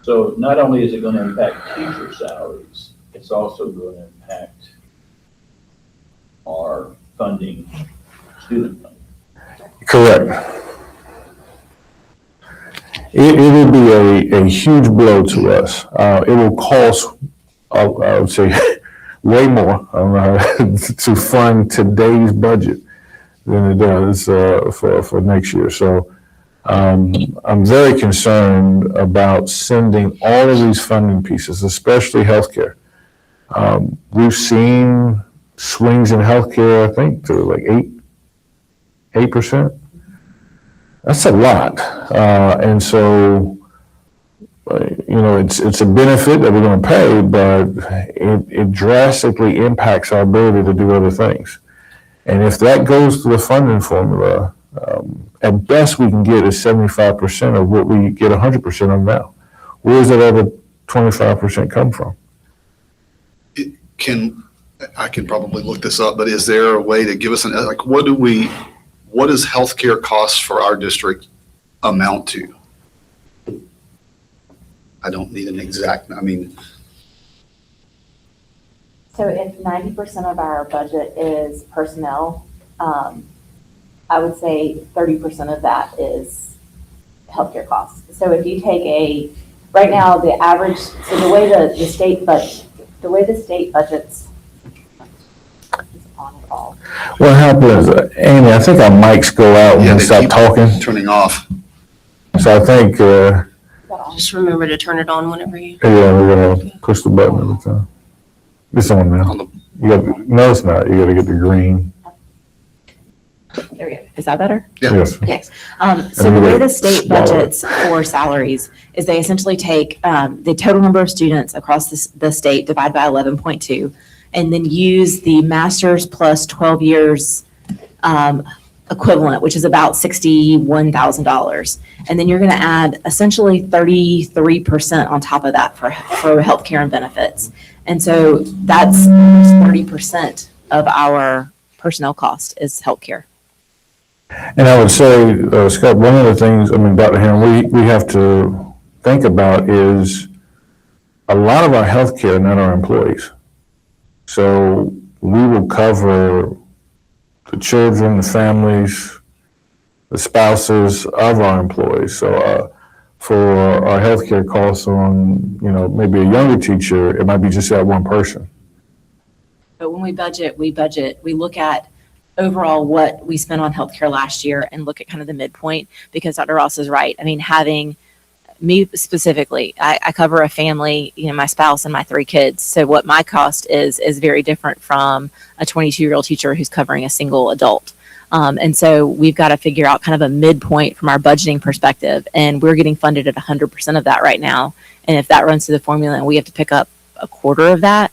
So not only is it going to impact teacher salaries, it's also going to impact our funding, student funding. Correct. It will be a huge blow to us. It will cost, I would say, way more to fund today's budget than it does for next year. So I'm very concerned about sending all of these funding pieces, especially healthcare. We've seen swings in healthcare, I think, to like 8%. That's a lot. And so, it's a benefit that we're going to pay, but it drastically impacts our ability to do other things. And if that goes to the funding formula, at best we can get is 75% of what we get 100% of now. Where does that other 25% come from? I can probably look this up, but is there a way to give us what does healthcare costs for our district amount to? I don't need an exact, So if 90% of our budget is personnel, I would say 30% of that is healthcare costs. So if you take right now, the average, so the way the state budgets, is on it all. What happens, Amy, I think our mics go out when Yeah, we they stop keep talking. turning off. So I think, Is that on? Just remember to turn it on whenever you. we're gonna push the button every time. It's on now. On the- No, it's not. You gotta get the green. There we go. Is that better? Yeah. Yes. Yes. So the way the state budgets for salaries is they essentially take the total number of students across the state, divide by 11.2, and then use the master's plus 12 years equivalent, which is about $61,000. And then you're going to add essentially 33% on top of that for healthcare and benefits. And so that's 30% of our personnel cost is healthcare. And I would say, Scott, one of the things, Dr. Henry, we have to think about is a lot of our healthcare, not our employees. So we will cover the children, the families, the spouses of our employees. So for our healthcare costs on, maybe a younger teacher, it might be just that one person. But when we budget, we look at overall what we spent on healthcare last year and look at kind of the midpoint, because Dr. Ross is right. I mean, having me specifically, I cover a family, my spouse and my 3 kids. So what my cost is very different from a 22-year-old teacher who's covering a single adult. And so we've got to figure out kind of a midpoint from our budgeting perspective. And we're getting funded at 100% of that right now. And if that runs through the formula and we have to pick up a quarter of that,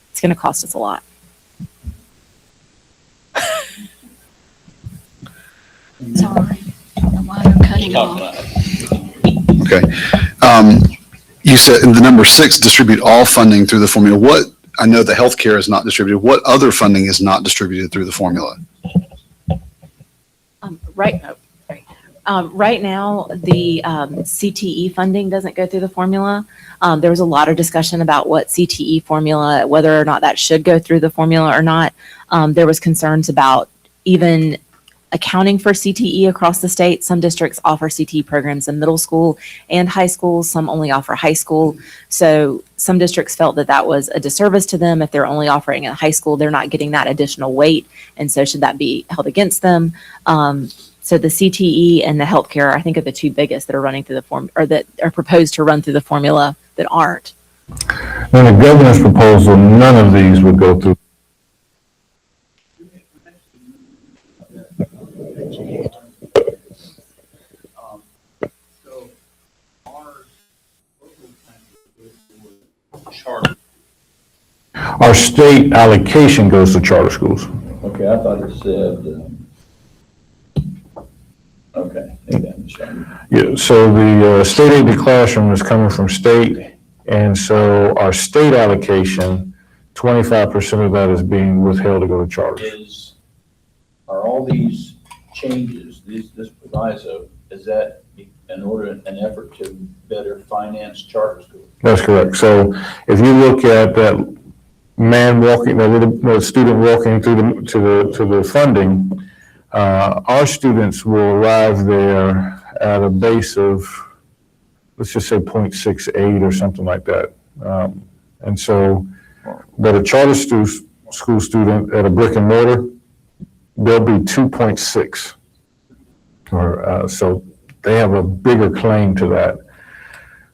it's going to cost us a lot. Sorry. I don't know why I'm cutting Talk off. about it. Okay. You said in the number 6, distribute all funding through the formula. I know the healthcare is not distributed. What other funding is not distributed through the formula? Right now, the CTE funding doesn't go through the formula. There was a lot of discussion about what CTE formula, whether or not that should go through the formula or not. There was concerns about even accounting for CTE across the state. Some districts offer CTE programs in middle school and high school. Some only offer high school. So some districts felt that that was a disservice to them. If they're only offering in high school, they're not getting that additional weight. And so should that be held against them? So the CTE and the healthcare, I think, are the 2 biggest that are running through the form, or that are proposed to run through the formula that aren't. In the governor's proposal, none of these would go through. So our local charter. Our state allocation goes to charter schools. Okay, I thought it said, okay, maybe I'm mistaken. Yeah, so the state aid to classroom is coming from state, and so our state allocation, 25% of that is being withheld to go to charters. Are all these changes, this proviso, is that an effort to better finance charter schools? That's correct. So if you look at that man walking, the student walking through to the funding, our students will arrive there at a base of, let's just say 0.68 or something like that. And so But a charter school student at a brick and mortar, they'll be 2.6. Or, so they have a bigger claim to that.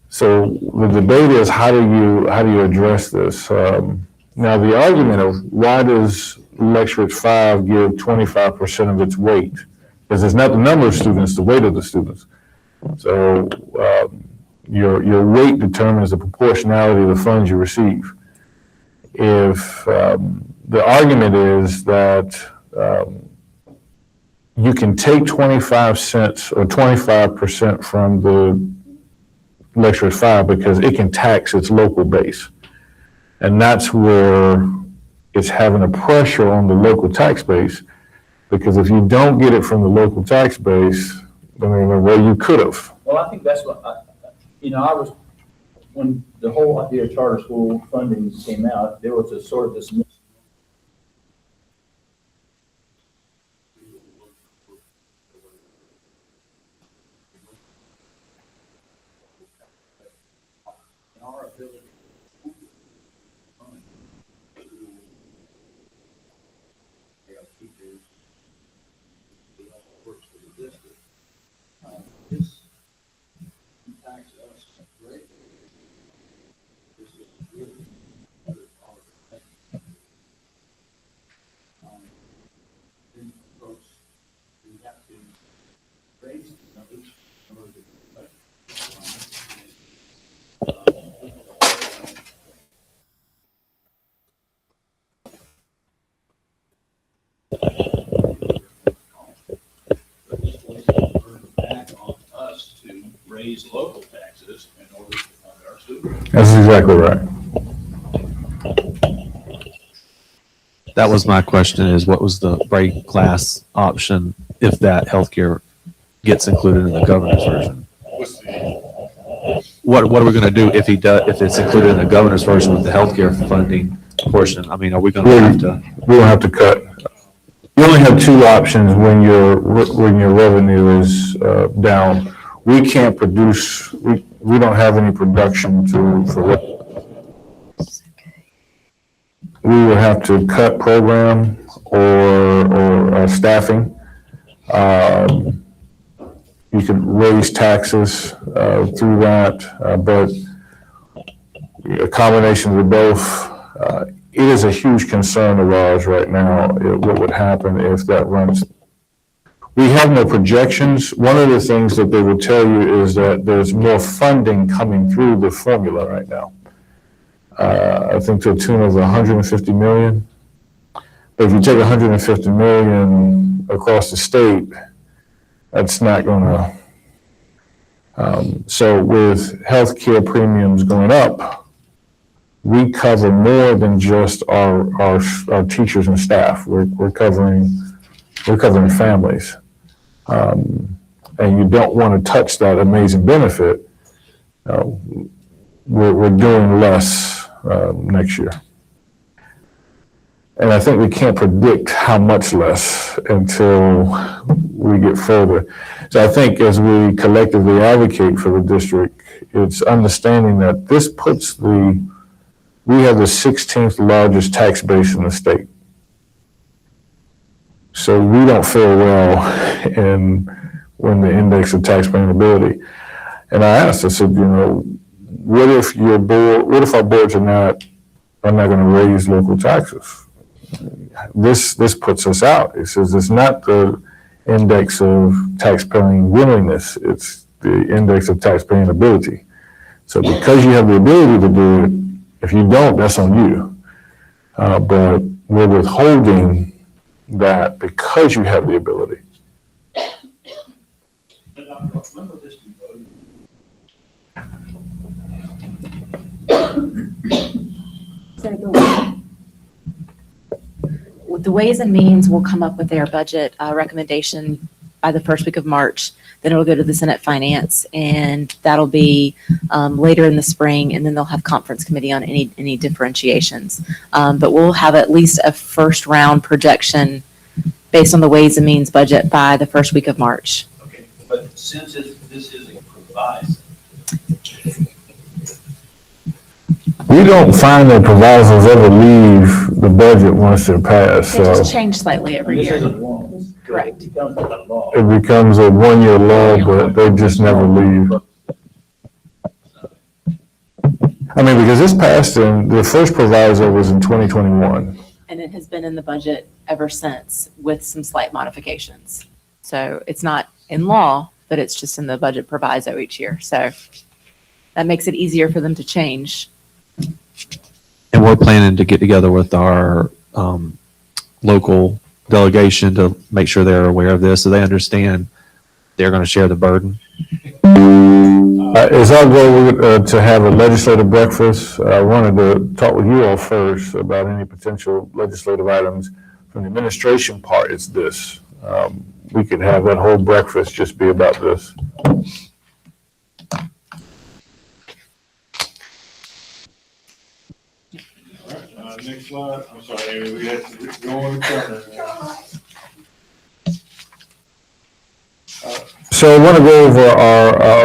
So the debate is, how do you address this? Now, the argument of why does Lexington 5 give 25% of its weight? Because it's not the number of students, the weight of the students. So your weight determines the proportionality of the funds you receive. If the argument is that you can take 25 cents or 25% from the Lecture 5 because it can tax its local base. And that's where it's having a pressure on the local tax base, because if you don't get it from the local tax base, well, you could have. Well, I think that's what, I was, when the whole idea of charter school funding came out, there was a sort of this. Our ability teachers, works for the district. This impacts us greatly. This is really then folks, we have to raise the numbers in order to back on us to raise local taxes in order to fund our students. That's exactly right. That was my question, is what was the break class option if that healthcare gets included in the governor's version? What are we gonna do if if it's included in the governor's version with the healthcare funding portion? I mean, are we gonna have to? We don't have to cut. You only have two options when your revenue is down. We can't produce, we don't have any production for we would have to cut program or staffing. You could raise taxes through that, but a combination of both. It is a huge concern of ours right now, what would happen if that runs. We have no projections. One of the things that they will tell you is that there's more funding coming through the formula right now. I think to a tune of 150 million. But if you take 150 million across the state, that's not gonna, so with healthcare premiums going up, we cover more than just our teachers and staff. We're covering families. And you don't want to touch that amazing benefit. We're doing less next year. And I think we can't predict how much less until we get further. So I think as we collectively advocate for the district, it's understanding that this puts we have the 16th largest tax base in the state. So we don't fare well when the index of taxpaying ability. And I asked, I said, what if our boards are not going to raise local taxes? This puts us out. It says it's not the index of taxpaying willingness, it's the index of taxpaying ability. So because you have the ability to do it, if you don't, that's on you. But we're withholding that because you have the ability. When will this be voted? The Ways and Means will come up with their budget recommendation by the first week of March. Then it'll go to the Senate Finance, and that'll be later in the spring, and then they'll have conference committee on any differentiations. But we'll have at least a first round projection based on the Ways and Means budget by the first week of March. Okay, but since this is a revised, We don't find that provisos ever leave the budget once they're passed, They so just change slightly every This year. isn't one. Correct. It becomes a law. it becomes a one-year law, but they just never leave. I mean, because this passed in, the first proviso was in 2021. And it has been in the budget ever since with some slight modifications. So it's not in law, but it's just in the budget proviso each year. So that makes it easier for them to change. And we're planning to get together with our local delegation to make sure they're aware of this, so they understand they're going to share the burden. It's our goal to have a legislative breakfast. I wanted to talk with you all first about any potential legislative items. From the administration part, it's this. We could have that whole breakfast just be about this. Next slide. I'm sorry, Amy, we had to go on the corner. So I want to go over our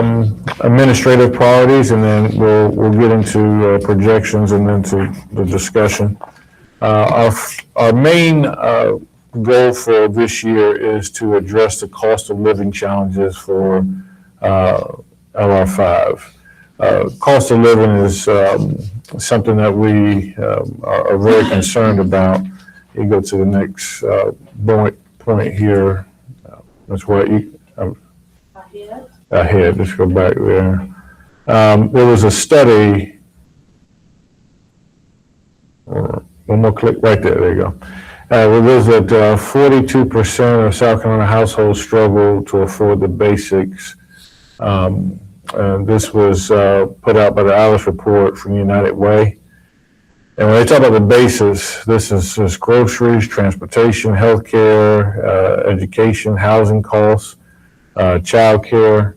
administrative priorities, and then we'll get into projections and then to the discussion. Our main goal for this year is to address the cost of living challenges for LR5. Cost of living is something that we are very concerned about. You go to the next point here. That's where ahead. Let's go back there. There was a study. One more click right there. There you go. It was that 42% of South Carolina households struggle to afford the basics. This was put out by the Alice Report from United Way. And when they talk about the basics, this is groceries, transportation, healthcare, education, housing costs, childcare.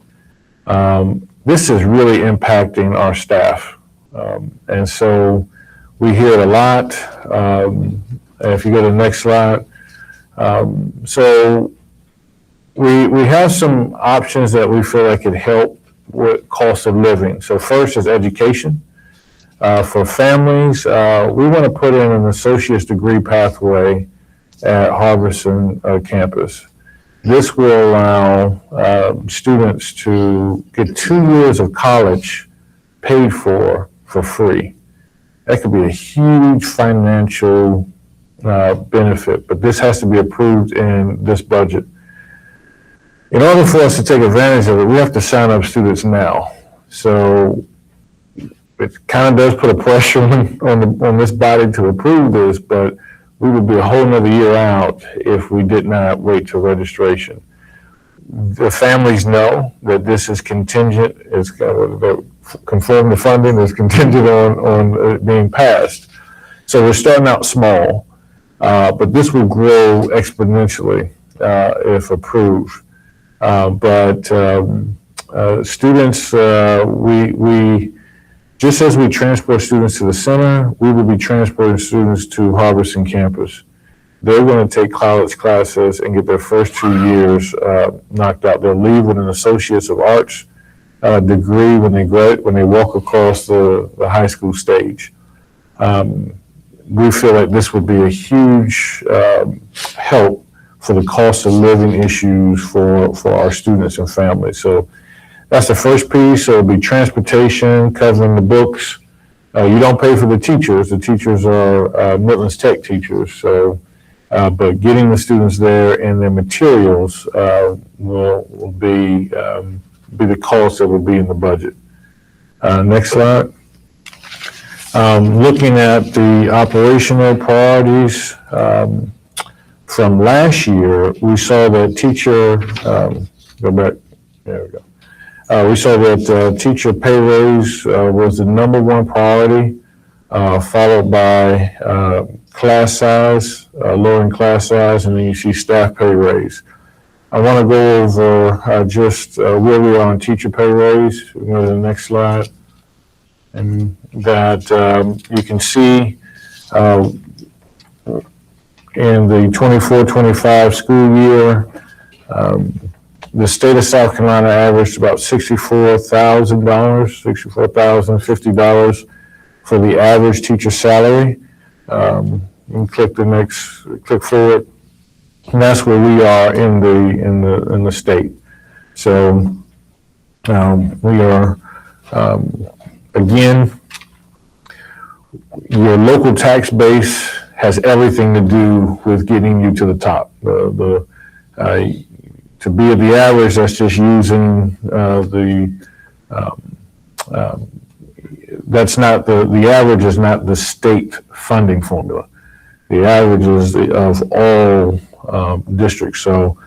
This is really impacting our staff. And so we hear it a lot. If you go to the next slide. So we have some options that we feel like could help with cost of living. So first is education. For families, we want to put in an associate's degree pathway at Harbison campus. This will allow students to get 2 years of college paid for free. That could be a huge financial benefit, but this has to be approved in this budget. In order for us to take advantage of it, we have to sign up students now. So it kind of does put a pressure on this body to approve this, but we would be a whole nother year out if we did not wait till registration. The families know that this is contingent, confirm the funding is contingent on it being passed. So we're starting out small, but this will grow exponentially if approved. Students, we just as we transport students to the center, we will be transporting students to Harbison campus. They're going to take college classes and get their first 2 years knocked out. They'll leave with an Associates of Arts degree when they walk across the high school stage. We feel like this would be a huge help for the cost of living issues for our students and families. So that's the first piece. So it'll be transportation, covering the books. You don't pay for the teachers. The teachers are Midlands Tech teachers. So, but getting the students there and their materials will be the cost that will be in the budget. Next slide. Looking at the operational priorities from last year, we saw that teacher, go back, there we go. We saw that teacher pay raise was the number one priority, followed by class size, lowering class size, and then you see staff pay raise. I want to go over just where we are on teacher pay raise. We go to the next slide. And that you can see in the 24-25 school year, the state of South Carolina averaged about $64,050 for the average teacher salary. And click forward. And that's where we are in the state. So, we are, again, your local tax base has everything to do with getting you to the top. To be at the average, that's just using that's not the average is not the state funding formula. The average is of all districts. So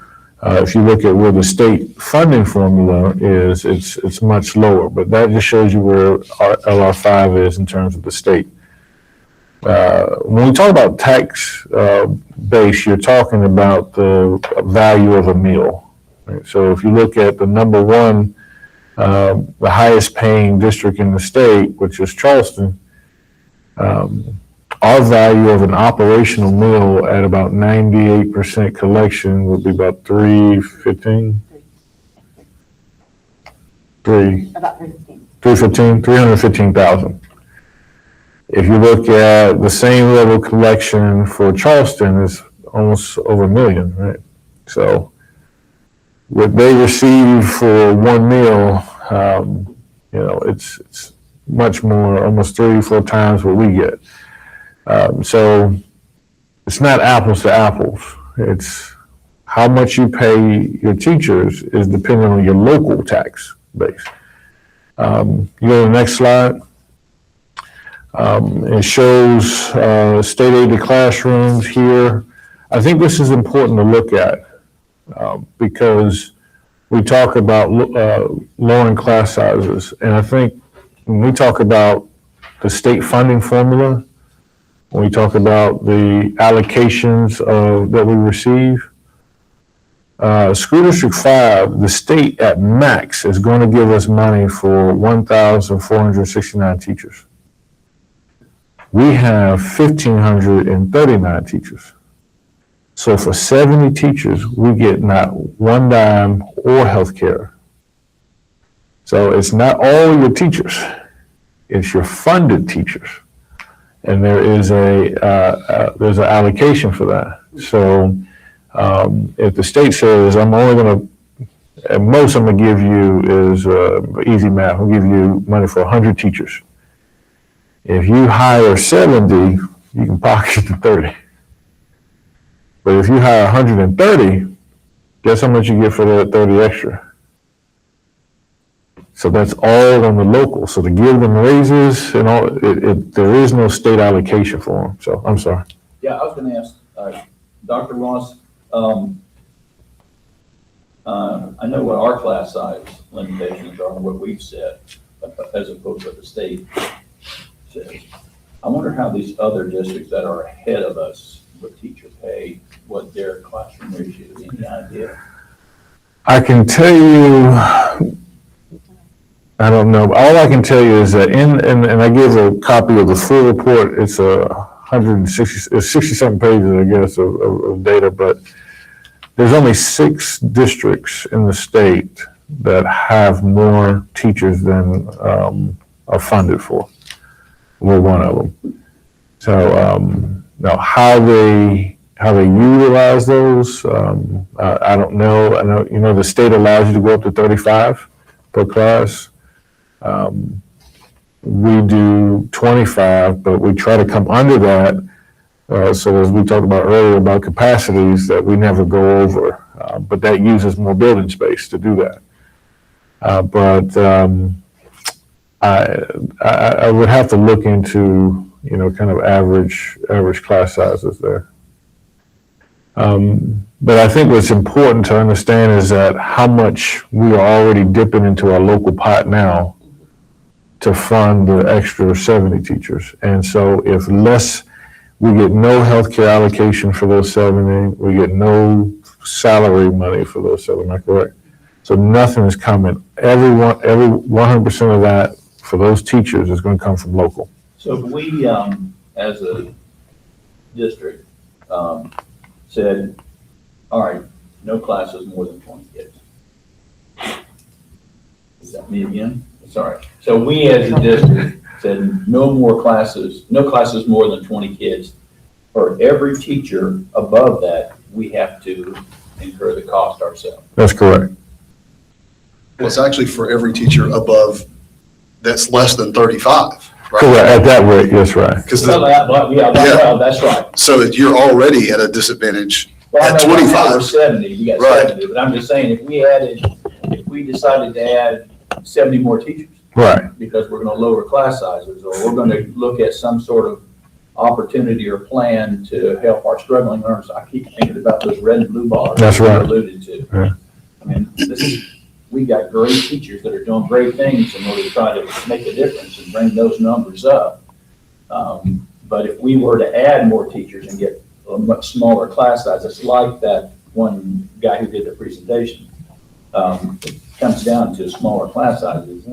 if you look at where the state funding formula is, it's much lower. But that just shows you where our LR5 is in terms of the state. When we talk about tax base, you're talking about the value of a meal. Right? So if you look at the number one, the highest paying district in the state, which is Charleston, our value of an operational meal at about 98% collection would be about $315,000. About 315. $315,000. If you look at the same level collection for Charleston, it's almost over $1 million, right? So what they receive for one meal, it's much more, almost 3-4 times what we get. So it's not apples to apples. It's how much you pay your teachers is dependent on your local tax base. You go to the next slide. It shows state aided classrooms here. I think this is important to look at because we talk about lowering class sizes. And I think when we talk about the state funding formula, when we talk about the allocations that we receive, School District 5, the state at max is going to give us money for 1,469 teachers. We have 1,539 teachers. So for 70 teachers, we get not one dime or health care. So it's not all your teachers, it's your funded teachers. And there is there's an allocation for that. So if the state says, I'm only going to, at most I'm going to give you is easy math, I'll give you money for 100 teachers. If you hire 70, you can pocket the 30. But if you hire 130, guess how much you get for that 30 extra? So that's all on the local. So to give them raises and all, there is no state allocation for them. So I'm sorry. Yeah, I was gonna ask, Dr. Ross, I know what our class size limitations are and what we've set, as opposed to what the state says. I wonder how these other districts that are ahead of us with teacher pay, what their classroom ratio is, any idea? I can tell you, I don't know. All I can tell you is that and I give a copy of the full report. It's 60-something pages, I guess, of data, but there's only 6 districts in the state that have more teachers than are funded for. We're one of them. So now how they utilize those, I don't know. I know the state allows you to go up to 35 per class. We do 25, but we try to come under that. So as we talked about earlier about capacities, that we never go over, but that uses more building space to do that. I would have to look into, kind of average class sizes there. But I think what's important to understand is that how much we are already dipping into our local pot now to fund the extra 70 teachers. And so if we get no healthcare allocation for those 70, we get no salary money for those 70, am I correct? So nothing is coming. Every 100% of that for those teachers is going to come from local. So if we, as a district, said, all right, no classes more than 20 kids. Is that me again? Sorry. So we as a district said no more classes, no classes more than 20 kids. For every teacher above that, we have to incur the cost ourselves. That's correct. And it's actually for every teacher above that's less than 35, right? Correct, at that rate, that's right. Because Well, that's right. so that you're already at a disadvantage Well, I at know right now 25. we're 70, you got Right. 70, but I'm just saying, if we decided to add 70 more teachers, Right. because we're gonna lower class sizes, or we're gonna look at some sort of opportunity or plan to help our struggling learners. I keep thinking about those red and blue bars. That's right. you alluded to. Yeah. I mean, we got great teachers that are doing great things in order to try to make a difference and bring those numbers up. But if we were to add more teachers and get a much smaller class size, it's like that one guy who did the presentation. It comes down to smaller class sizes,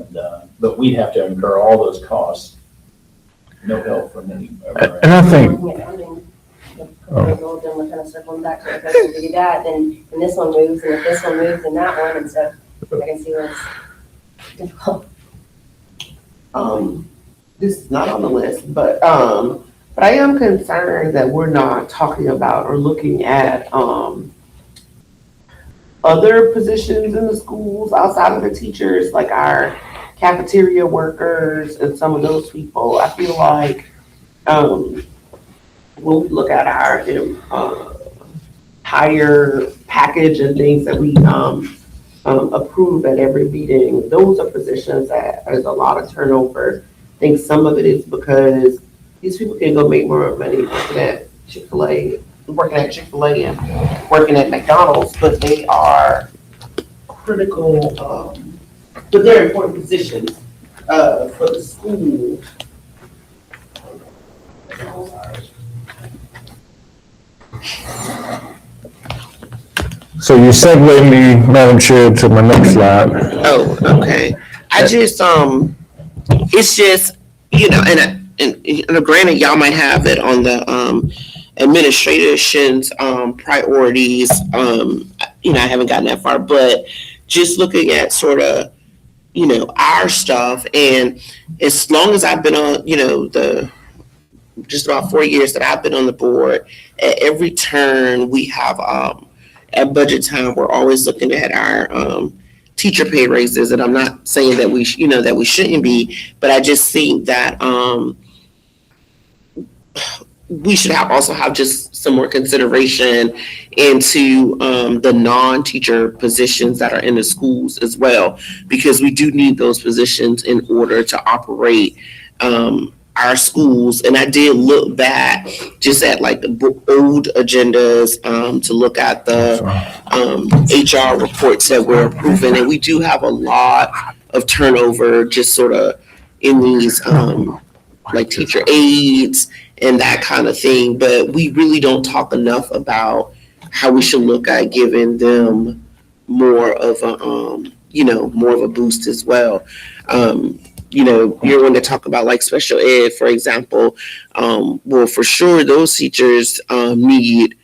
but we'd have to incur all those costs. No help from any. And I think, Yeah, I mean, then we're kind of circling back to if we do that, then this one moves, and if this one moves, then that one, and so I can see where it's difficult. This is not on the list, but I am concerned that we're not talking about or looking at, other positions in the schools outside of the teachers, like our cafeteria workers and some of those people. I feel like, when we look at our, higher package and things that we, approve at every meeting, those are positions that there's a lot of turnover. I think some of it is because these people can go make more money working at Chick-fil-A and working at McDonald's, but they are critical, but they're important positions, for the school. so you segue me, Madam Chair, to my next slide. Oh, okay. I just, it's just, and granted, y'all might have it on the, administration's, priorities. I haven't gotten that far, but just looking at sort of, our stuff, and as long as I've been on, just about 4 years that I've been on the board, at every turn we have, at budget time, we're always looking at our, teacher pay raises, and I'm not saying that we shouldn't be, but I just think that, we should also have just some more consideration into the non-teacher positions that are in the schools as well, because we do need those positions in order to operate our schools. And I did look back just at like the old agendas to look at the HR reports that we're approving, and we do have a lot of turnover just sort of in these like teacher aides and that kind of thing, but we really don't talk enough about how we should look at giving them more of a boost as well. You're going to talk about like special ed, for example. Well, for sure, those teachers need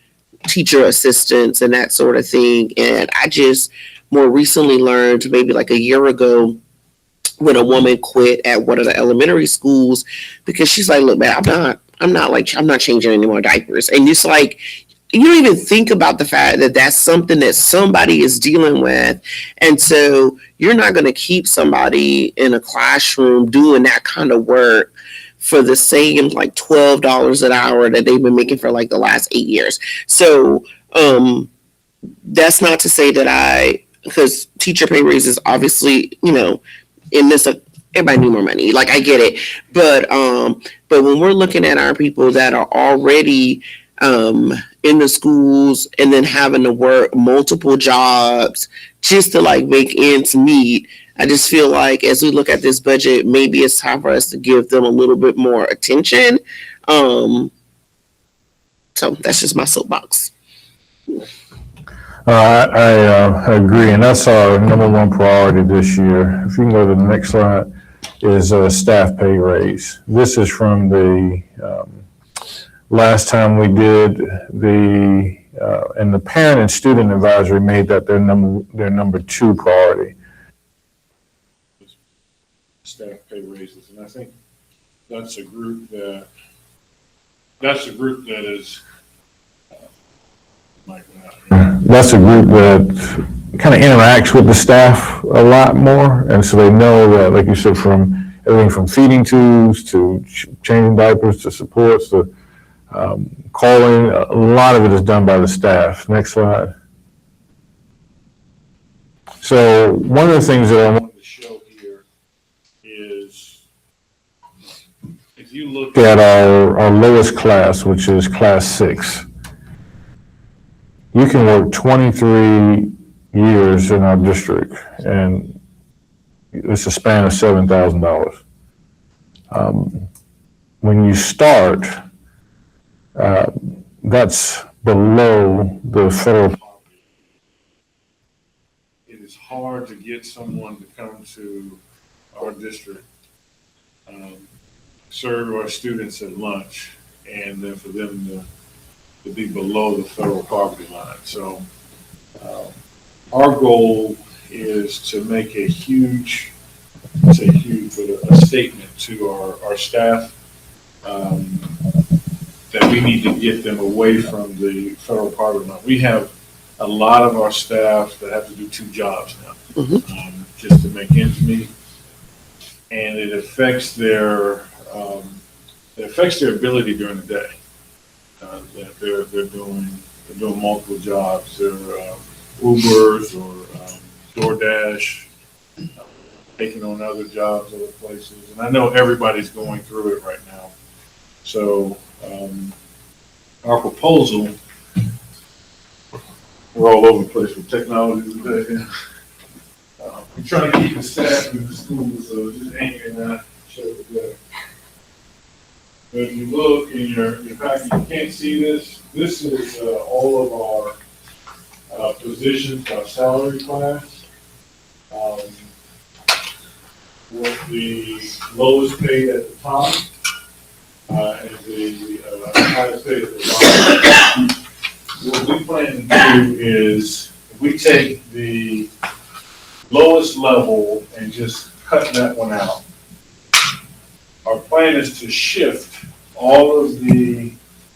teacher assistants and that sort of thing. And I just more recently learned, maybe like a year ago, when a woman quit at one of the elementary schools, because she's like, look, man, I'm not changing any more diapers. And it's like, you don't even think about the fact that that's something that somebody is dealing with. And so you're not going to keep somebody in a classroom doing that kind of work for the same like $12 an hour that they've been making for like the last 8 years. So that's not to say that because teacher pay raises, obviously, in this, everybody need more money. Like, I get it. But when we're looking at our people that are already in the schools and then having to work multiple jobs just to like make ends meet, I just feel like as we look at this budget, maybe it's time for us to give them a little bit more attention. So that's just my soapbox. I agree, and that's our number one priority this year. If you can go to the next slide, is staff pay raise. This is from the last time we did and the parent and student advisory made that their number two priority. Staff pay raises, and I think that's a group that is, that's a group that kind of interacts with the staff a lot more. And so they know that, like you said, from everything from feeding tubes to changing diapers to supports to calling, a lot of it is done by the staff. Next slide. So one of the things that I wanted to show here is if you look at our lowest class, which is class 6, you can work 23 years in our district, and it's a span of $7,000. When you start, that's below the federal poverty. It is hard to get someone to come to our district, serve our students at lunch, and then for them to be below the federal poverty line. So our goal is to make a huge, I say huge, but a statement to our staff that we need to get them away from the federal poverty line. We have a lot of our staff that have to do 2 jobs now, just to make ends meet, and it affects their ability during the day. That they're doing multiple jobs. They're Ubers or DoorDash, taking on other jobs, other places. And I know everybody's going through it right now. So our proposal, we're all over the place with technology today. We're trying to keep the staff in the schools, so just anchoring that show together. But if you look in your packet, you can't see this. This is all of our positions, our salary class. With the lowest paid at the top and the highest paid at the bottom. What we plan to do is we take the lowest level and just cut that one out. Our plan is to shift all of the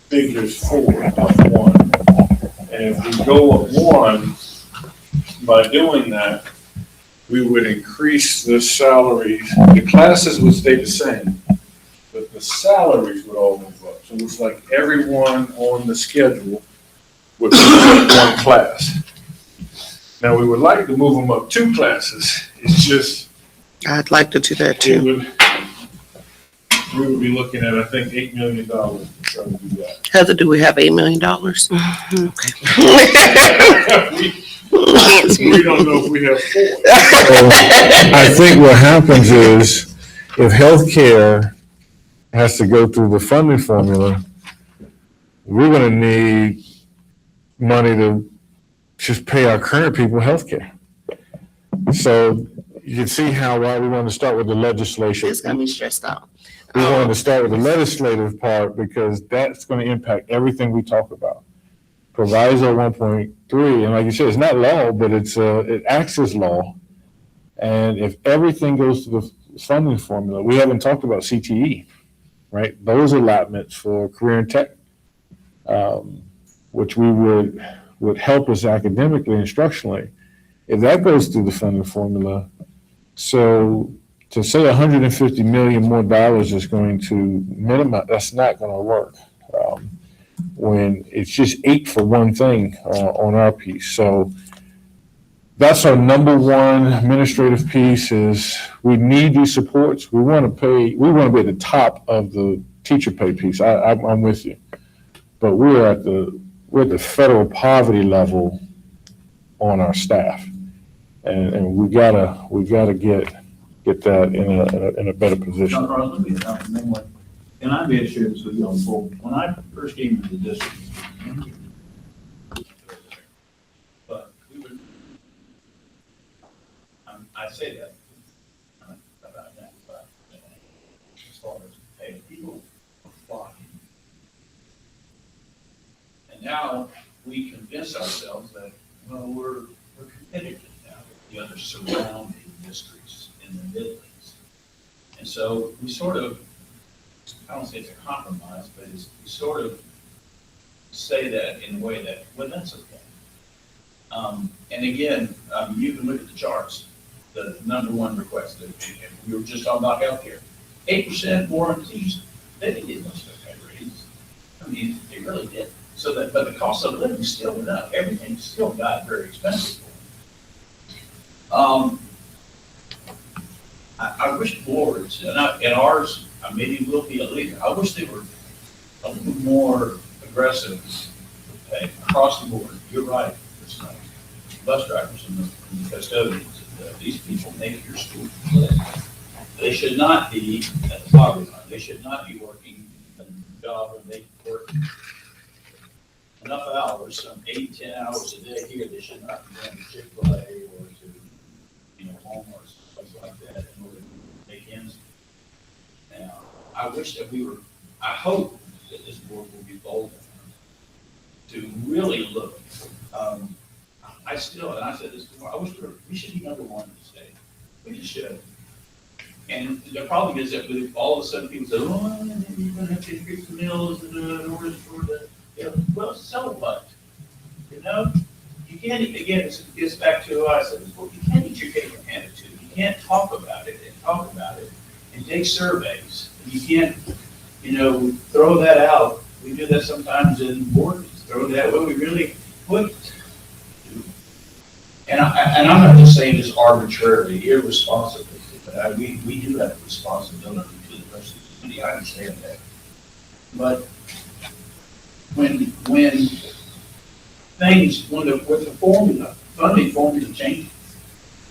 figures forward up 1. And if we go up 1, by doing that, we would increase the salaries. The classes would stay the same, but the salaries would all move up. So it's like everyone on the schedule would move up 1 class. Now, we would like to move them up 2 classes. It's just. I'd like to do that too. We would be looking at, I think, $8 million to try to do that. Heather, do we have $8 million? We don't know if we have 4. I think what happens is if healthcare has to go through the funding formula, we're going to need money to just pay our current people healthcare. So you can see why we want to start with the legislation. It's got me stressed out. We wanted to start with the legislative part because that's going to impact everything we talk about. Proviso 1.3, and like you said, it's not law, but it acts as law. And if everything goes to the funding formula, we haven't talked about CTE, right? Those allotments for career and tech, which we would help us academically, instructionally. If that goes through the funding formula, so to say $150 million more is going to minimize, that's not going to work. When it's just 8 for one thing on our piece. So that's our number one administrative piece is we need these supports. We want to be at the top of the teacher pay piece. I'm with you. But we're at the federal poverty level on our staff. And we gotta get that in a better position. Dr. Ross, let me ask you one. And I may have shared this with you on before. When I first came into the district, but we would, I say that about that, but as far as, hey, people are flocking. And now we convince ourselves that, well, we're competitive now with the other surrounding districts in the Midlands. And so we sort of I don't say it's a compromise, but it's you sort of say that in a way that, well, that's okay. And again, you can look at the charts, the number one request, and we were just talking about healthcare. 8% warranties, they didn't get much of a pay raise. I mean, they really did. So that, but the cost of living still went up. Everything still got very expensive. I wish boards, and ours, maybe will be a leader, I wish they were a little more aggressive with pay across the board. You're right, it's not bus drivers and the custodians, these people make your school live. They should not be at the poverty line. They should not be working a job where they work enough hours, some 8, 10 hours a day here. They should not be going to Chick-fil-A or to, Walmart, something like that in order to make ends meet. Now, I wish that I hope that this board will be bold enough to really look. I still, and I said this before, I wish we should be number one in the state. We just should. And the problem is that with all of a sudden people say, oh, you're gonna have to increase the mills in order for the, well, so what? You can't, again, it gets back to what I said before, you can't eat your cake and hand it to you. You can't talk about it and take surveys. You can't, throw that out. We do that sometimes in boards, throw that, well, we really, what? And I'm not just saying this arbitrarily, irresponsibly, but we do have a responsibility to the rest of the community, I understand that. But when the funding formula changes,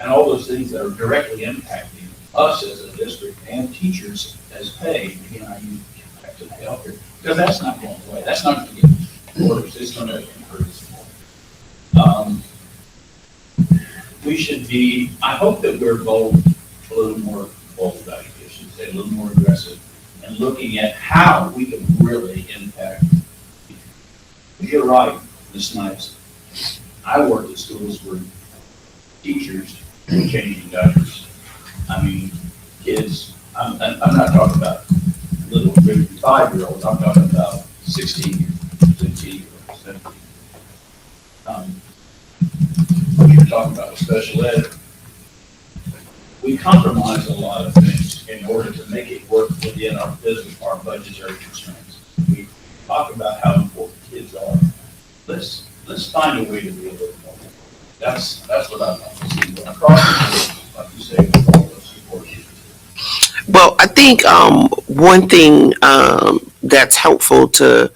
and all those things that are directly impacting us as a district and teachers as pay, I use back to the healthcare, because that's not going away, that's not going to get worse, it's going to increase. We should be, I hope that we're bold, a little more bold about it, I should say, a little more aggressive, and looking at how we can really impact. You're right, Ms. Snipes. I worked at schools where teachers were changing diapers. I mean, kids, I'm not talking about little 5-year-olds, I'm talking about 16, 15-year-olds, 17. What you're talking about with special ed, we compromise a lot of things in order to make it work within our business, our budgetary constraints. We talk about how important kids are. Let's find a way to be a little more. That's what I want to see. But across the board, like you say, with all those support you. Well, I think one thing that's helpful to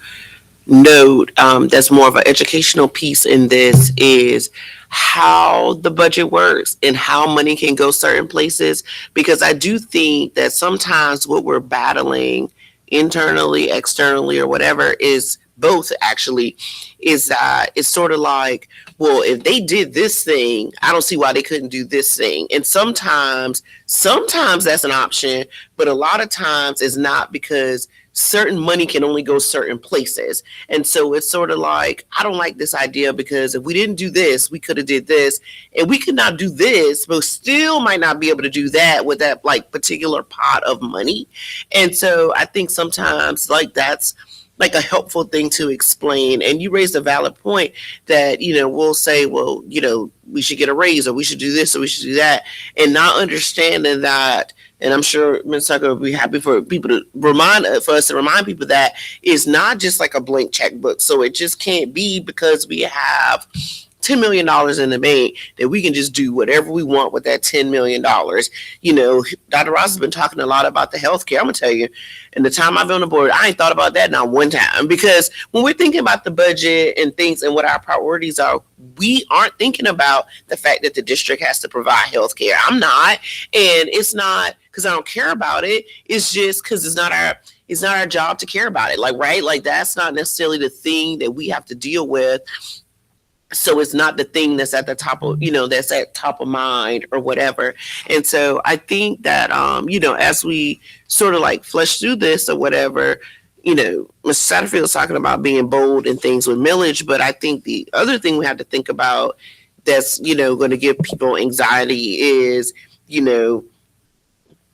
note, that's more of an educational piece in this, is how the budget works and how money can go certain places. Because I do think that sometimes what we're battling internally, externally, or whatever, is both actually, is it's sort of like, well, if they did this thing, I don't see why they couldn't do this thing. And sometimes that's an option, but a lot of times it's not, because certain money can only go certain places. And so it's sort of like, I don't like this idea, because if we didn't do this, we could have did this, and we could not do this, but still might not be able to do that with that like particular pot of money. And so I think sometimes like that's like a helpful thing to explain. And you raised a valid point that, we'll say, well, we should get a raise, or we should do this, or we should do that, and not understanding that. And I'm sure Ms. Tucker would be happy for us to remind people that it's not just like a blank checkbook. So it just can't be because we have $10 million in the bank that we can just do whatever we want with that $10 million. Dr. Ross has been talking a lot about the healthcare. I'm gonna tell you, in the time I've been on the board, I ain't thought about that not one time, because when we're thinking about the budget and things and what our priorities are, we aren't thinking about the fact that the district has to provide healthcare. I'm not, and it's not because I don't care about it. It's just because it's not our job to care about it. Like that's not necessarily the thing that we have to deal with. So it's not the thing that's at the top of, that's at top of mind or whatever. And so I think that, as we sort of like flesh through this or whatever, Mr. Satterfield's talking about being bold and things with millage. But I think the other thing we have to think about that's, going to give people anxiety is,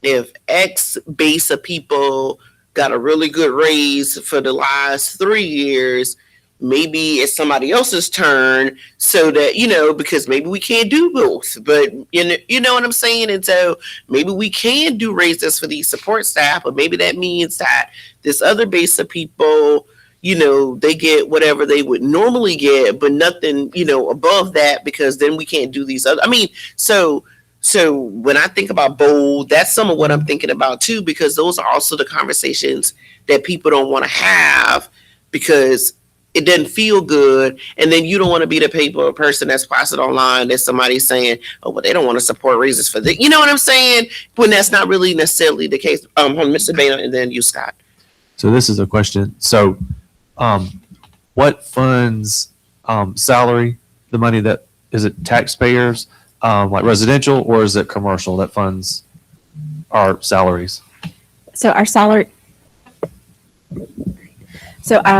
if X base of people got a really good raise for the last 3 years, maybe it's somebody else's turn, so that, because maybe we can't do both, but you know what I'm saying? And so maybe we can do raises for these support staff, but maybe that means that this other base of people, they get whatever they would normally get, but nothing, above that, because then we can't do these other, so when I think about bold, that's some of what I'm thinking about too, because those are also the conversations that people don't want to have because it doesn't feel good. And then you don't want to be the person that's posted online that somebody's saying, oh, well, they don't want to support raises for this. You know what I'm saying? When that's not really necessarily the case. Mr. Boehner, and then you, Scott. So this is a question. So, what funds, salary, the money that, is it taxpayers, like residential, or is it commercial that funds our salaries? So our salary,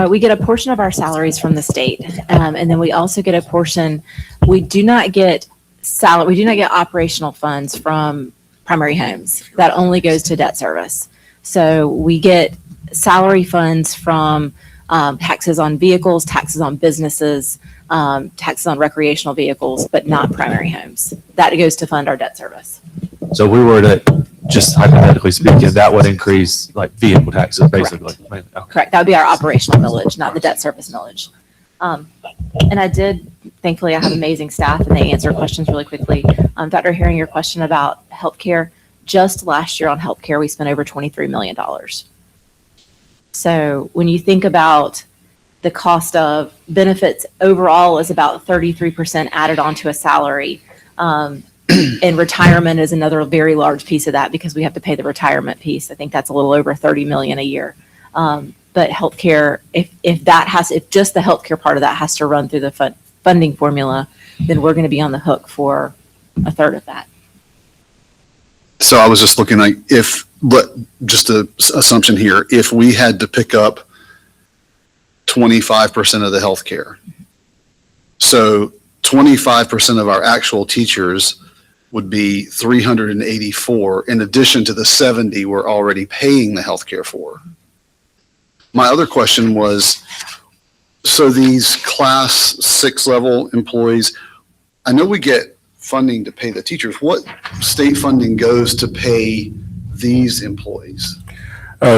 we get a portion of our salaries from the state. And then we also get a portion, we do not get operational funds from primary homes. That only goes to debt service. So we get salary funds from taxes on vehicles, taxes on businesses, taxes on recreational vehicles, but not primary homes. That goes to fund our debt service. So we were to, just hypothetically speaking, that would increase like vehicle taxes, basically. Okay. Correct. That would be our operational millage, not the debt service millage. And thankfully, I have amazing staff and they answer questions really quickly. Dr. Herring, your question about healthcare, just last year on healthcare, we spent over $23 million. So when you think about the cost of benefits overall is about 33% added onto a salary. And retirement is another very large piece of that because we have to pay the retirement piece. I think that's a little over 30 million a year. But healthcare, if just the healthcare part of that has to run through the funding formula, then we're going to be on the hook for a third of that. So I was just looking like just an assumption here, if we had to pick up 25% of the healthcare, so 25% of our actual teachers would be 384 in addition to the 70 we're already paying the healthcare for. My other question was, so these class 6 level employees, I know we get funding to pay the teachers. What state funding goes to pay these employees?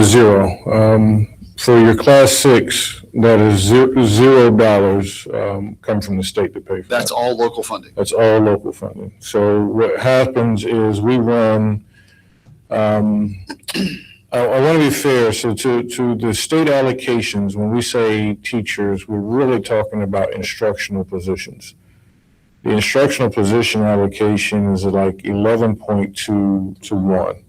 Zero. For your class 6, that is $0 come from the state to pay for. That's all local funding. That's all local funding. So what happens is we run, I want to be fair. So to the state allocations, when we say teachers, we're really talking about instructional positions. The instructional position allocation is like 11.2 to 1.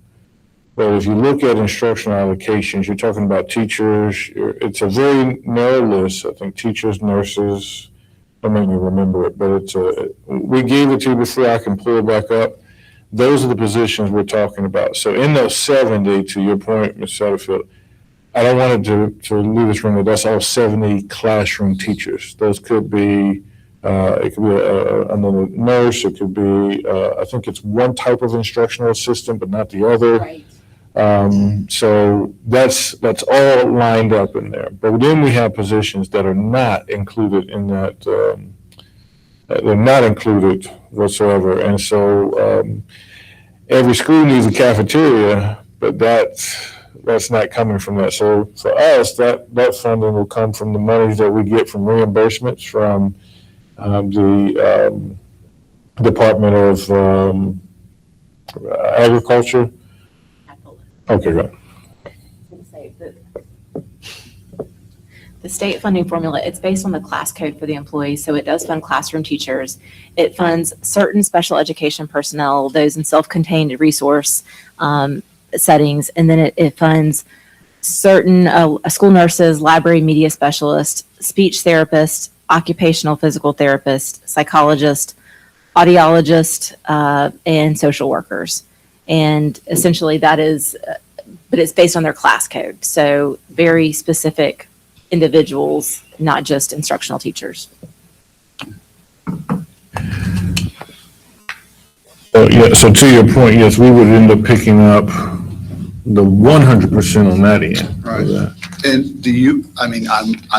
But if you look at instructional allocations, you're talking about teachers. It's a very narrow list. I think teachers, nurses, don't make me remember it, but we gave it to you before. I can pull it back up. Those are the positions we're talking about. So in those 70, to your point, Ms. Satterfield, I don't want to leave this room, that's all 70 classroom teachers. Those could be, it could be another nurse, it could be, I think it's one type of instructional assistant, but not the other. Right. So that's all lined up in there. But then we have positions that are not included in that, they're not included whatsoever. And so every school needs a cafeteria, but that's not coming from that. So for us, that funding will come from the monies that we get from reimbursements from the Department of Agriculture. Okay, good. The state funding formula, it's based on the class code for the employees. So it does fund classroom teachers. It funds certain special education personnel, those in self-contained resource settings. And then it funds certain school nurses, library media specialists, speech therapists, occupational physical therapists, psychologists, audiologists, and social workers. And essentially that is, but it's based on their class code. So very specific individuals, not just instructional teachers. So to your point, yes, we would end up picking up the 100% on that end. Right. of that. And do you, I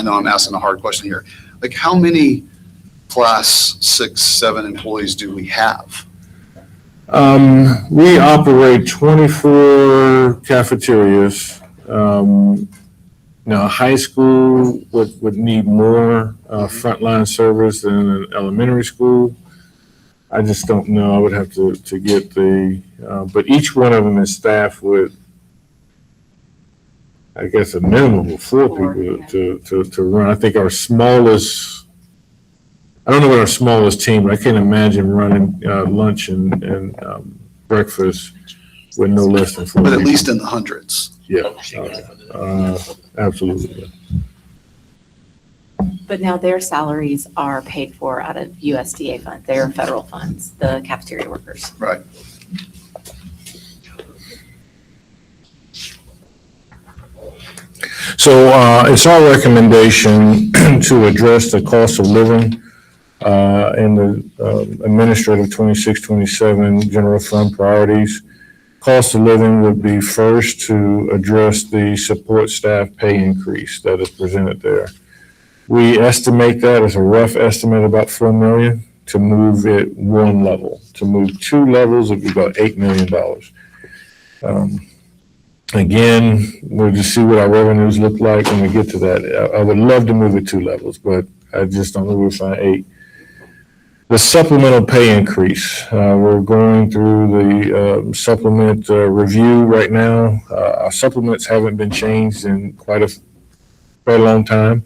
know I'm asking a hard question here. Like, how many class 6, 7 employees do we have? We operate 24 cafeterias. Now, high school would need more frontline service than an elementary school. I just don't know. I would have to get but each one of them is staffed with, I guess, a minimum of 4 people to run. I think our smallest, I don't know what our smallest team, but I can't imagine running lunch and breakfast with no less than 4 But at people. least in the hundreds. Yeah, absolutely. But now their salaries are paid for out of USDA funds. They are federal funds, the cafeteria workers. Right. So it's our recommendation to address the cost of living in the administrative 26-27 general fund priorities. Cost of living would be first to address the support staff pay increase that is presented there. We estimate that as a rough estimate about $4 million. To move it one level. To move 2 levels would be about $8 million. Again, we'll just see what our revenues look like when we get to that. I would love to move it 2 levels, but I just don't know we'll find 8. The supplemental pay increase. We're going through the supplement review right now. Our supplements haven't been changed in quite a long time.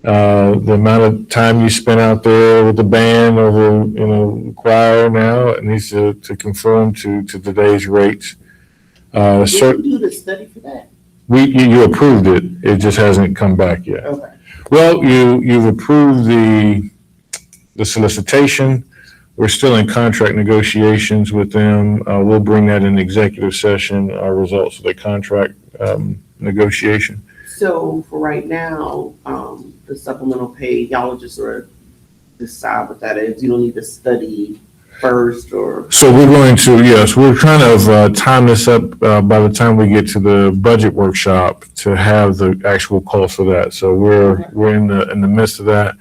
The amount of time you spend out there with the band or the choir now, it needs to conform to today's rates. Did you do the study for that? You approved it. It just hasn't come back yet. Okay. Well, you've approved the solicitation. We're still in contract negotiations with them. We'll bring that in executive session, our results of the contract negotiation. So for right now, the supplemental pay, y'all will just sort of decide what that is. You don't need to study first or. So we're going to, yes, we're trying to time this up by the time we get to the budget workshop to have the actual cost for that. So we're in the midst of that.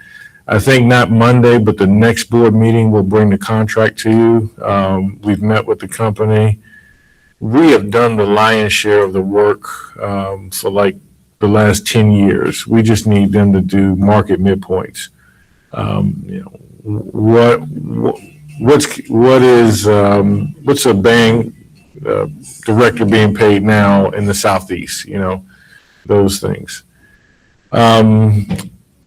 I think not Monday, but the next board meeting will bring the contract to you. We've met with the company. We have done the lion's share of the work for like the last 10 years. We just need them to do market midpoints. What's a band director being paid now in the Southeast, those things.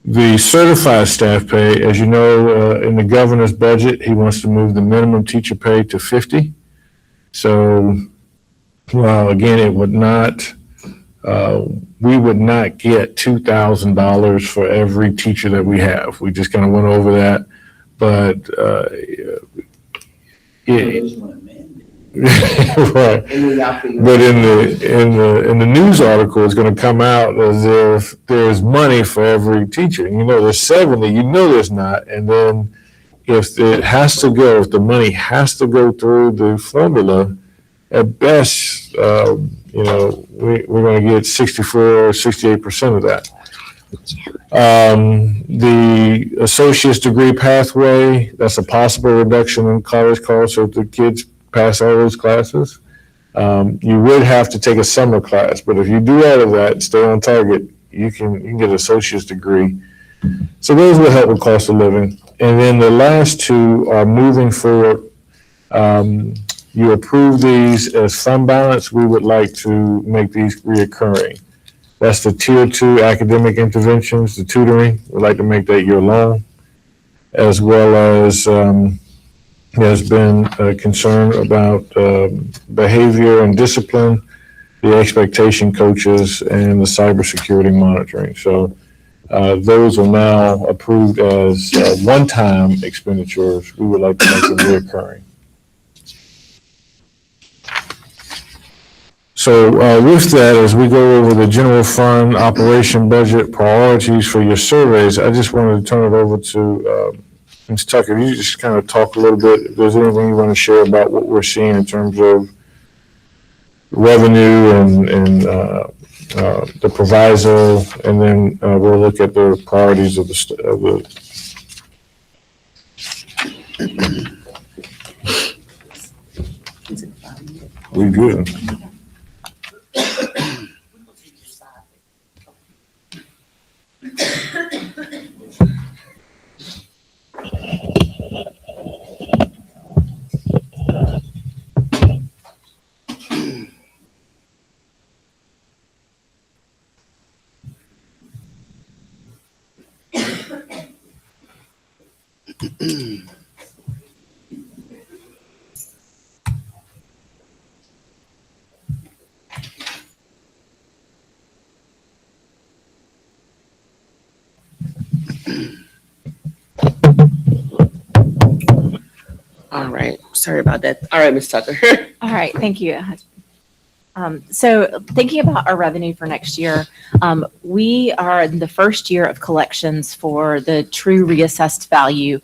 The certified staff pay, as you know, in the governor's budget, he wants to move the minimum teacher pay to 50. So, again, it would not, we would not get $2,000 for every teacher that we have. We just kind of went over that, but right. But in the news article, it's going to come out as if there's money for every teacher. There's 70. There's not. And then if the money has to go through the formula, at best, we're going to get 64 or 68% of that. The associate's degree pathway, that's a possible reduction in college costs if the kids pass all those classes. You would have to take a summer class, but if you do all of that, stay on target, you can get an associate's degree. So those will help with cost of living. And then the last two are moving forward. You approve these as fund balance. We would like to make these reoccurring. That's the tier 2 academic interventions, the tutoring. We'd like to make that year long, as well as there's been a concern about behavior and discipline, the expectation coaches, and the cybersecurity monitoring. So those are now approved as one-time expenditures. We would like to make them reoccurring. So with that, as we go over the general fund operation budget priorities for your surveys, I just wanted to turn it over to Ms. Tucker. You just kind of talk a little bit, if there's anything you want to share about what we're seeing in terms of revenue and the proviso, and then we'll look at the priorities of the we good. All right, sorry about that. All right, Ms. Tucker. All right, thank you. So thinking about our revenue for next year, we are in the first year of collections for the true reassessed value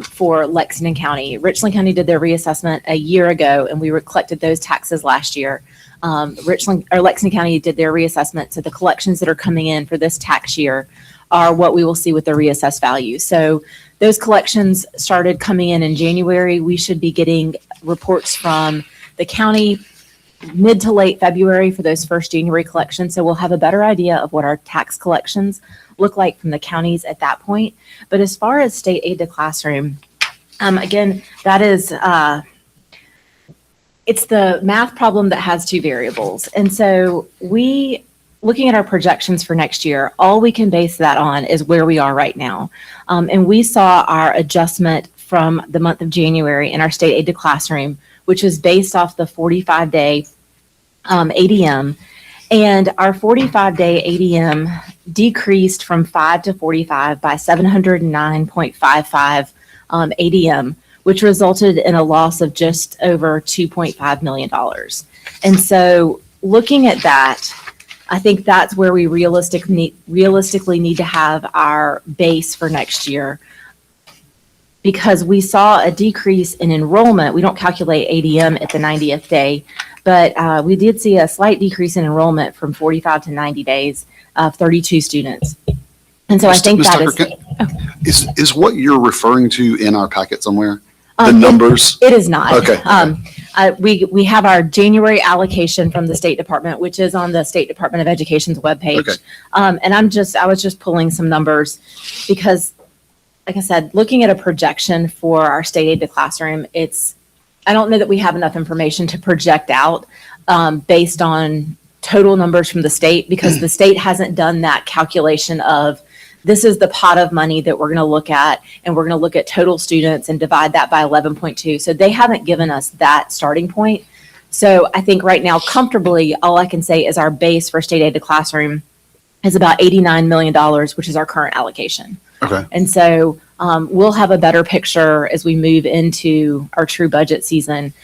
for Lexington County. Richland County did their reassessment a year ago, and we collected those taxes last year. Lexington County did their reassessment, so the collections that are coming in for this tax year are what we will see with the reassessed value. So those collections started coming in January. We should be getting reports from the county mid to late February for those first January collections. So we'll have a better idea of what our tax collections look like from the counties at that point. But as far as state aid to classroom, again, that is, it's the math problem that has two variables. And so looking at our projections for next year, all we can base that on is where we are right now. And we saw our adjustment from the month of January in our state aid to classroom, which is based off the 45-day ADM. And our 45-day ADM decreased from 5 to 45 by 709.55 ADM, which resulted in a loss of just over $2.5 million. And so looking at that, I think that's where we realistically need to have our base for next year, because we saw a decrease in enrollment. We don't calculate ADM at the 90th day, but we did see a slight decrease in enrollment from 45 to 90 days of 32 students. And so I think Ms. that Tucker, is. is what you're referring to in our packet somewhere? The numbers? It is not. Okay. We have our January allocation from the State Department, which is on the State Department of Education's webpage. Okay. And I was just pulling some numbers because, like I said, looking at a projection for our state aid to classroom, I don't know that we have enough information to project out based on total numbers from the state, because the state hasn't done that calculation of this is the pot of money that we're going to look at, and we're going to look at total students and divide that by 11.2. So they haven't given us that starting point. So I think right now, comfortably, all I can say is our base for state aid to classroom is about $89 million, which is our current allocation. Okay. And so we'll have a better picture as we move into our true budget season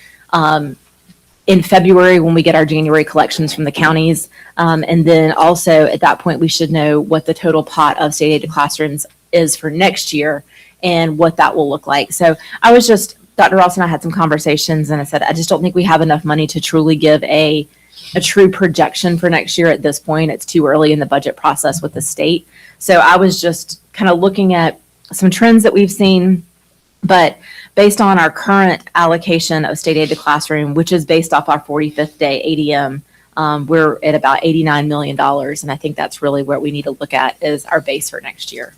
in February when we get our January collections from the counties. And then also at that point, we should know what the total pot of state aid to classrooms is for next year and what that will look like. So Dr. Ross and I had some conversations, and I said, I just don't think we have enough money to truly give a true projection for next year at this point. It's too early in the budget process with the state. So I was just kind of looking at some trends that we've seen, but based on our current allocation of state aid to classroom, which is based off our 45th day ADM, we're at about $89 million. And I think that's really where we need to look at is our base for next year.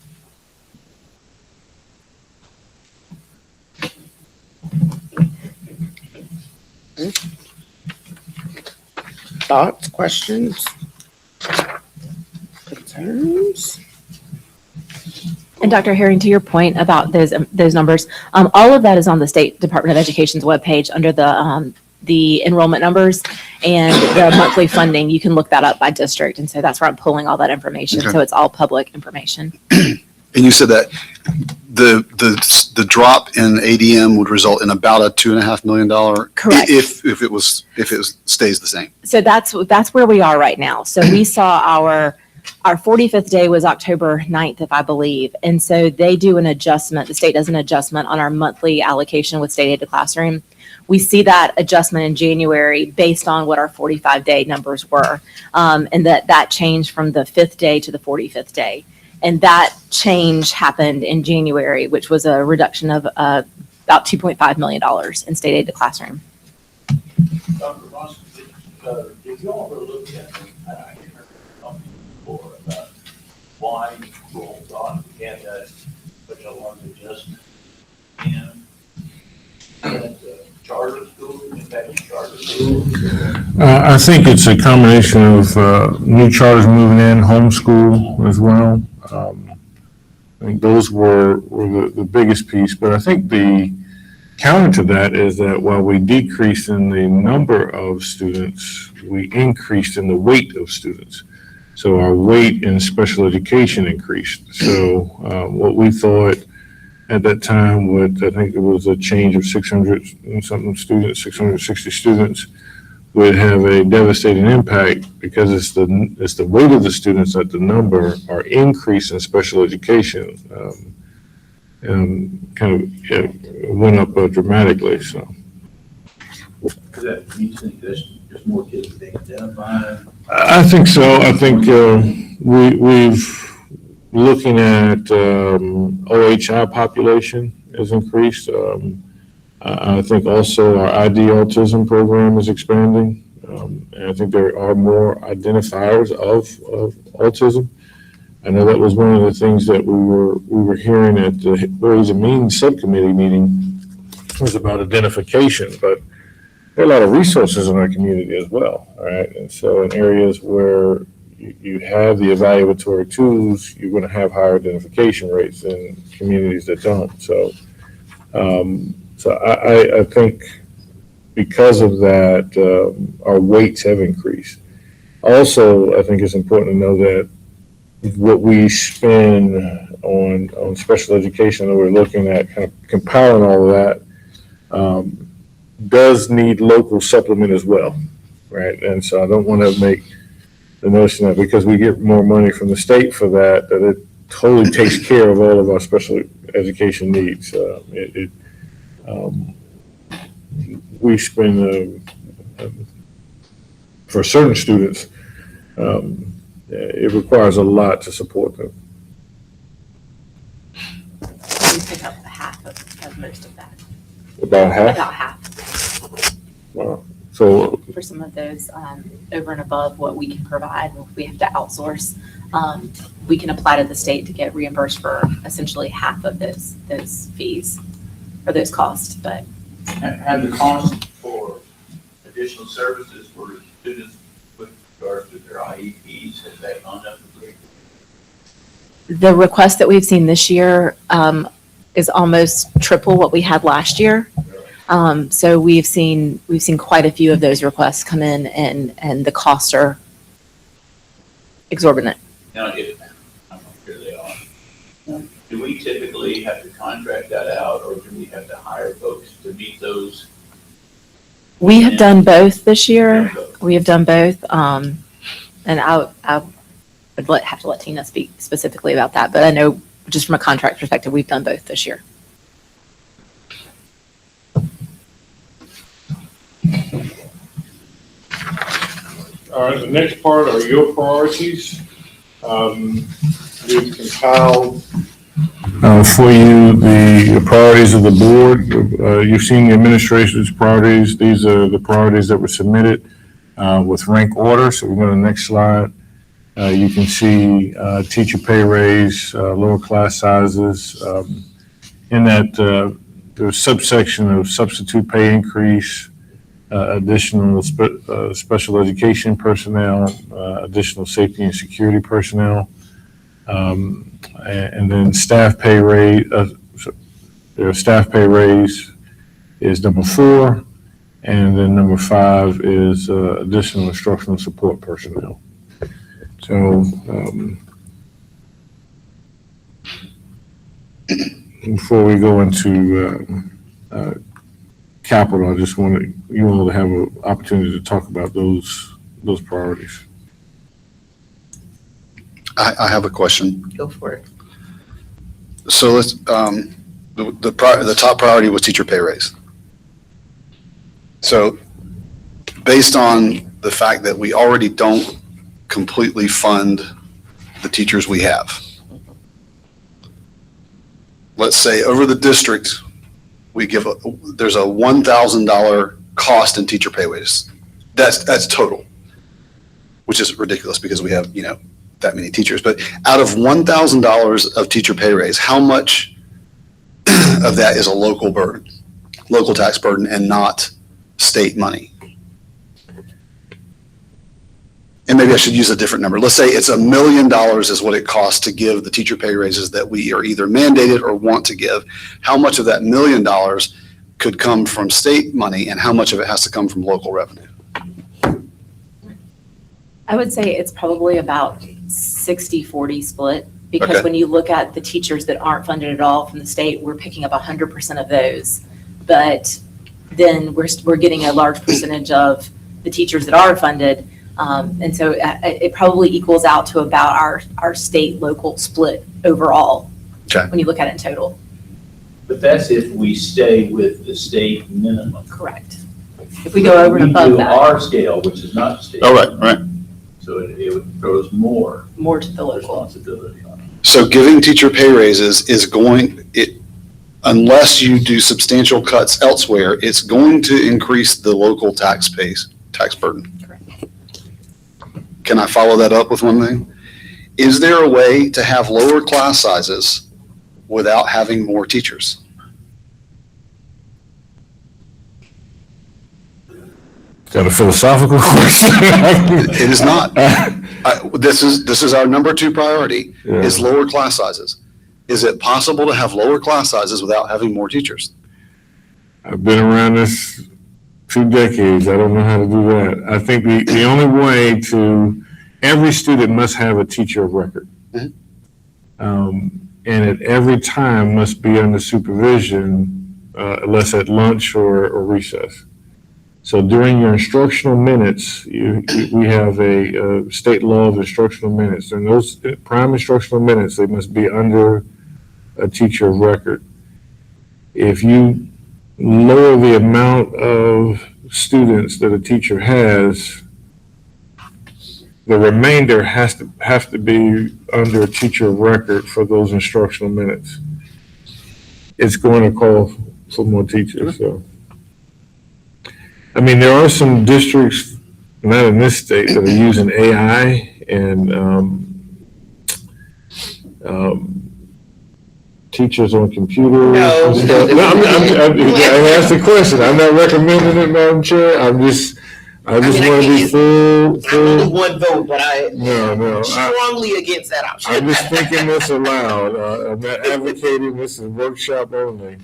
Thoughts, questions, concerns? And Dr. Herring, to your point about those numbers, all of that is on the State Department of Education's webpage under the enrollment numbers and the monthly funding. You can look that up by district, and so that's where I'm pulling all that information. Okay. So it's all public information. And you said that the drop in ADM would result in about a $2.5 million. Correct. If it stays the same. So that's where we are right now. So we saw our our 45th day was October 9th, if I believe. And so they do an adjustment, the state does an adjustment on our monthly allocation with state aid to classroom. We see that adjustment in January based on what our 45-day numbers were. And that changed from the 5th day to the 45th day. And that change happened in January, which was a reduction of about $2.5 million in state aid to classroom. Dr. Ross, did you all ever look at, I can't remember something before, about why people thought we had that such a large adjustment in that charter school, impacting charter schools? I think it's a combination of new charters moving in, homeschool as well. I think those were the biggest piece, but I think the counter to that is that while we decreased in the number of students, we increased in the weight of students. So our weight in special education increased. So what we thought at that time I think it was a change of 600 and something students, 660 students, would have a devastating impact because it's the weight of the students that the number are increased in special education. Went up dramatically, so. Do you think there's more kids being identified? I think so. I think we've looking at OHI population has increased. I think also our ID autism program is expanding. And I think there are more identifiers of autism. I know that was one of the things that we were hearing at the Ways and Means Subcommittee meeting was about identification, but there are a lot of resources in our community as well, all right? And so in areas where you have the evaluatory tools, you're going to have higher identification rates than communities that don't. So I think because of that, our weights have increased. Also, I think it's important to know that what we spend on special education that we're looking at, kind of compiling all of that, does need local supplement as well, right? And so I don't want to make the notion that because we get more money from the state for that, that it totally takes care of all of our special education needs. We spend, for certain students, it requires a lot to support them. We pick up half of most of that. About half? About half Wow. So, for some of those over and above what we can provide. If we have to outsource, we can apply to the state to get reimbursed for essentially half of those fees or those costs. But Have the cost for additional services for students with regards to their IEPs, has that gone up? the request that we've seen this year is almost triple what we had last year. So we've seen quite a few of those requests come in, and the costs are exorbitant. Now, I'm not sure they are. Do we typically have to contract that out, or do we have to hire folks to meet those? We have done both this year. We have done both. And I would have to let Tina speak specifically about that, but I know just from a contract perspective, we've done both this year. all right, the next part are your priorities. We've compiled for you the priorities of the board. You've seen the administration's priorities. These are the priorities that were submitted with rank order. So we go to the next slide. You can see teacher pay raise, lower class sizes. In that, there's subsection of substitute pay increase, additional special education personnel, additional safety and security personnel, and then staff pay raise. Their staff pay raise is number 4, and then number 5 is additional instructional support personnel. So before we go into capital, I just wanted you all to have an opportunity to talk about those priorities. I have a question. Go for it. So let's, the top priority was teacher pay raise. So based on the fact that we already don't completely fund the teachers we have, let's say over the district, we give, there's a $1,000 cost in teacher pay raises. That's total, which is ridiculous because we have, that many teachers. But out of $1,000 of teacher pay raise, how much of that is a local burden, local tax burden, and not state money? And maybe I should use a different number. Let's say it's $1 million is what it costs to give the teacher pay raises that we are either mandated or want to give. How much of that $1 million could come from state money, and how much of it has to come from local revenue? I would say it's probably about 60-40 split, because Okay. when you look at the teachers that aren't funded at all from the state, we're picking up 100% of those. But then we're getting a large percentage of the teachers that are funded. And so it probably equals out to about our state local split overall. Okay. When you look at it in total. But that's if we stay with the state minimum. Correct. If we go over and above We do that, our scale, which is not state. All right. So it throws more more to the local. responsibility on it. So giving teacher pay raises is unless you do substantial cuts elsewhere, it's going to increase the local tax burden. Correct. Can I follow that up with one thing? Is there a way to have lower class sizes without having more teachers? Got a philosophical question? It is not. This is our number 2 priority, is lower class sizes. Is it possible to have lower class sizes without having more teachers? I've been around this 2 decades. I don't know how to do that. I think the only way every student must have a teacher of record. Mhm. And at every time must be under supervision, unless at lunch or recess. So during your instructional minutes, we have a state law of instructional minutes. And those prime instructional minutes, they must be under a teacher of record. If you lower the amount of students that a teacher has, the remainder have to be under a teacher of record for those instructional minutes. It's going to call for more teachers, so. I mean, there are some districts, not in this state, that are using AI and teachers on computers. No. and stuff. I asked the question. I'm not recommending it, Madam Chair. I just I want to be I'm only full. one vote, but No. strongly against that option. I'm just thinking this aloud. I'm not advocating this is workshop only.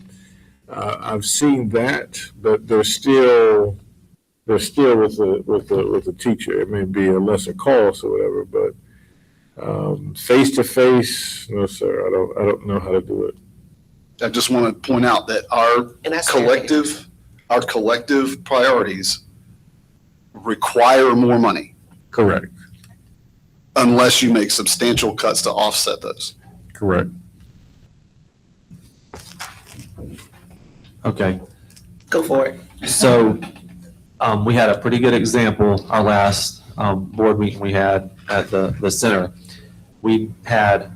I've seen that, but they're still with the teacher. It may be a lesser cost or whatever, but face to face, no, sir. I don't know how to do it. I just want to point out that our And that's fair. collective priorities require more money Correct. unless you make substantial cuts to offset those. Correct. Okay, Go for it. so, we had a pretty good example, our last, board meeting we had at the center. We had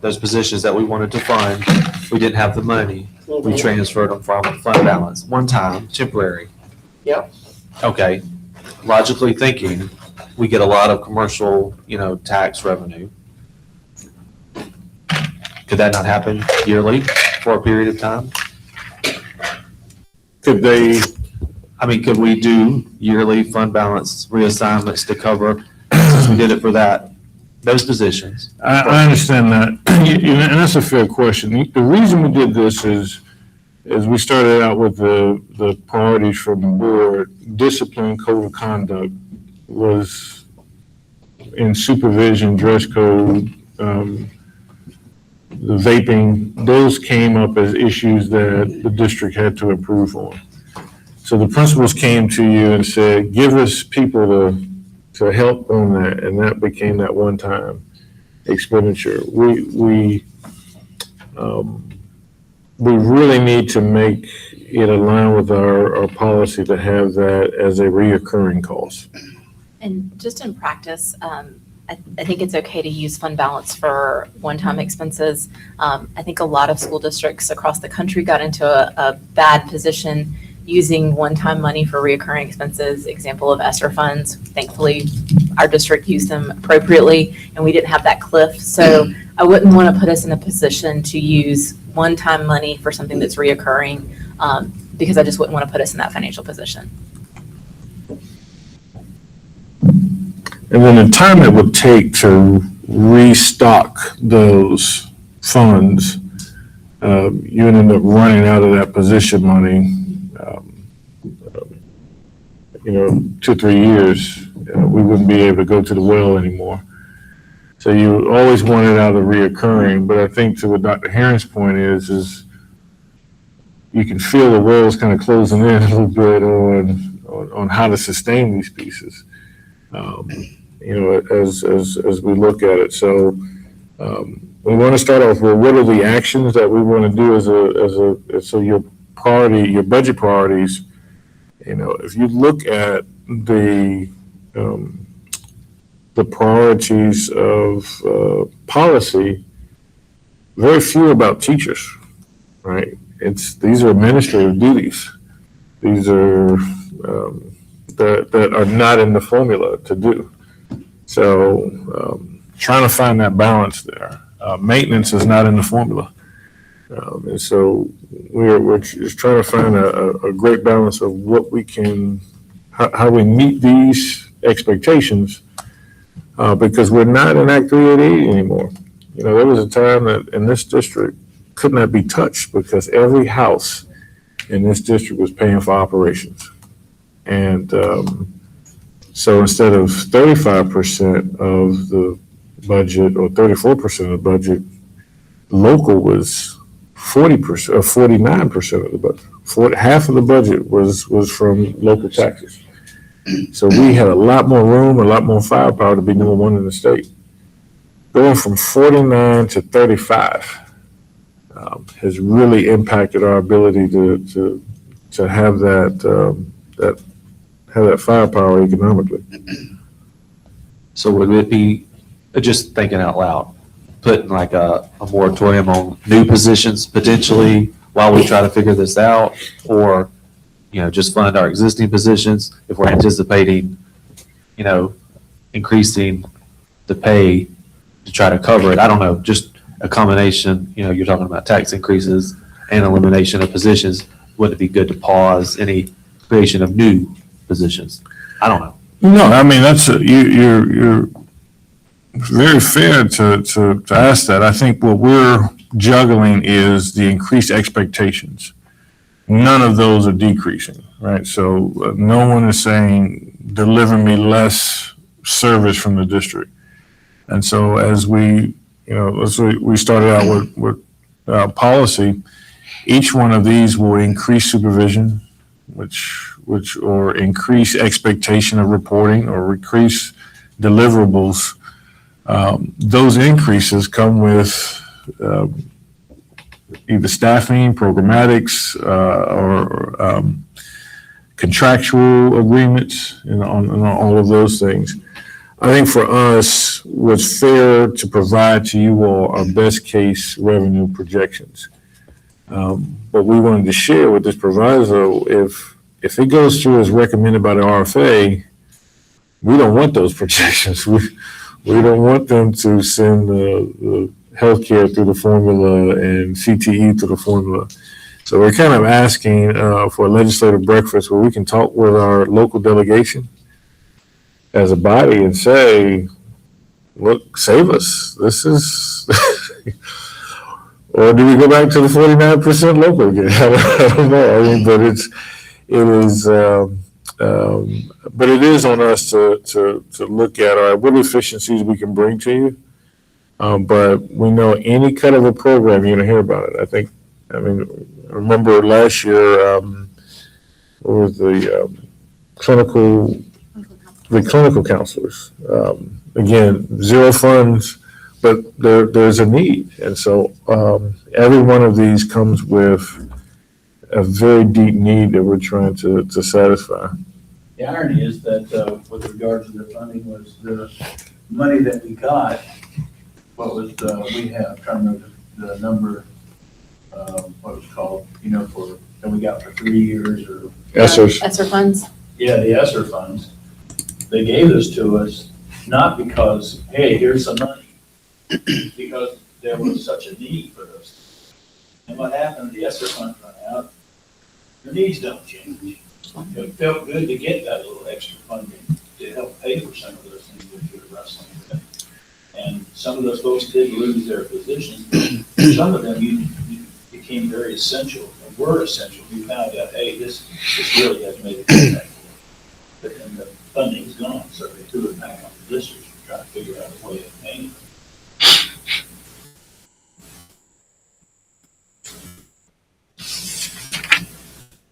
those positions that we wanted to fund, we didn't have the money, we transferred them from fund balance, one time, temporary. Yep. Okay, logically thinking, we get a lot of commercial, tax revenue. Could that not happen yearly for a period of time? Could they? Could we do yearly fund balance reassignments to cover, since we did it for those positions? I understand that, and that's a fair question. The reason we did this is we started out with the priorities from the board. Discipline, code of conduct was in supervision, dress code, the vaping. Those came up as issues that the district had to improve on. So the principals came to you and said, give us people to help on that, and that became that one time. expenditure. We really need to make it align with our policy to have that as a reoccurring cost. And just in practice, I think it's okay to use fund balance for one-time expenses. I think a lot of school districts across the country got into a bad position using one-time money for reoccurring expenses, example of ESSER funds. Thankfully, our district used them appropriately, and we didn't have that cliff. So I wouldn't want to put us in a position to use one-time money for something that's reoccurring, because I just wouldn't want to put us in that financial position. And then the time it would take to restock those funds, you would end up running out of that position money, 2, 3 years, we wouldn't be able to go to the well anymore. So you always want it out of the reoccurring, but I think to what Dr. Herring's point is you can feel the wells kind of closing in a little bit on how to sustain these pieces. As we look at it. So we want to start off with what are the actions that we want to do so your budget priorities, if you look at the priorities of policy, very few about teachers, right? These are administrative duties. These are that are not in the formula to do. So trying to find that balance there. Maintenance is not in the formula. And so we're just trying to find a great balance of what we can, how we meet these expectations, because we're not in Act 388 anymore. There was a time that in this district could not be touched because every house in this district was paying for operations. And so instead of 35% of the budget or 34% of the budget, local was 40% or 49% of the budget. Half of the budget was from local taxes. So we had a lot more room, a lot more firepower to be number one in the state. Going from 49 to 35 has really impacted our ability to have that firepower economically. So would it be, just thinking out loud, putting like a moratorium on new positions potentially while we try to figure this out? Or, just fund our existing positions if we're anticipating, increasing the pay to try to cover it? I don't know, just a combination, you're talking about tax increases and elimination of positions. Would it be good to pause any creation of new positions? I don't know. No, I mean, you're very fair to ask that. I think what we're juggling is the increased expectations. None of those are decreasing, right? So no one is saying, deliver me less service from the district. And so as we started out with policy, each one of these will increase supervision, which or increase expectation of reporting or increase deliverables. Those increases come with either staffing, programmatics, or contractual agreements, on all of those things. I think for us, what's fair to provide to you all are best case revenue projections. But we wanted to share with this proviso, if it goes through as recommended by the RFA, we don't want those projections. We don't want them to send the healthcare through the formula and CTE through the formula. So we're kind of asking for a legislative breakfast where we can talk with our local delegation as a body and say, look, save us. This is, or do we go back to the 49% local again? I don't know. I mean, but it is on us to look at, all right, what efficiencies we can bring to you. But we know any kind of a program, you're going to hear about it. I remember last year, what was the clinical counselors. Again, zero funds, but there's a need. And so, every one of these comes with a very deep need that we're trying to satisfy. The irony is that, with regard to the funding was the money that we got, what was, we have, trying to remember the number, what it was called, for, that we got for 3 years or. ESSER's. ESSER funds? Yeah, the ESSER funds. They gave this to us, not because, hey, here's some money, because there was such a need for this. And what happened, the ESSER funds run out, the needs don't change. It felt good to get that little extra funding to help pay for some of those things that we were wrestling with. And some of those folks did lose their positions, but some of them you became very essential, and were essential. We found out, hey, this really has made an impact. But then the funding's gone, so they threw it back on the districts to try to figure out a way of paying them.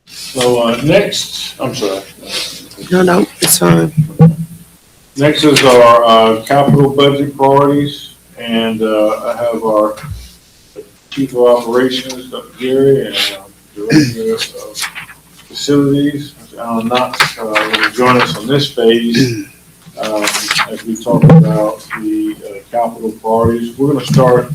So, next, I'm sorry. No, it's fine. Next is our capital budget priorities, and I have our Chief of Operations, Dr. Gary, and Director of Facilities, Alan Knox, going to join us on this phase as we talk about the capital priorities. We're going to start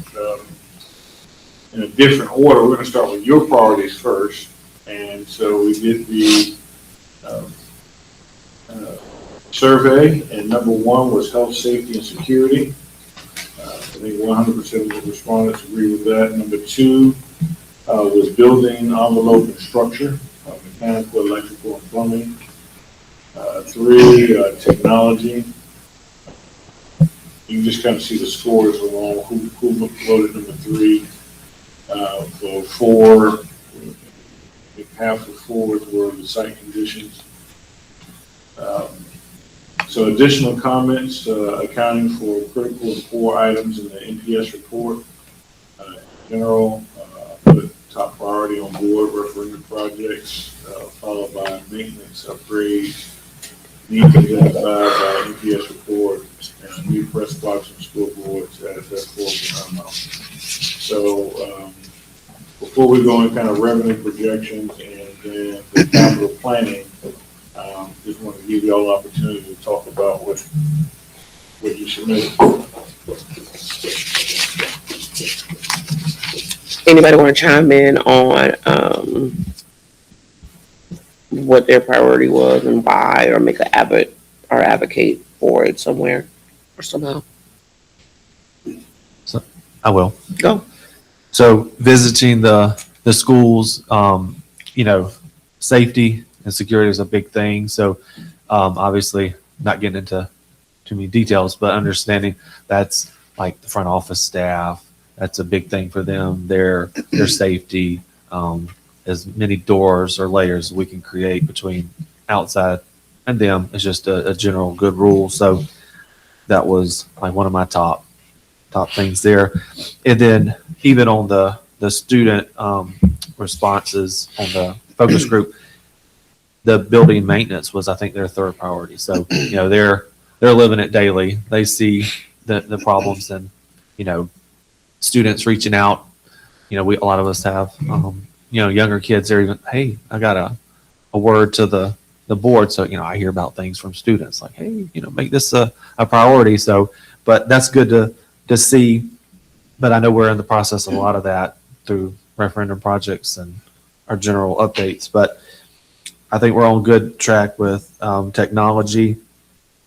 in a different order. We're going to start with your priorities first, and so we did the survey, and number one was health, safety, and security. I think 100% of the respondents agree with that. Number two was building envelope and structure, mechanical, electrical, and plumbing. Three, technology. You can just kind of see the scores along who voted number three. For four, I think half of fours were the site conditions. So additional comments, accounting for critical and poor items in the NPS report. General, put top priority on board referendum projects, followed by maintenance upgrades, needs identified by NPS report, and new press box and school boards as that fourth paramount. So, before we go in kind of revenue projections and then the capital planning, just want to give you all the opportunity to talk about what you submitted. Anybody want to chime in on what their priority was and why, or make an advocate for it somewhere or somehow? I will. Go. So visiting the schools, safety and security is a big thing. So obviously not getting into too many details, but understanding that's like the front office staff. That's a big thing for them. Their safety, as many doors or layers we can create between outside and them is just a general good rule. So that was like one of my top things there. And then even on the student responses on the focus group, the building maintenance was, I think, their third priority. So, they're living it daily. They see the problems and, students reaching out. A lot of us have, younger kids. They're even, hey, I got a word to the board. So, I hear about things from students like, hey, make this a priority. So, but that's good to see. But I know we're in the process of a lot of that through referendum projects and our general updates. But I think we're on good track with technology.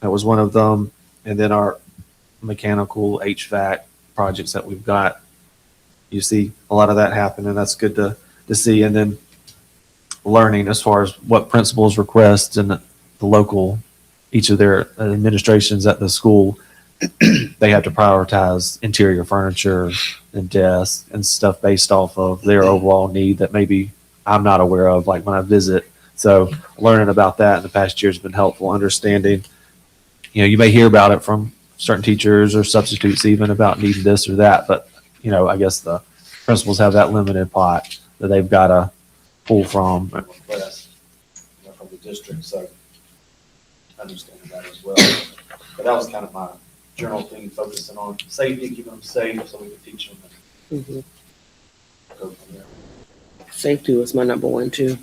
That was one of them. And then our mechanical HVAC projects that we've got. You see a lot of that happen, and that's good to see. And then learning as far as what principals request and the local, each of their administrations at the school, they have to prioritize interior furniture and desks and stuff based off of their overall need that maybe I'm not aware of, like when I visit. So learning about that in the past year has been helpful. Understanding, you may hear about it from certain teachers or substitutes even about needing this or that, but I guess the principals have that limited pot that they've got to pull from. Request from the district, so understanding that as well. But that was kind of my general thing focusing on safety, keeping them safe, so we can teach them and Mhm. go from there. Safety was my number one too.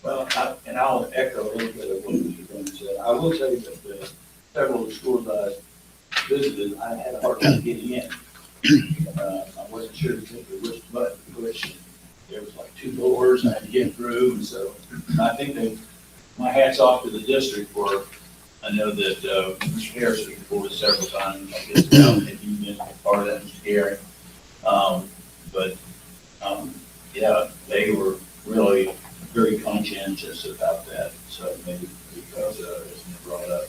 Well, and I'll echo a little bit of what Mr. Bennett said. I will say that several of the schools I visited, I had a hard time getting in. I wasn't sure exactly which button to push. There was like 2 doors I had to get through, and so I think that my hat's off to the district for, I know that Mr. Harris has reported several times, I guess, and you've been part of that, Mr. Gary. Yeah, they were really very conscientious about that, so maybe because it's been brought up.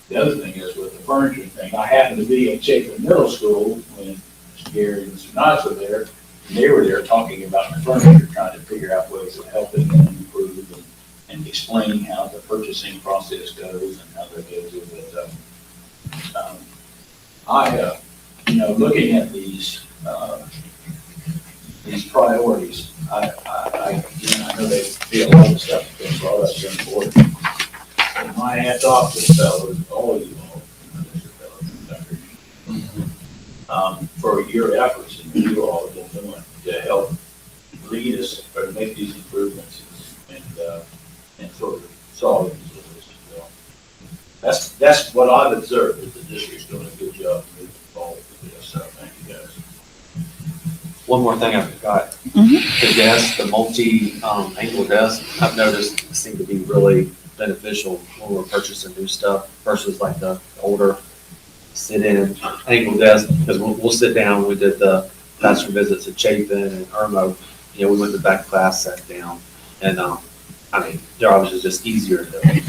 The other thing is with the furniture thing, I happened to be at Chapin Middle School when Mr. Gary and Mr. Knotts were there, and they were there talking about the furniture, trying to figure out ways of helping them improve and explaining how the purchasing process goes and how that goes with it. Looking at these priorities, I know they see a lot of stuff that's brought up in the board. And my hat's off to the fellows, all of you all, for your efforts and you all have been doing to help lead us or to make these improvements and sort of solve these issues. That's what I've observed, that the district's doing a good job moving forward with this, so thank you guys. One more thing I forgot. The desk, the multi-angle desk, I've noticed seem to be really beneficial when we're purchasing new stuff versus like the older sit-in angle desk, because we'll sit down. We did the classroom visits at Chapin and Irmo. We went to back class, sat down, and they're obviously just easier to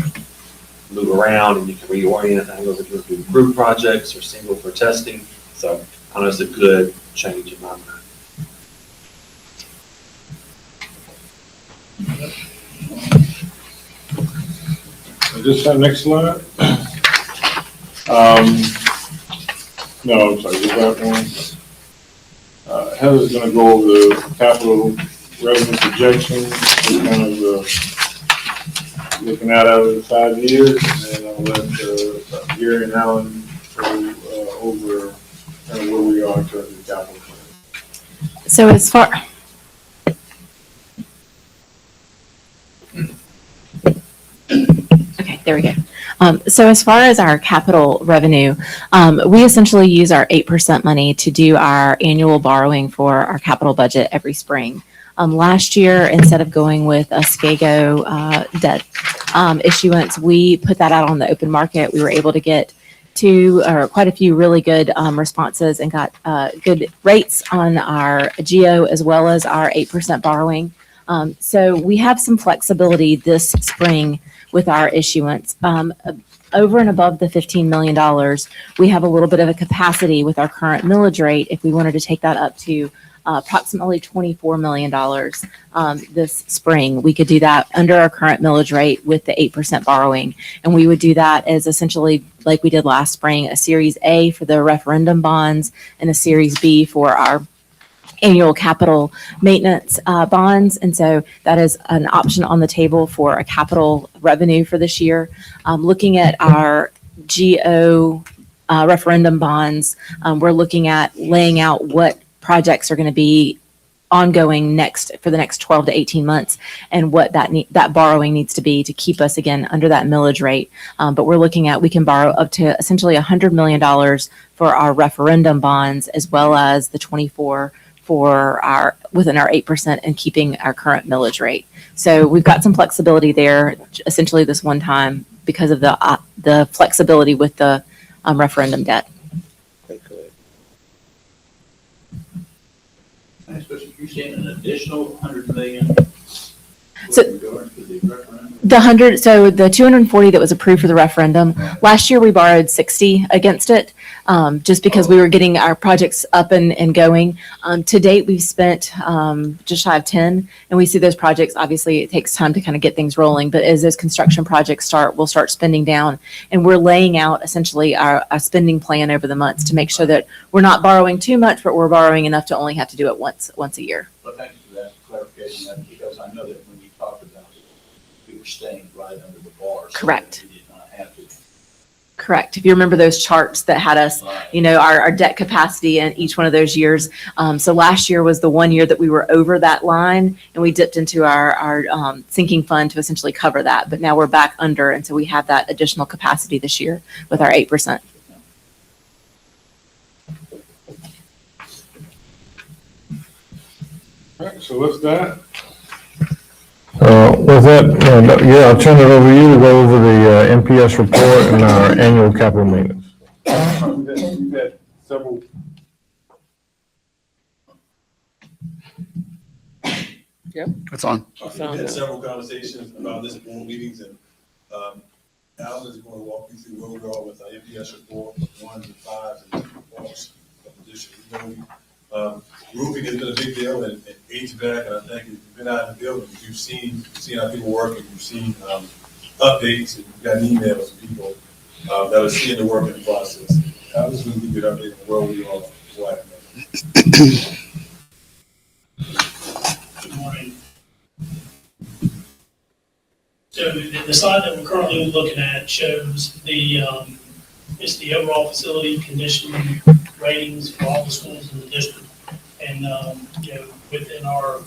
move around, and you can reorient. I don't know if you're doing group projects or single for testing. So I know it's a good change in my mind. Is this next slide? No, I'm sorry, go back one. Heather's gonna go over the capital revenue projections, kind of, looking out over the 5 years, and then I'll let, Gary and Alan go, over kind of where we are in terms of the capital plan. So as far, okay, there we go. So as far as our capital revenue, we essentially use our 8% money to do our annual borrowing for our capital budget every spring. Last year, instead of going with a SCAGO debt issuance, we put that out on the open market. We were able to get quite a few really good responses and got good rates on our GO as well as our 8% borrowing. So we have some flexibility this spring with our issuance. Over and above the $15 million, we have a little bit of a capacity with our current millage rate if we wanted to take that up to approximately $24 million this spring. We could do that under our current millage rate with the 8% borrowing. And we would do that as essentially, like we did last spring, a Series A for the referendum bonds and a Series B for our annual capital maintenance bonds. And so that is an option on the table for a capital revenue for this year. Looking at our GO referendum bonds, we're looking at laying out what projects are going to be ongoing for the next 12 to 18 months and what that borrowing needs to be to keep us again under that millage rate. But we're looking at, we can borrow up to essentially $100 million for our referendum bonds as well as the 24 for within our 8% and keeping our current millage rate. So we've got some flexibility there, essentially this one time because of the flexibility with the referendum debt. Especially if you're seeing an additional 100 million. So- with regard to the referendum. The 240 that was approved for the referendum, last year we borrowed 60 against it, just because we were getting our projects up and going. To date, we've spent just shy of 10, and we see those projects, obviously it takes time to kind of get things rolling, but as those construction projects start, we'll start spending down. And we're laying out essentially our spending plan over the months to make sure that we're not borrowing too much, but we're borrowing enough to only have to do it once a year. But thank you for that clarification, because I know that when you talked about it, we were staying right under the bar. So Correct. we did not have to. Correct. If you remember those charts that had us, our debt capacity in each one of those years. So last year was the one year that we were over that line and we dipped into our sinking fund to essentially cover that. But now we're back under. And so we have that additional capacity this year with our 8%. All right, so what's that? With that, I'll turn it over to you to go over the MPS report and our annual capital maintenance. We've had several. It's on. We've had several conversations about this in board meetings, and Alan is going to walk you through where we are with our MPS report, with 1s and 5s and performance of positions. Roofing has been a big deal, and HVAC, and I think if you've been out in the building, you've seen how people work, and you've seen updates, and you've got emails from people that are seeing the work in the process. I was going to give you an update on where we are. Good morning. So the slide that we're currently looking at shows it's the overall facility condition ratings for all the schools in the district. And, within our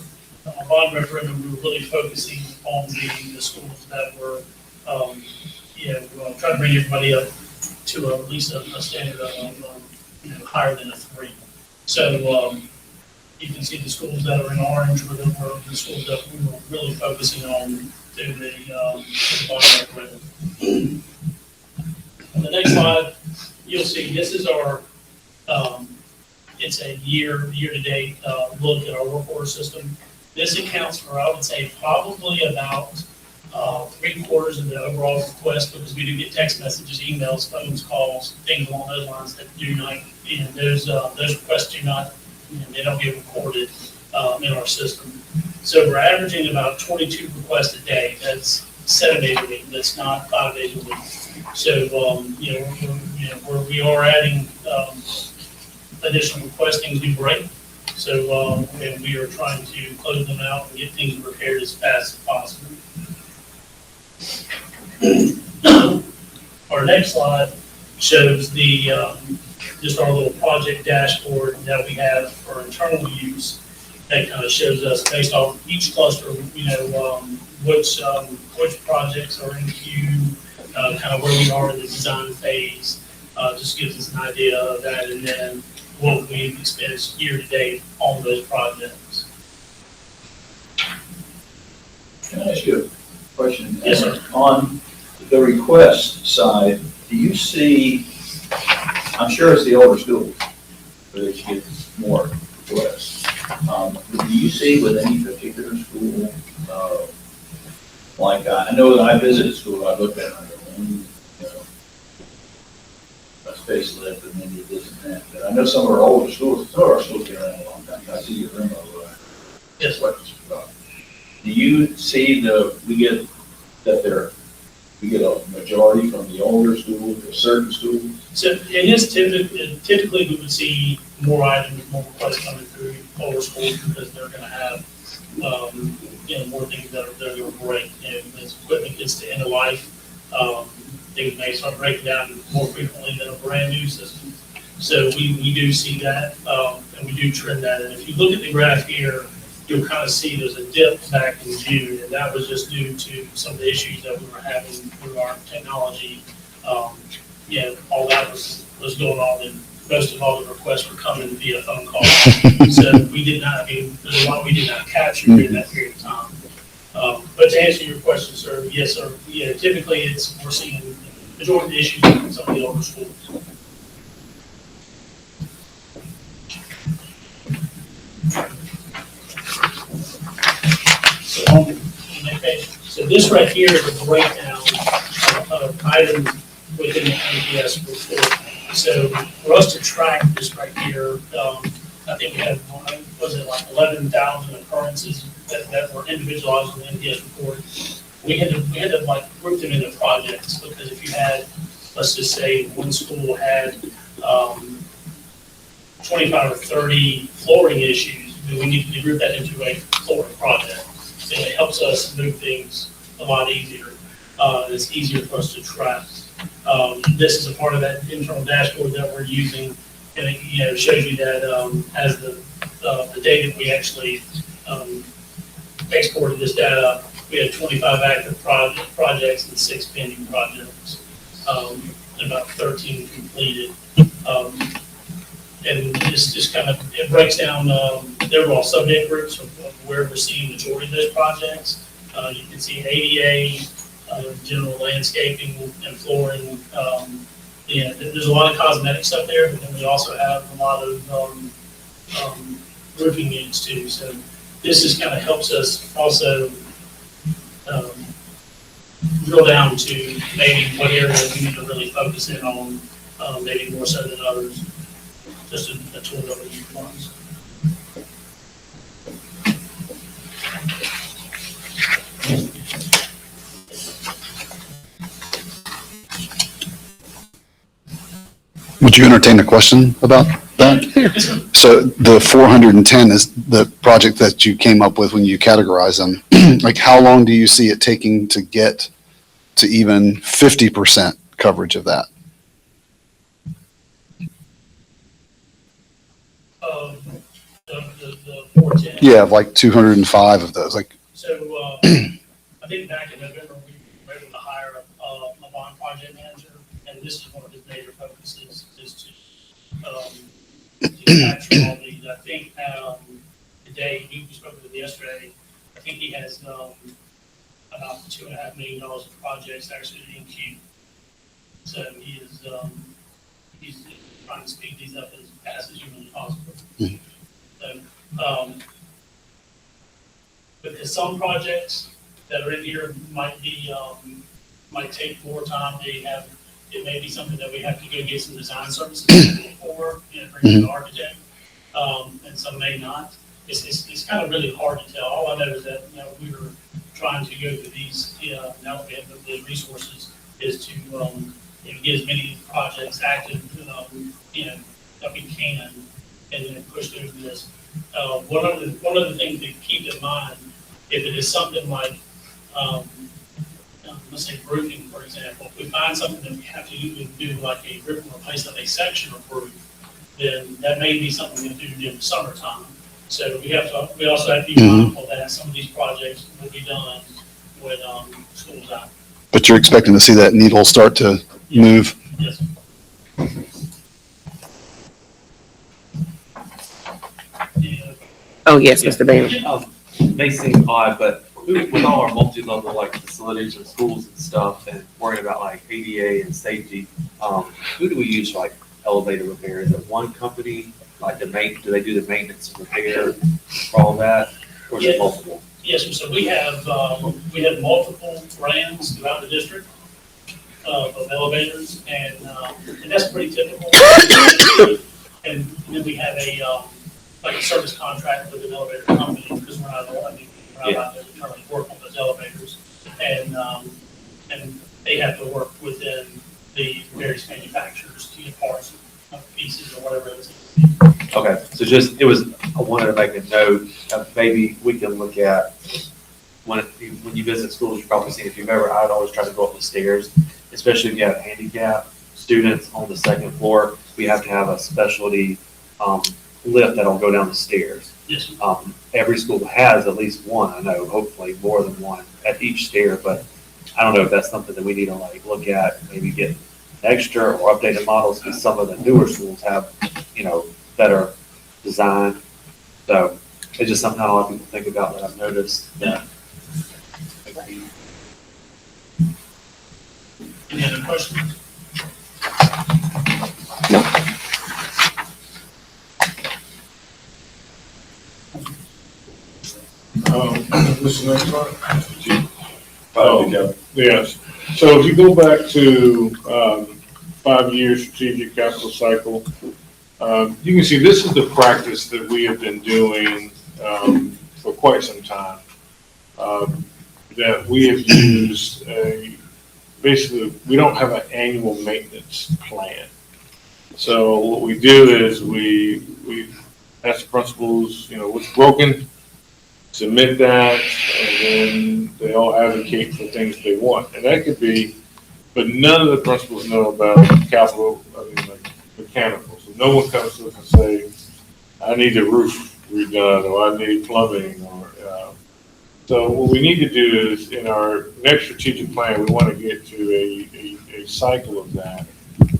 bond referendum, we were really focusing on the schools that were, trying to bring everybody up to at least a standard of, higher than a 3. So, you can see the schools that are in orange were the schools that we were really focusing on through the bond referendum. On the next slide, you'll see this is our, it's a year-to-date look at our work order system. This accounts for, I would say, probably about 3/4 of the overall request, because we do get text messages, emails, phones, calls, things along those lines that do not, those requests do not, they don't get recorded in our system. So we're averaging about 22 requests a day. That's 7 days a week. That's not 5 days a week. So, where we are adding additional requesting do great. So, and we are trying to close them out and get things repaired as fast as possible. Our next slide shows just our little project dashboard that we have for internal use. That kind of shows us based on each cluster, which projects are in queue, kind of where we are in the design phase. Just gives us an idea of that, and then what we've experienced year to date on those projects. Can I ask you a question? Yes, sir. On the request side, do you see, I'm sure it's the older schools that get more requests. Do you see with any particular school, like I know that I visited school, I looked at it, a facelift and then you this and that. But I know some of our older schools, some of our schools been around a long time. I see your room over there. Yes. Do you see we get a majority from the older schools or certain schools? So in this typically we would see more items, more requests coming through older schools because they're going to have more things that are going to break. As equipment gets to end of life, things may start breaking down more frequently than a brand new system. So we do see that, and we do trend that. And if you look at the graph here, you'll kind of see there's a dip back in June, and that was just due to some of the issues that we were having with our technology. All that was going on, and most of all the requests were coming via phone call. So we did not, there's a lot we did not capture during that period of time. But to answer your question, sir, yes, sir. Yeah, typically we're seeing the majority of the issues in some of the older schools. So on the next page, so this right here is a breakdown of items within the MPS report. So for us to track this right here, I think we had, was it like 11,000 occurrences that were individualized in the MPS report. We had to like group them into projects, because if you had, let's just say one school had 25 or 30 flooring issues, then we need to group that into a flooring project. So it helps us move things a lot easier. It's easier for us to track. This is a part of that internal dashboard that we're using, and it, you know, shows you that, as the day that we actually, exported this data, we had 25 active projects and 6 pending projects, and about 13 completed. And this just kind of, it breaks down, the overall subject groups of where we're seeing the majority of those projects. You can see ADA, general landscaping and flooring. Yeah, there's a lot of cosmetic stuff there, but then we also have a lot of roofing needs too. So this just kind of helps us also drill down to maybe what areas we need to really focus in on, maybe more so than others. Just a tool that we use once. Would you entertain a question about that? So the 410 is the project that you came up with when you categorize them. Like, how long do you see it taking to get to even 50% coverage of that? The 410. Yeah, like 205 of those. Like, So, I think back in November, we were able to hire a bond project manager, and this is one of his major focuses, is to capture all these. I think, today, we spoke with him yesterday, I think he has, about $2.5 million of projects actually in queue. So he is, he's trying to speed these up as fast as humanly possible. Mhm. So, because some projects that are in here might be, might take more time. It may be something that we have to go get some design services for, you know, bring in an architect, and some may not. It's kind of really hard to tell. All I know is that, you know, we were trying to go through these, now that we have the resources, is to, you know, get as many projects active, you know, that we can, and then push through this. One of the things to keep in mind, if it is something like, let's say roofing, for example, if we find something that we have to do like a rip and replace of a section of roof, then that may be something we have to do in the summertime. So we also have to be mindful that some of these projects will be done when, school's out. but you're expecting to see that needle start to move? Yes. Yeah. Oh, yes, Mr. Bailey. May seem odd, but with all our multi-level like facilities and schools and stuff and worrying about like ADA and safety, who do we use for like elevator repair? Is it one company, like do they do the maintenance and repair for all that? Or is it multiple? Yes, sir. So we have multiple brands throughout the district of elevators, and that's pretty typical. And then we have like a service contract with an elevator company, because we're not out there to currently work on those elevators. And they have to work within the various manufacturers to get parts, pieces, or whatever it is. Okay, so I wanted to make a note of maybe we can look at, when you visit schools, you've probably seen, I'd always try to go up the stairs, especially if you have handicapped students on the second floor, we have to have a specialty, lift that'll go down the stairs. Yes. Every school has at least one, I know, hopefully more than one at each stair, but I don't know if that's something that we need to like look at, maybe get extra or updated models, because some of the newer schools have, you know, better design. So it's just something a lot of people think about that I've noticed. Yeah. Any other questions? Mr. Next, yes. So if you go back to 5-year strategic capital cycle, you can see this is the practice that we have been doing for quite some time. That we have used basically, we don't have an annual maintenance plan. So what we do is we ask the principals, you know, what's broken, submit that, and then they all advocate for things they want. And that could be but none of the principals know about capital, like mechanical. So no one comes to us and say, I need the roof redone, or I need plumbing, or, so what we need to do is, in our next strategic plan, we want to get to a cycle of that.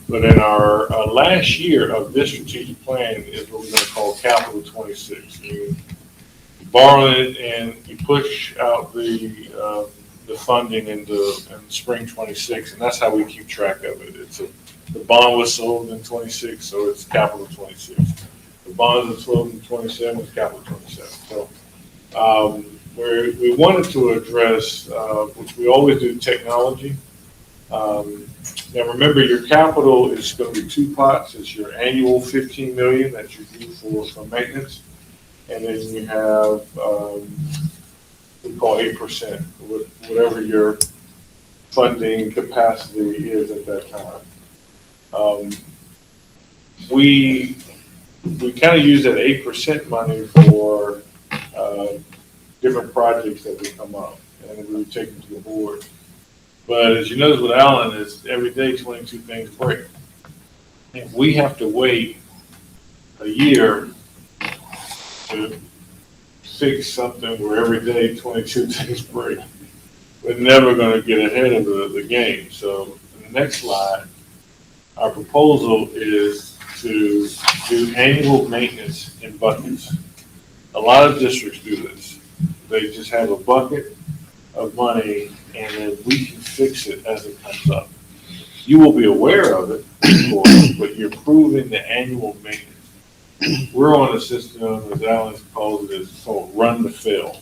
But in our last year of this strategic plan is what we're going to call Capital 26. You borrow it and you push out the funding in spring 26, and that's how we keep track of it. The bond was sold in 26, so it's Capital 26. The bonds are sold in 27, it's Capital 27. So we wanted to address, which we always do, technology. Now remember, your capital is going to be two pots. It's your annual 15 million that you do for maintenance, and then you have we call 8%, whatever your funding capacity is at that time. We kind of use that 8% money for different projects that would come up, and we would take them to the board. But as you notice with Alan, is every day 22 things break. If we have to wait a year to fix something where every day 22 things break, we're never going to get ahead of the game. So in the next slide, our proposal is to do annual maintenance in buckets. A lot of districts do this. They just have a bucket of money, and then we can fix it as it comes up. You will be aware of it, of course, but you're proving the annual maintenance. We're on a system, as Alan calls it, it's called run to fail.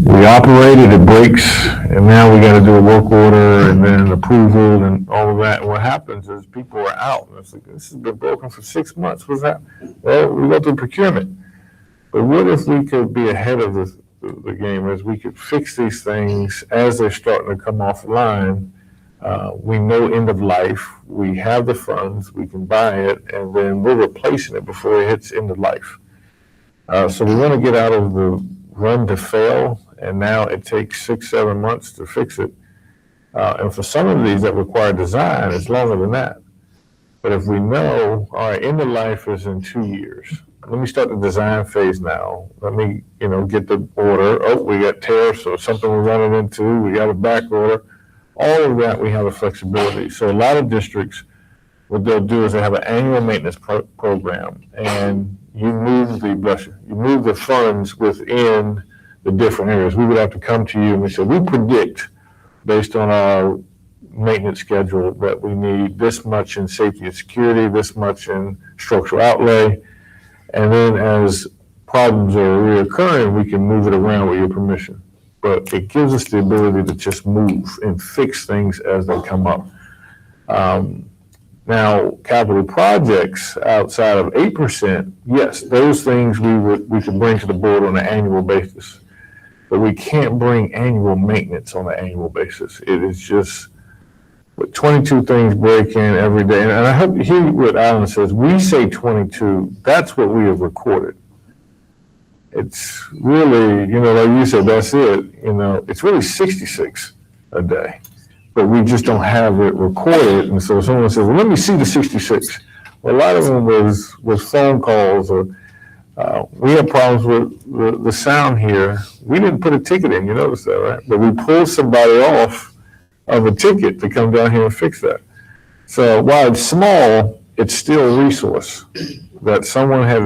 We operated, it breaks, and now we got to do a work order and then approval and all of that. And what happens is people are out. And it's like, this has been broken for 6 months. What's that? Well, we go through procurement. But what if we could be ahead of the game, as we could fix these things as they're starting to come offline? We know end of life, we have the funds, we can buy it, and then we're replacing it before it hits end of life. So we want to get out of the run to fail, and now it takes 6-7 months to fix it. And for some of these that require design, it's longer than that. But if we know, all right, end of life is in 2 years. Let me start the design phase now. Let me, get the order. Oh, we got tariffs or something we're running into. We got a back order. All of that, we have the flexibility. So a lot of districts, what they'll do is they have an annual maintenance program, and you move the funds within the different areas. We would have to come to you and we say, we predict based on our maintenance schedule that we need this much in safety and security, this much in structural outlay. And then as problems are reoccurring, we can move it around with your permission. But it gives us the ability to just move and fix things as they come up. Now, capital projects outside of 8%, yes, those things we can bring to the board on an annual basis. But we can't bring annual maintenance on an annual basis. It is just, with 22 things breaking every day. And I hope you hear what Alan says. We say 22, that's what we have recorded. It's really, like you said, that's it. It's really 66 a day, but we just don't have it recorded. And so someone says, well, let me see the 66. Well, a lot of them was phone calls, or we had problems with the sound here. We didn't put a ticket in, you notice that, right? But we pulled somebody off of a ticket to come down here and fix that. So while it's small, it's still a resource that someone had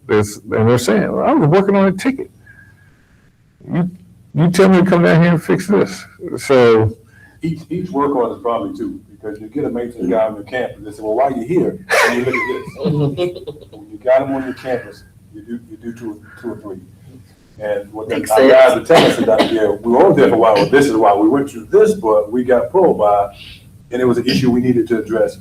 this, and they're saying, well, I was working on a ticket. You tell me to come down here and fix this. So each work order is probably two, because you get a maintenance guy on your campus, they say, well, while you're here, you look at this. When you got them on your campus, you do two or three. And what our guys are telling us about, we were on there for a while, well, this is why we went through this, but we got pulled by, and it was an issue we needed to address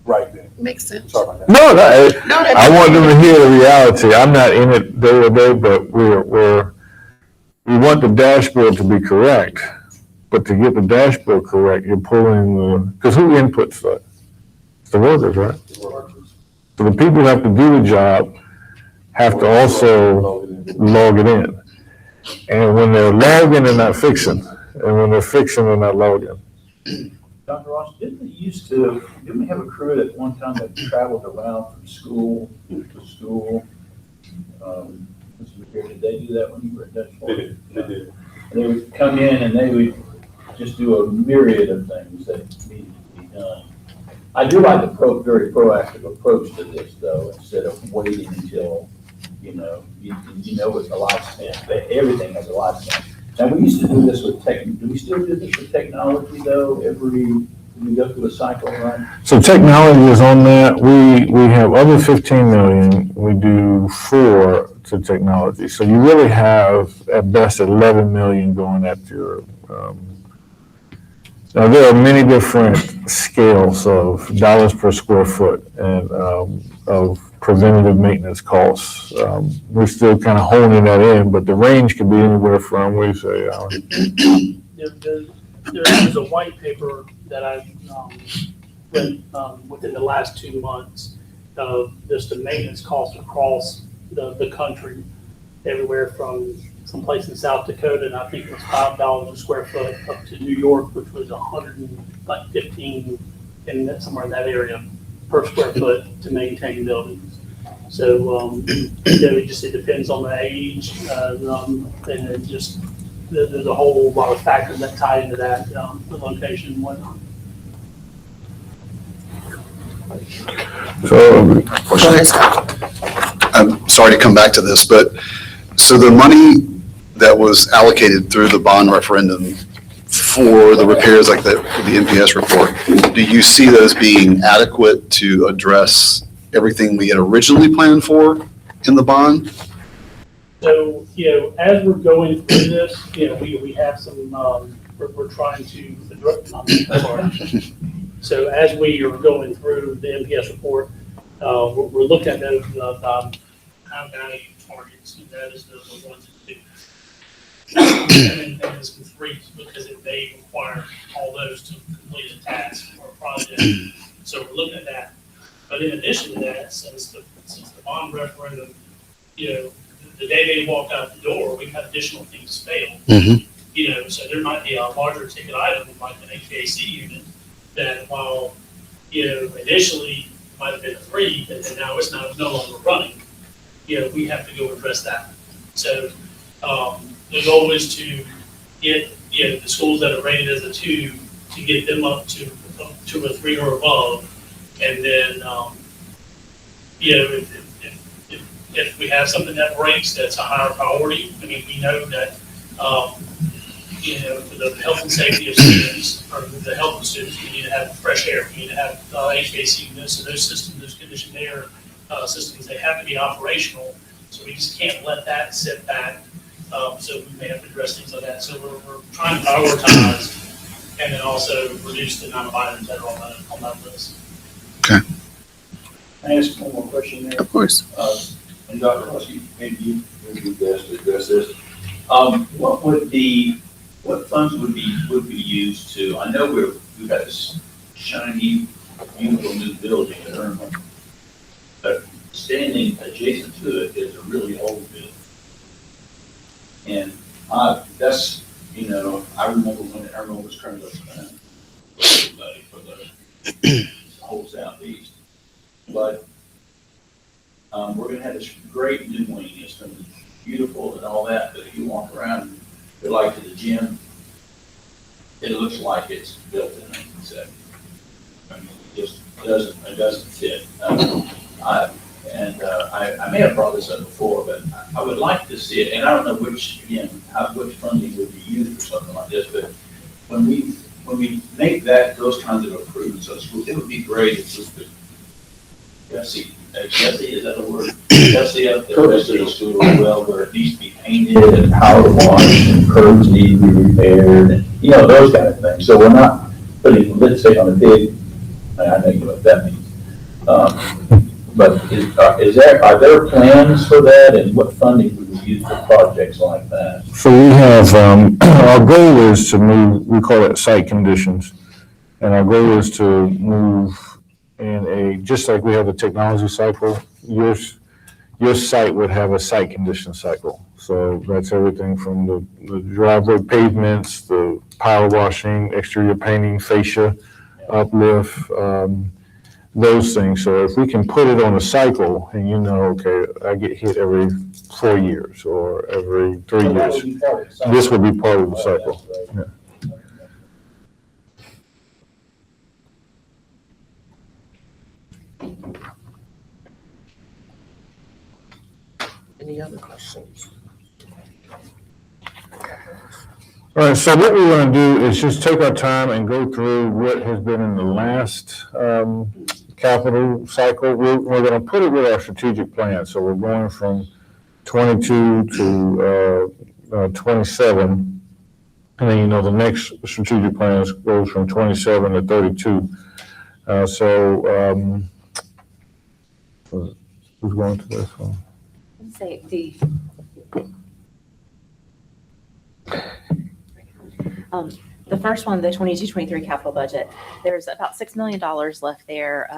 right then. Makes sense. Sorry about that. No, I want them to hear the reality. I'm not in it day to day, but we want the dashboard to be correct. But to get the dashboard correct, you're pulling because who inputs that? It's the workers, right? So the people who have to do the job have to also log it in. And when they're logging and not fixing, and when they're fixing, they're not logging. Dr. Ross, didn't we have a crew at one time that traveled around from school to school? Did they do that when you were at Dutch Fork? They did. And they would come in and they would just do a myriad of things that needed to be done. I do like the very proactive approach to this though, instead of waiting until, you know it's a lifespan. Everything has a lifespan. Now, we used to do this with do we still do this with technology though? We go through a cycle, right? So technology is on that. We have other 15 million. We do 4 to technology. So you really have at best 11 million going at your, now there are many different scales of dollars per square foot and of preventative maintenance costs. We're still kind of honing that in, but the range could be anywhere from, what do you say, Alan? There is a white paper that I've read within the last 2 months of just the maintenance costs across the country, everywhere from someplace in South Dakota, and I think it was $5 a square foot, up to New York, which was 115 in somewhere in that area per square foot to maintain buildings. So it depends on the age, and it just there's a whole lot of factors that tie into that, the location and whatnot. So, I'm sorry to come back to this, but so the money that was allocated through the bond referendum for the repairs like the NPS report, do you see those being adequate to address everything we had originally planned for in the bond? So, as we're going through this, we have some, we're trying to address, so as we are going through the NPS report, we're looking at those, town value targets, and that is the ones that do. And then it's with 3, because it may require all those to complete a task or a project. So we're looking at that. But in addition to that, since the bond referendum, the day they walk out the door, we've had additional things fail. So there might be a larger ticket item like an HVAC unit that while, initially might have been a 3, and then now it's no longer running. We have to go address that. So the goal is to get, the schools that are rated as a 2, to get them up to a 3 or above. And then, if we have something that breaks that's a higher priority, I mean, we know that, for the health and safety of students, or the health of students, we need to have fresh air, we need to have HVAC units, so those systems, those conditioned air systems, they have to be operational, so we just can't let that sit back. So we may have to address things like that. So we're trying to prioritize and then also reduce the amount of items that are on that list. Okay. Can I ask one more question there? Of course. And Dr. Ross, maybe you would be best to address this. What funds would be used to, I know we've got this shiny, beautiful new building at Irma, but standing adjacent to it is a really old building. And that's, I remember when Irma was turned up for everybody, for the whole southeast. But we're gonna have this great new wing. It's gonna be beautiful and all that, but if you walk around and go like to the gym, it looks like it's built in 1970. I mean, it doesn't fit. I may have brought this up before, but I would like to see it, and I don't know which funding would be used for something like this, but when we make those kinds of improvements on schools, it would be great if we could, Jesse, is that a word? Jesse up the rest of the school as well, where it needs to be painted and power washed and curbs need to be repaired, and, those kind of things. So we're not putting lipstick on the pig. I know you know what that means. But are there plans for that, and what funding would we use for projects like that? So we have, our goal is to move, we call it site conditions. And our goal is to move in just like we have a technology cycle, your site would have a site condition cycle. So that's everything from the driveway pavements, the power washing, exterior painting, fascia, uplift, those things. So if we can put it on a cycle and you know, okay, I get hit every 4 years or every 3 years, this would be part of the cycle. Yeah. Any other questions? All right, so what we're going to do is just take our time and go through what has been in the last capital cycle. We're going to put it with our strategic plan. So we're going from 22 to 27. And then, the next strategic plan goes from 27 to 32. Who's going to this one? Say the the first one, the 22-23 capital budget, there's about $6 million left there.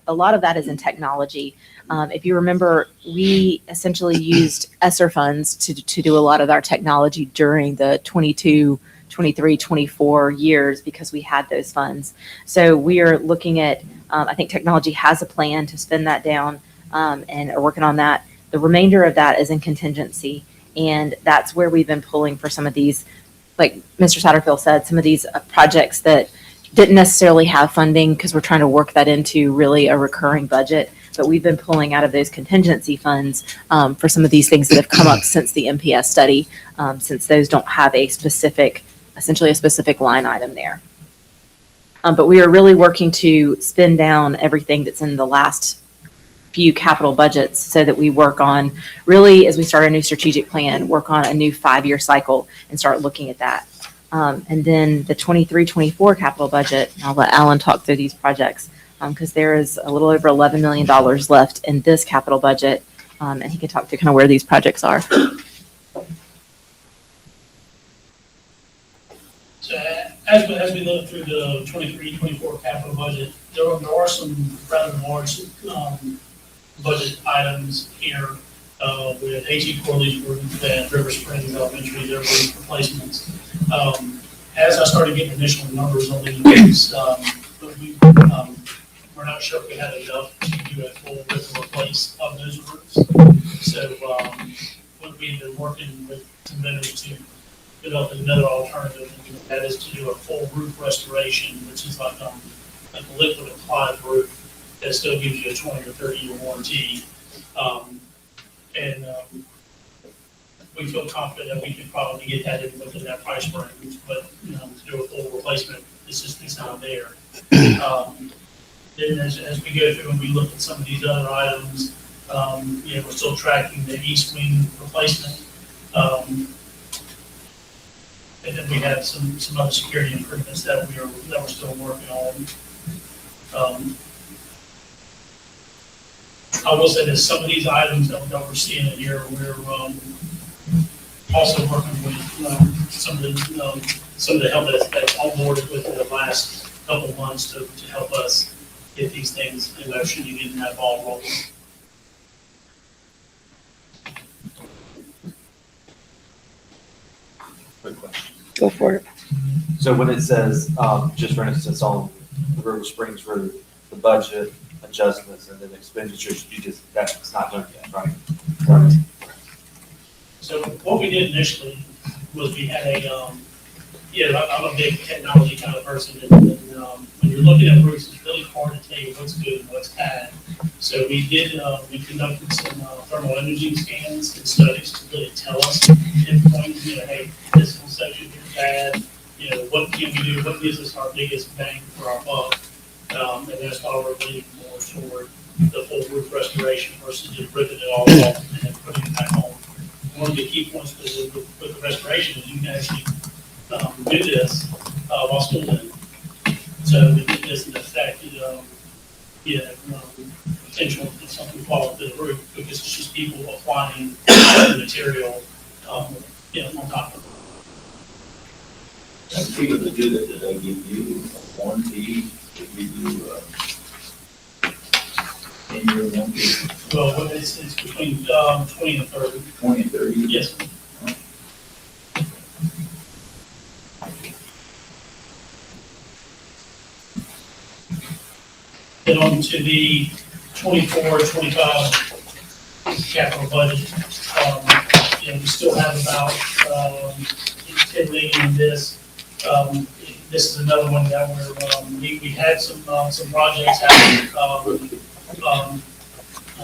A lot of that is in technology. If you remember, we essentially used ESSER funds to do a lot of our technology during the 22, 23, 24 years because we had those funds. So we are looking at, I think technology has a plan to spend that down and are working on that. The remainder of that is in contingency, and that's where we've been pulling for some of these, like Mr. Satterfield said, some of these projects that didn't necessarily have funding because we're trying to work that into really a recurring budget. But we've been pulling out of those contingency funds for some of these things that have come up since the MPS study, since those don't have essentially a specific line item there. But we are really working to spin down everything that's in the last few capital budgets so that we work on, really, as we start a new strategic plan, work on a new 5-year cycle and start looking at that. And then the 23-24 capital budget, I'll let Alan talk through these projects because there is a little over $11 million left in this capital budget, and he can talk through kind of where these projects are. So as we look through the 23-24 capital budget, there are some rather large budget items here. We have H.E. Corley's roof and River Springs Elementary, their roof replacements. As I started getting initial numbers on these, we're not sure if we had enough to do a full rip and replace of those roofs. So what we've been working with some vendors to develop another alternative, and that is to do a full roof restoration, which is like a liquid applied roof that still gives you a 20 or 30-year warranty. We feel confident that we could probably get that in within that price range, but to do a full replacement, it's not there. Then as we go through and we look at some of these other items, we're still tracking the east wing replacement. And then we have some other security improvements that we're still working on. I will say that some of these items that we're seeing in here, we're also working with some of the help that's onboarded within the last couple of months to help us get these things in motion and getting that ball rolling. Quick question. Go for it. So when it says, just for instance, on the River Springs roof, the budget adjustments and then expenditures, that's not done yet, right? Right. So what we did initially was we had I'm a big technology kind of person, and when you're looking at roofs, it's really hard to tell you what's good and what's bad. So we conducted some thermal imaging scans and studies to really tell us, pinpoint, hey, this whole section is bad, what can we do, what gives us our biggest bang for our buck, and that's why we're leaning more toward the full roof restoration versus just ripping it all off and then putting it back on. One of the key points with the restoration is you can actually do this while school's in. So we get this in effect, potential if something falls through the roof because it's just people applying the material, on top of it. That's people that do that, they give you a warranty, they give you in your one year, Well, it's between, 20 and 30. 20 and 30? Yes. Then on to the 24-25 capital budget. We still have about, 10 million in this. This is another one that we had some projects happening,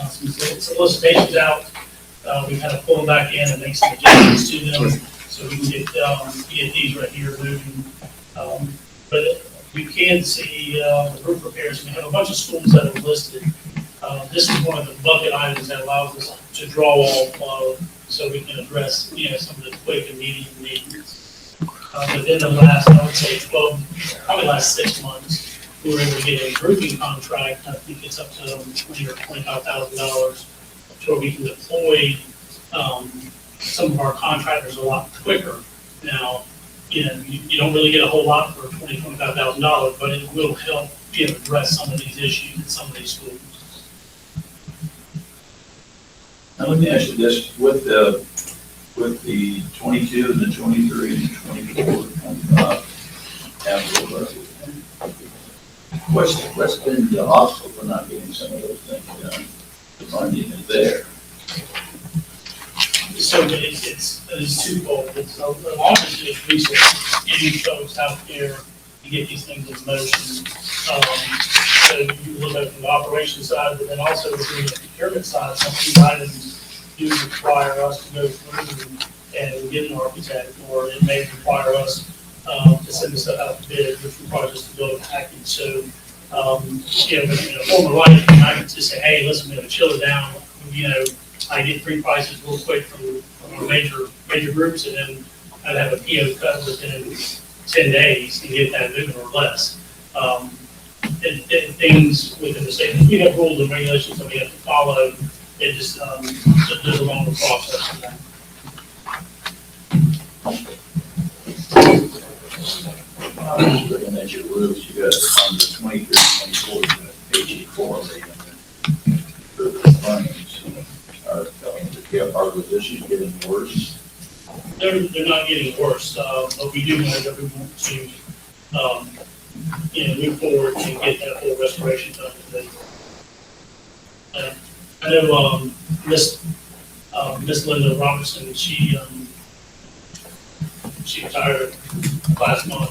some solicitations out. We kind of pull them back in and make some adjustments to them, so we can get these right here moving. But you can see, the roof repairs, we have a bunch of schools that are listed. This is one of the bucket items that allows us to draw off, so we can address, some of the quick and medium needs. Within the last, I would say probably last 6 months, we were able to get a roofing contract. I think it's up to $20,000 or $25,000, to where we can deploy, some of our contractors a lot quicker. Now, you don't really get a whole lot for $25,000, but it will help, address some of these issues in some of these schools. Now, let me ask you this, with the 22 and the 23 and the 24, 25 capital budget, what's been the obstacle for not getting some of those things done? The funding is there. So it's twofold. It's obviously it's resources, getting folks out there to get these things in motion. So you look at it from the operations side, but then also within the procurement side, some of these items do require us to go through and get an architect, or it may require us to send the stuff out to bid, which requires us to build a package. So, in a form of writing, I can just say, hey, listen, we're gonna chill it down. I get 3 prices real quick from our major groups, and then I'd have a PO cut within 10 days and get that moving or less. And things within the state, we have rules and regulations that we have to follow. It just, there's a longer process for that. Looking at your rules, you got on the 23, 24, you got HE4, for the fundings. Are the issues getting worse? They're not getting worse, but we do know that we want to, move forward and get that whole restoration done today. I know, Miss Linda Robertson, she retired last month,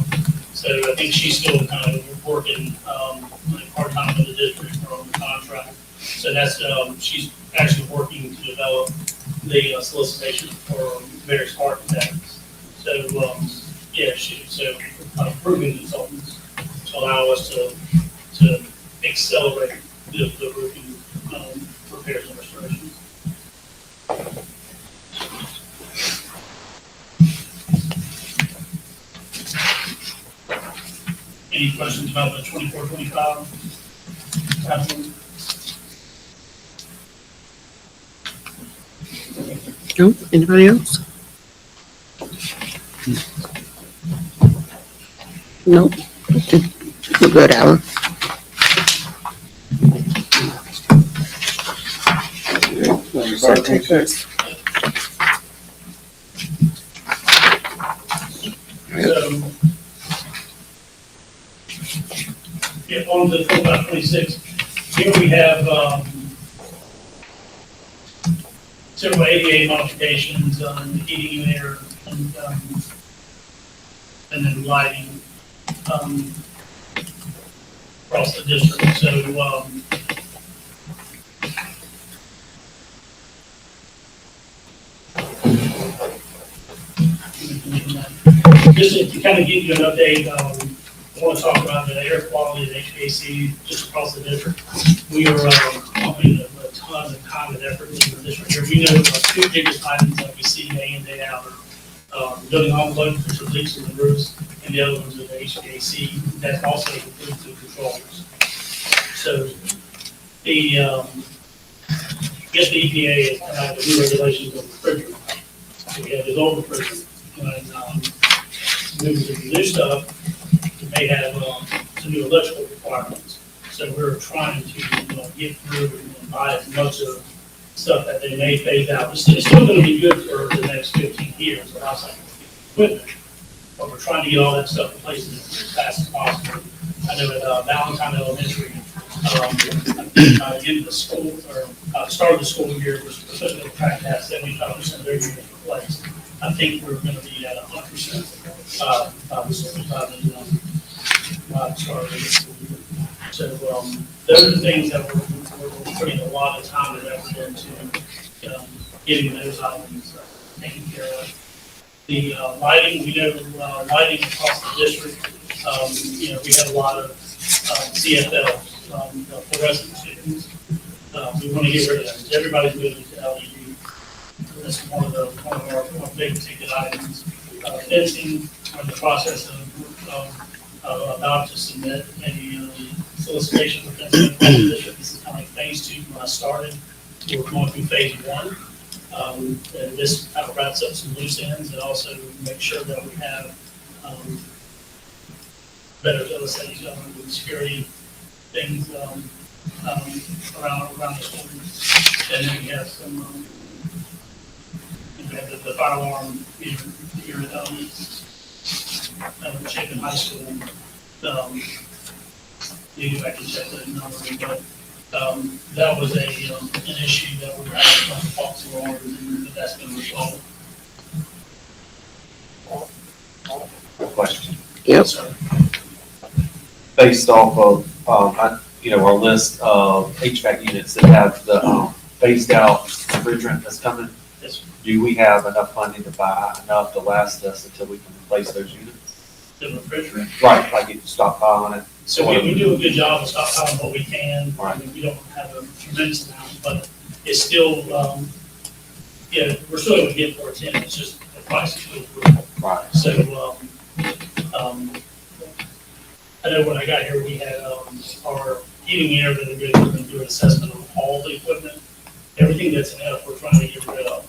so I think she's still kind of working, part-time in the district or on the contract. So that's, she's actually working to develop the solicitation for various architects. So, proven consultants to allow us to accelerate the roofing, repairs and restorations. Any questions about the 24-25? No, anybody else? No. We're good, Alan. On the 25-26, here we have, several ADA modifications, heating and air, and then lighting, across the district. So, just to kind of give you an update, I want to talk about the air quality and HVAC just across the district. We are putting a ton of time and effort into the district here. We know the 2 biggest items that we see day in, day out are building envelopes, which are leaks in the roofs, and the other ones are the HVAC. That also includes the controllers. So the, I guess the EPA has come out with new regulations on refrigerant. So we have this old refrigerant, and moving to the new stuff, it may have some new electrical requirements. So we're trying to, get through and buy as much of stuff that they may phase out. It's still gonna be good for the next 15 years, the house equipment. But we're trying to get all that stuff in place as fast as possible. I know at Valentine Elementary, in the school, or start of the school year, was supposed to track that 75% of their units replaced. I think we're gonna be at 100%, by the start of the school year. So, those are the things that we're putting a lot of time and effort into, getting those items taken care of. The lighting, we know, lighting across the district, we have a lot of CFL, fluorescent tubes. We want to get rid of those. Everybody's moving to LED. That's one of our big ticket items. Fencing, we're in the process of about to submit a solicitation for fencing across the district. This is kind of like phase 2 when I started. We're going through phase 1. And this kind of wraps up some loose ends and also make sure that we have better, let's say, security things around the school. And then we have some, we have the fire alarm here at Chapin High School. Maybe I can check that number, but that was an issue that we were having to talk to our, and that's been resolved. Question. Yep. So, Based off of, our list of HVAC units that have the, phased out refrigerant that's coming, yes, do we have enough funding to buy enough to last us until we can replace those units? the refrigerant. Right, like you stockpiling it. So we do a good job of stockpiling what we can. I Right. mean, we don't have a tremendous amount, but it's still, we're still able to get more in. It's just the price is still pretty. Right. So, I know when I got here, we had, our heating and air that we're going to do an assessment of all the equipment. Everything that's in F, we're trying to get rid of,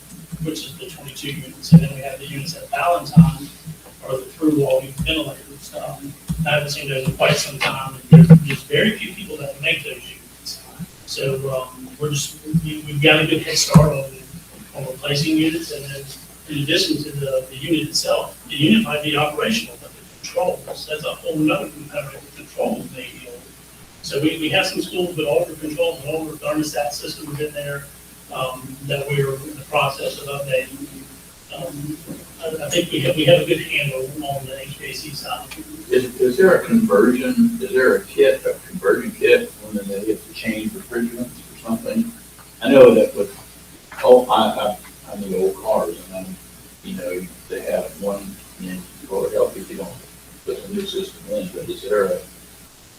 which is the 22 units. And then we have the units at Valentine, or the through wall ventilators. I haven't seen those in quite some time. There's very few people that make those units. So, we've got a good head start on replacing units. And then in addition to the unit itself, the unit might be operational, but the controls, that's a whole nother component. The controls may be old. So we have some schools with older controls and older thermostat systems in there that we're in the process of updating. I think we have a good handle on the HVAC side. Is there a conversion, is there a conversion kit when they get to change refrigerants or something? I know that with, I know old cars and then, they have one, will help if you don't put a new system in, but is there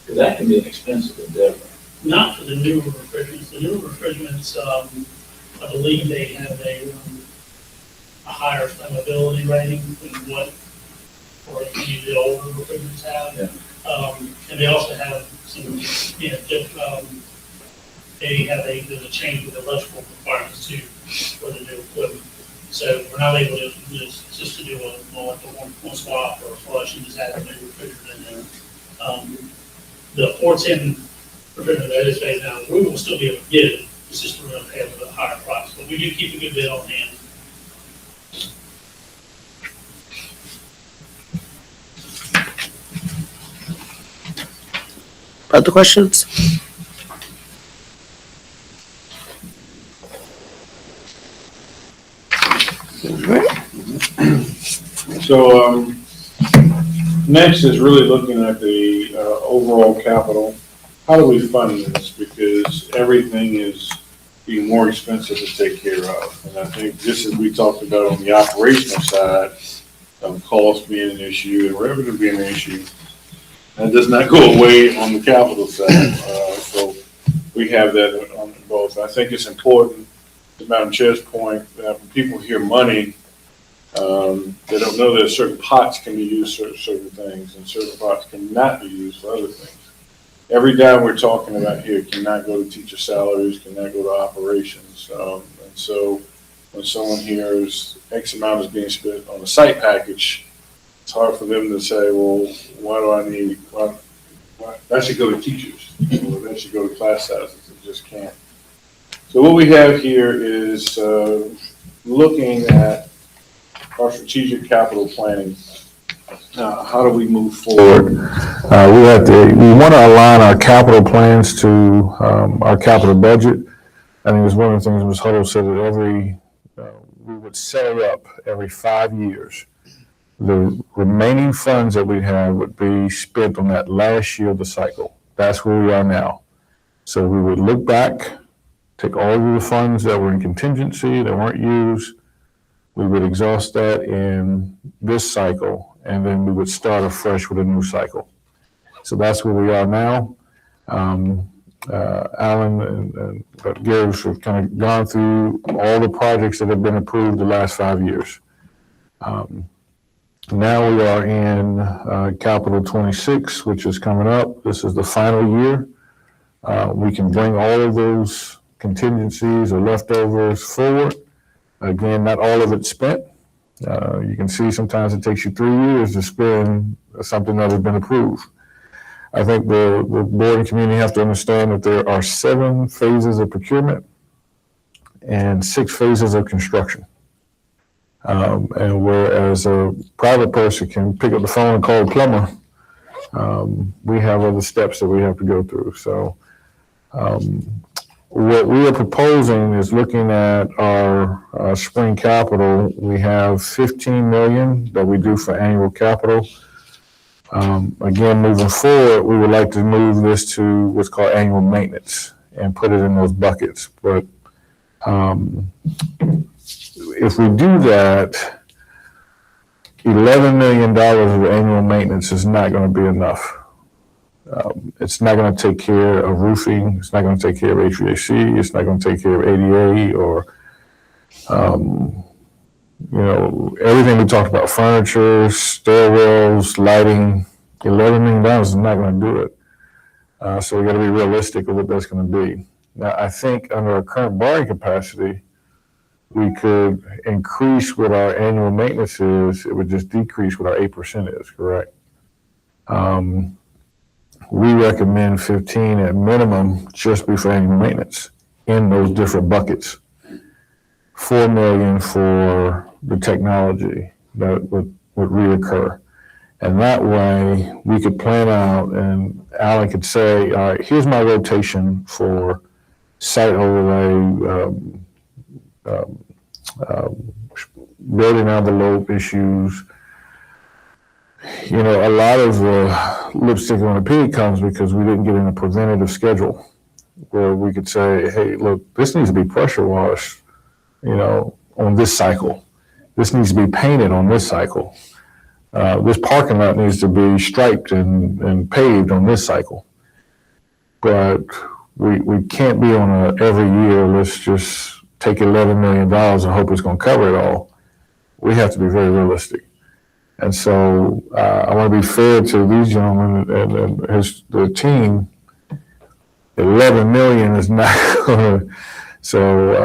because that can be an expensive endeavor. Not for the newer refrigerants. The newer refrigerants, I believe they have a higher flammability rating than what or any of the older refrigerants have. Yeah. And they also have some, there's a change with electrical requirements too for the new equipment. So we're not able to just to do one swap or a flush and just add a new refrigerant in there. The 410 refrigerant that is phased out, we will still be able to get it. It's just we're going to pay a little bit higher price, but we do keep a good bid on hand. Other questions? All right. So, next is really looking at the overall capital. How do we fund this? Because everything is being more expensive to take care of. And I think just as we talked about on the operational side, cost being an issue and revenue being an issue, that does not go away on the capital side. So we have that on both. I think it's important, to Madam Chair's point, that when people hear money, they don't know that certain pots can be used for certain things and certain pots cannot be used for other things. Every dime we're talking about here cannot go to teacher salaries, cannot go to operations. And so when someone hears X amount is being spent on a site package, it's hard for them to say, well, why do that should go to teachers, or that should go to class sizes, it just can't. So what we have here is, looking at our strategic capital planning. How do we move forward? We want to align our capital plans to, our capital budget. I think it's one of the things Ms. Huddle said that we would set it up every 5 years. The remaining funds that we have would be spent on that last year of the cycle. That's where we are now. So we would look back, take all of the funds that were in contingency that weren't used. We would exhaust that in this cycle, and then we would start afresh with a new cycle. So that's where we are now. Alan and Gary have kind of gone through all the projects that have been approved the last 5 years. Now we are in Capital 26, which is coming up. This is the final year. We can bring all of those contingencies or leftovers forward. Again, not all of it's spent. You can see sometimes it takes you 3 years to spend something that has been approved. I think the board and community have to understand that there are 7 phases of procurement and 6 phases of construction. And whereas a private person can pick up the phone and call a plumber, we have other steps that we have to go through. So what we are proposing is looking at our spring capital. We have 15 million that we do for annual capital. Again, moving forward, we would like to move this to what's called annual maintenance and put it in those buckets. But if we do that, $11 million of annual maintenance is not going to be enough. It's not going to take care of roofing. It's not going to take care of HVAC. It's not going to take care of ADA or, everything we talked about, furniture, stairwells, lighting. $11 million is not going to do it. So we got to be realistic of what that's going to be. Now, I think under our current borrowing capacity, we could increase what our annual maintenance is. It would just decrease what our 8% is, correct? We recommend 15 at minimum just be for annual maintenance in those different buckets. 4 million for the technology that would reoccur. And that way we could plan out and Alan could say, all right, here's my rotation for site overlay, building envelope issues. A lot of lipstick on the pig comes because we didn't get in a preventative schedule where we could say, hey, look, this needs to be pressure washed, on this cycle. This needs to be painted on this cycle. This parking lot needs to be striped and paved on this cycle. But we can't be on a every year, let's just take $11 million and hope it's going to cover it all. We have to be very realistic. And so I want to be fair to these gentlemen and the team. 11 million is not going to. So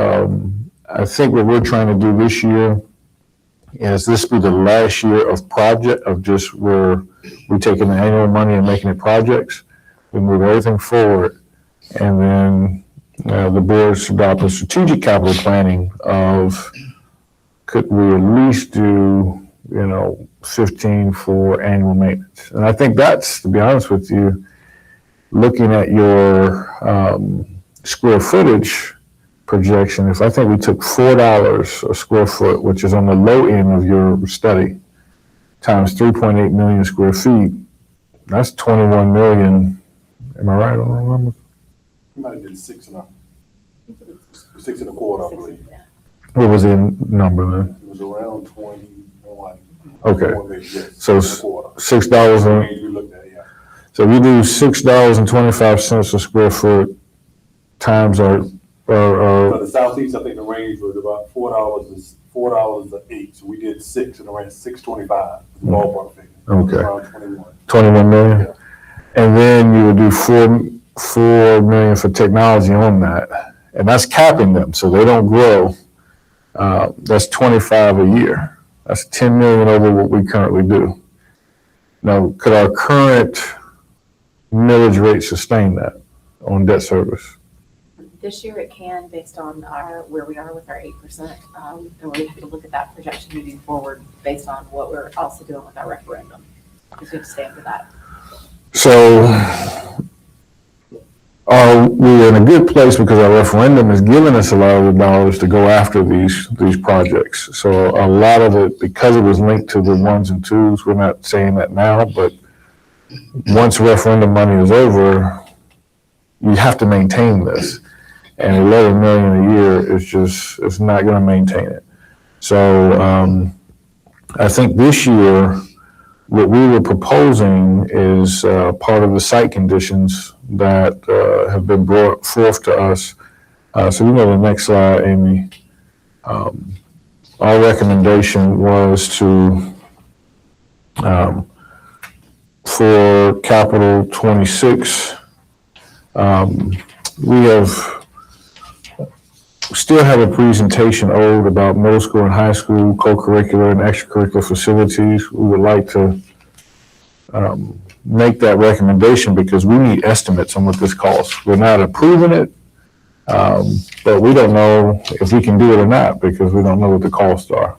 I think what we're trying to do this year is this be the last year of project of just where we're taking the annual money and making it projects. We move everything forward, and then the board's about the strategic capital planning of could we at least do 15 for annual maintenance. And I think that's, to be honest with you, looking at your square footage projection, if I think we took $4 a square foot, which is on the low end of your study, times 3.8 million square feet, that's 21 million. Am I right on the number? You might have been 6 and a quarter, I believe. What was the number then? It was around 21. Okay. Yes, So $6 range we looked at, yeah. So we do $6.25 a square foot times our For the southeast, I think the range was about $4 an 8. So we did 6 and around $6.25, ballpark figure. Okay. Around 21. 21 million. Yeah. And then you would do 4 million for technology on that. And that's capping them so they don't grow. That's 25 a year. That's 10 million over what we currently do. Now, could our current millage rate sustain that on debt service? This year it can, based on where we are with our 8%. And we have to look at that projection moving forward based on what we're also doing with our referendum, because we have to stay under that. So are we in a good place because our referendum has given us a lot of the dollars to go after these projects? So a lot of it, because it was linked to the ones and twos, we're not saying that now, but once referendum money is over, you have to maintain this. And 11 million a year is just, it's not going to maintain it. So I think this year, what we were proposing is part of the site conditions that have been brought forth to us. So we go to the next slide, Amy. Our recommendation was to, for capital 26, still have a presentation owed about middle school and high school co-curricular and extracurricular facilities. We would like to make that recommendation because we need estimates on what this costs. We're not approving it, but we don't know if we can do it or not because we don't know what the costs are.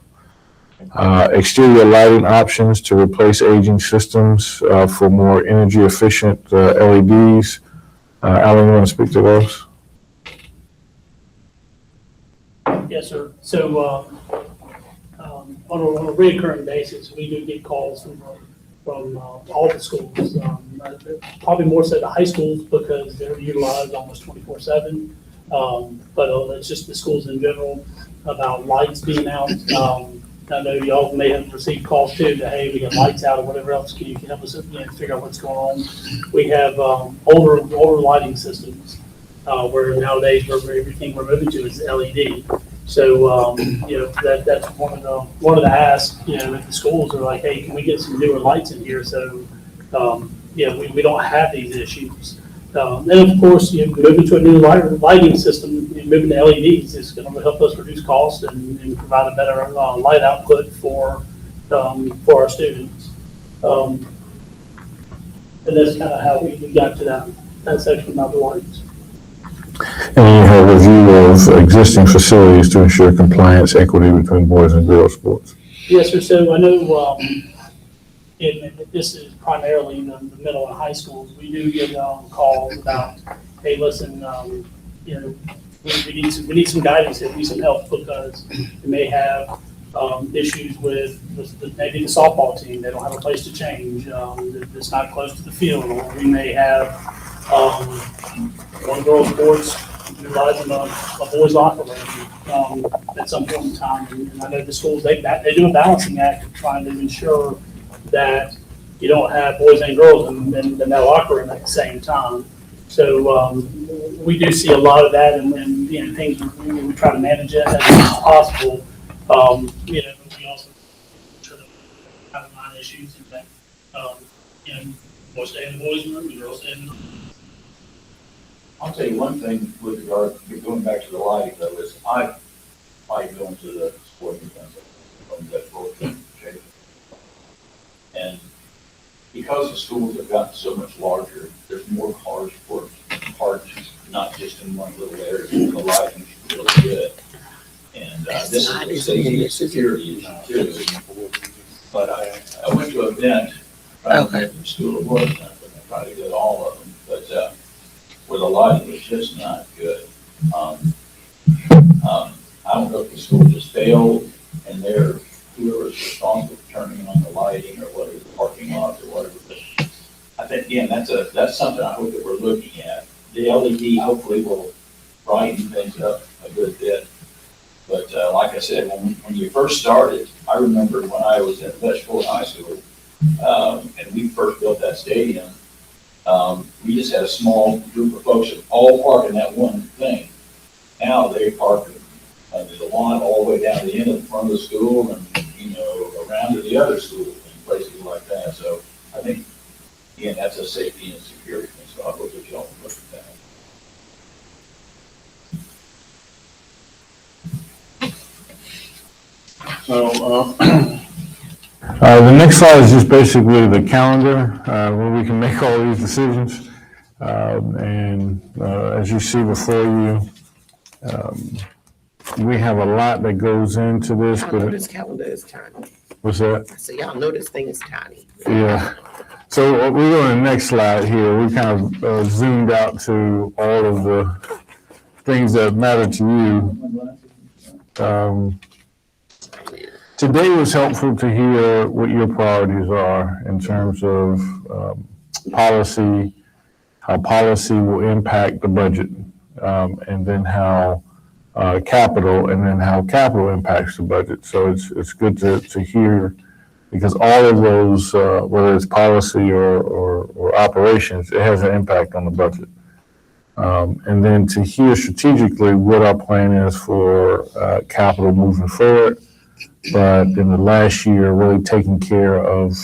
Exterior lighting options to replace aging systems for more energy efficient LEDs. Alan, you want to speak to those? Yes, sir. So, on a recurring basis, we do get calls from all the schools, probably more so the high schools because they're utilized almost 24/7. But it's just the schools in general about lights being out. I know y'all may have received calls too that, hey, we got lights out or whatever else. Can you help us figure out what's going on? We have older lighting systems where nowadays everything we're moving to is LED. So, that's one of the asks, if the schools are like, hey, can we get some newer lights in here? So, we don't have these issues. And of course, moving to a new lighting system, moving to LEDs is going to help us reduce costs and provide a better light output for our students. And that's kind of how we got to that section about the lights. And you have a review of existing facilities to ensure compliance, equity between boys and girls sports. Yes, sir. So I know, this is primarily in the middle and high schools. We do get calls about, hey, listen, we need some guidance here, we need some help because we may have issues with maybe the softball team. They don't have a place to change. It's not close to the field. Or we may have one girls sports utilizing a boys locker room at some point in time. And I know the schools, they do a balancing act of trying to ensure that you don't have boys and girls in that locker room at the same time. So we do see a lot of that and things we try to manage it as much as possible. We also try to have mind issues and that boys stay in the boys' room and girls stay in the I'll tell you one thing with regard, going back to the lighting though, is I go into the sporting events on that board. And because the schools have gotten so much larger, there's more cars for parks, not just in one little area. The lighting's really good. And this is safety security issue too. But I went to an event, from School of Work, I tried to get all of them, but where the lighting was just not good. I don't know if the school just failed and whoever's responsible for turning on the lighting or whatever, the parking lots or whatever. But I think, again, that's something I hope that we're looking at. The LED hopefully will brighten things up a good bit. But like I said, when you first started, I remember when I was at Vetchford High School, and we first built that stadium, we just had a small group of folks that all park in that one thing. Now they park the lawn all the way down to the end of the front of the school and, around to the other schools and places like that. So I think, again, that's a safety and security thing. So I hope that y'all look at that. So, The next slide is just basically the calendar where we can make all these decisions. As you see before you, we have a lot that goes into this, I know but this calendar is tiny. what's that? I said, y'all know this thing is tiny. Yeah. So we go to the next slide here. We kind of zoomed out to all of the things that matter to you. Today was helpful to hear what your priorities are in terms of policy, how policy will impact the budget, and then how capital, and then how capital impacts the budget. So it's good to hear, because all of those, whether it's policy or operations, it has an impact on the budget. And then to hear strategically what our plan is for capital moving forward, but in the last year, really taking care of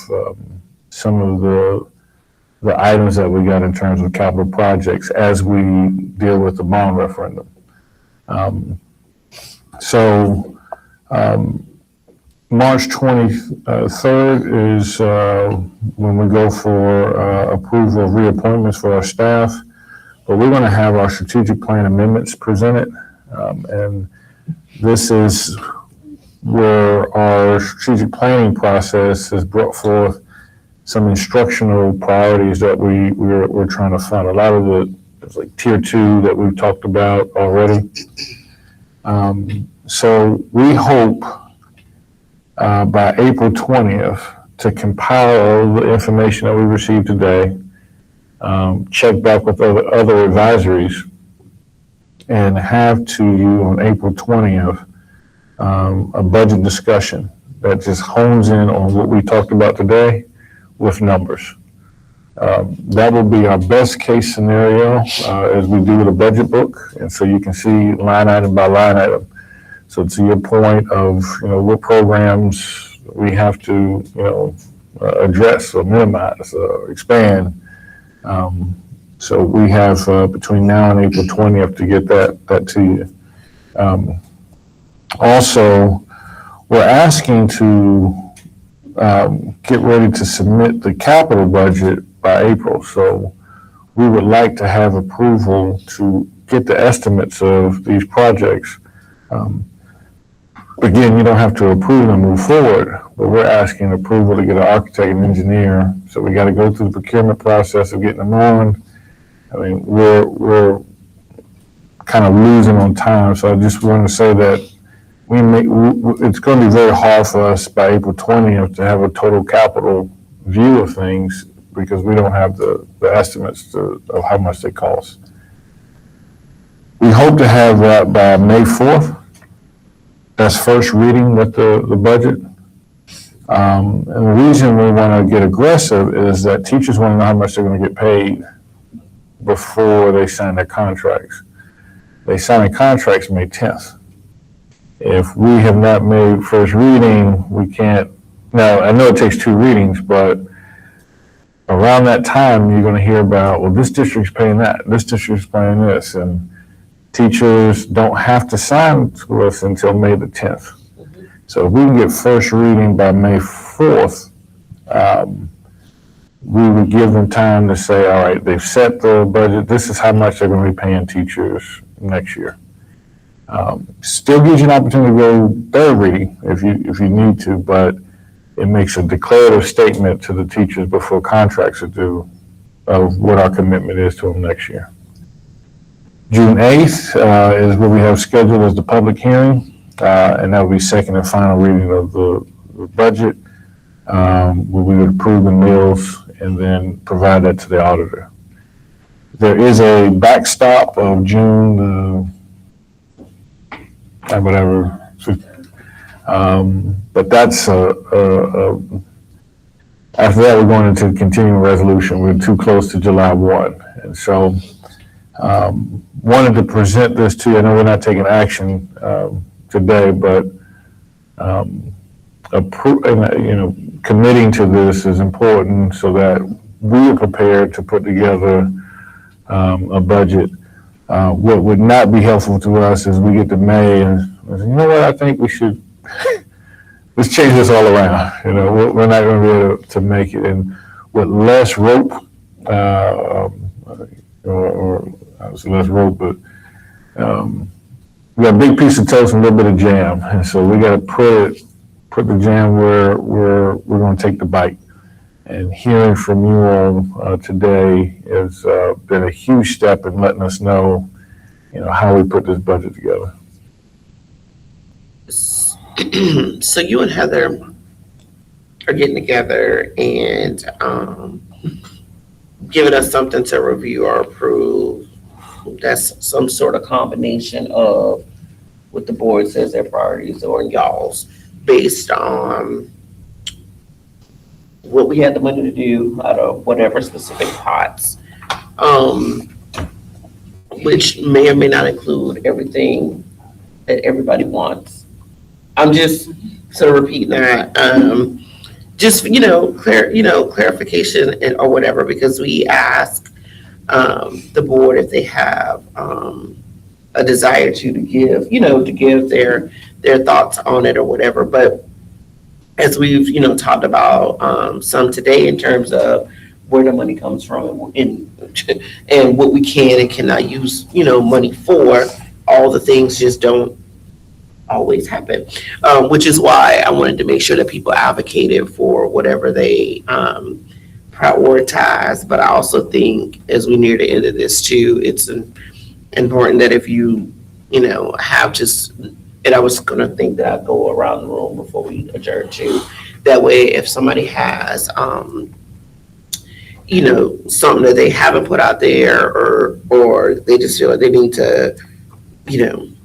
some of the items that we got in terms of capital projects as we deal with the bond referendum. March 23rd is when we go for approval of reappointments for our staff, but we're going to have our strategic plan amendments presented. And this is where our strategic planning process has brought forth some instructional priorities that we're trying to fund. A lot of it's like tier 2 that we've talked about already. So we hope by April 20th to compile all the information that we received today, check back with other advisories, and have to you on April 20th a budget discussion that just hones in on what we talked about today with numbers. That will be our best case scenario as we do with a budget book, and so you can see line item by line item. So to your point of what programs we have to address or minimize or expand. So we have between now and April 20th to get that to you. Also, we're asking to get ready to submit the capital budget by April. So we would like to have approval to get the estimates of these projects. Again, you don't have to approve and move forward, but we're asking approval to get an architect and engineer. So we got to go through the procurement process of getting them on. I mean, we're kind of losing on time. So I just want to say that it's going to be very hard for us by April 20th to have a total capital view of things because we don't have the estimates of how much they cost. We hope to have that by May 4th. That's first reading with the budget. And the reason we want to get aggressive is that teachers want to know how much they're going to get paid before they sign their contracts. They sign their contracts May 10th. If we have not made first reading, we can't. Now, I know it takes 2 readings, but around that time, you're going to hear about, well, this district's paying that, this district's paying this, and teachers don't have to sign to us until May the 10th. So if we can get first reading by May 4th, we would give them time to say, all right, they've set the budget, this is how much they're going to be paying teachers next year. Still gives you an opportunity to go third reading if you need to, but it makes a declarative statement to the teachers before contracts are due of what our commitment is to them next year. June 8th is what we have scheduled as the public hearing, and that will be second and final reading of the budget, where we would approve the mills and then provide that to the auditor. There is a backstop of June whatever, but that's after that we're going into continuing resolution. We're too close to July 1, and so wanted to present this to you. I know we're not taking action today, but committing to this is important so that we are prepared to put together a budget. What would not be helpful to us is we get to May and you know what, I think we should let's change this all around. We're not going to be able to make it. And with less rope, or obviously less rope, but, we got a big piece of toast and a little bit of jam. And so we gotta put the jam where we're gonna take the bite. And hearing from you all, today has, been a huge step in letting us know, how we put this budget together. So you and Heather are getting together and giving us something to review or approve. That's some sort of combination of what the board says their priorities are and y'all's, based on what we had the money to do out of whatever specific pots, which may or may not include everything that everybody wants. I'm just sort of repeating that, just, clarification or whatever, because we ask the board if they have a desire to give, to give their thoughts on it or whatever. But as we've, talked about some today in terms of where the money comes from and what we can and cannot use, money for, all the things just don't always happen, which is why I wanted to make sure that people advocated for whatever they prioritize. But I also think as we near the end of this too, it's important that if you, have just, and I was gonna think that I'd go around the room before we adjourn too. That way, if somebody has, something that they haven't put out there, or they just feel like they need to,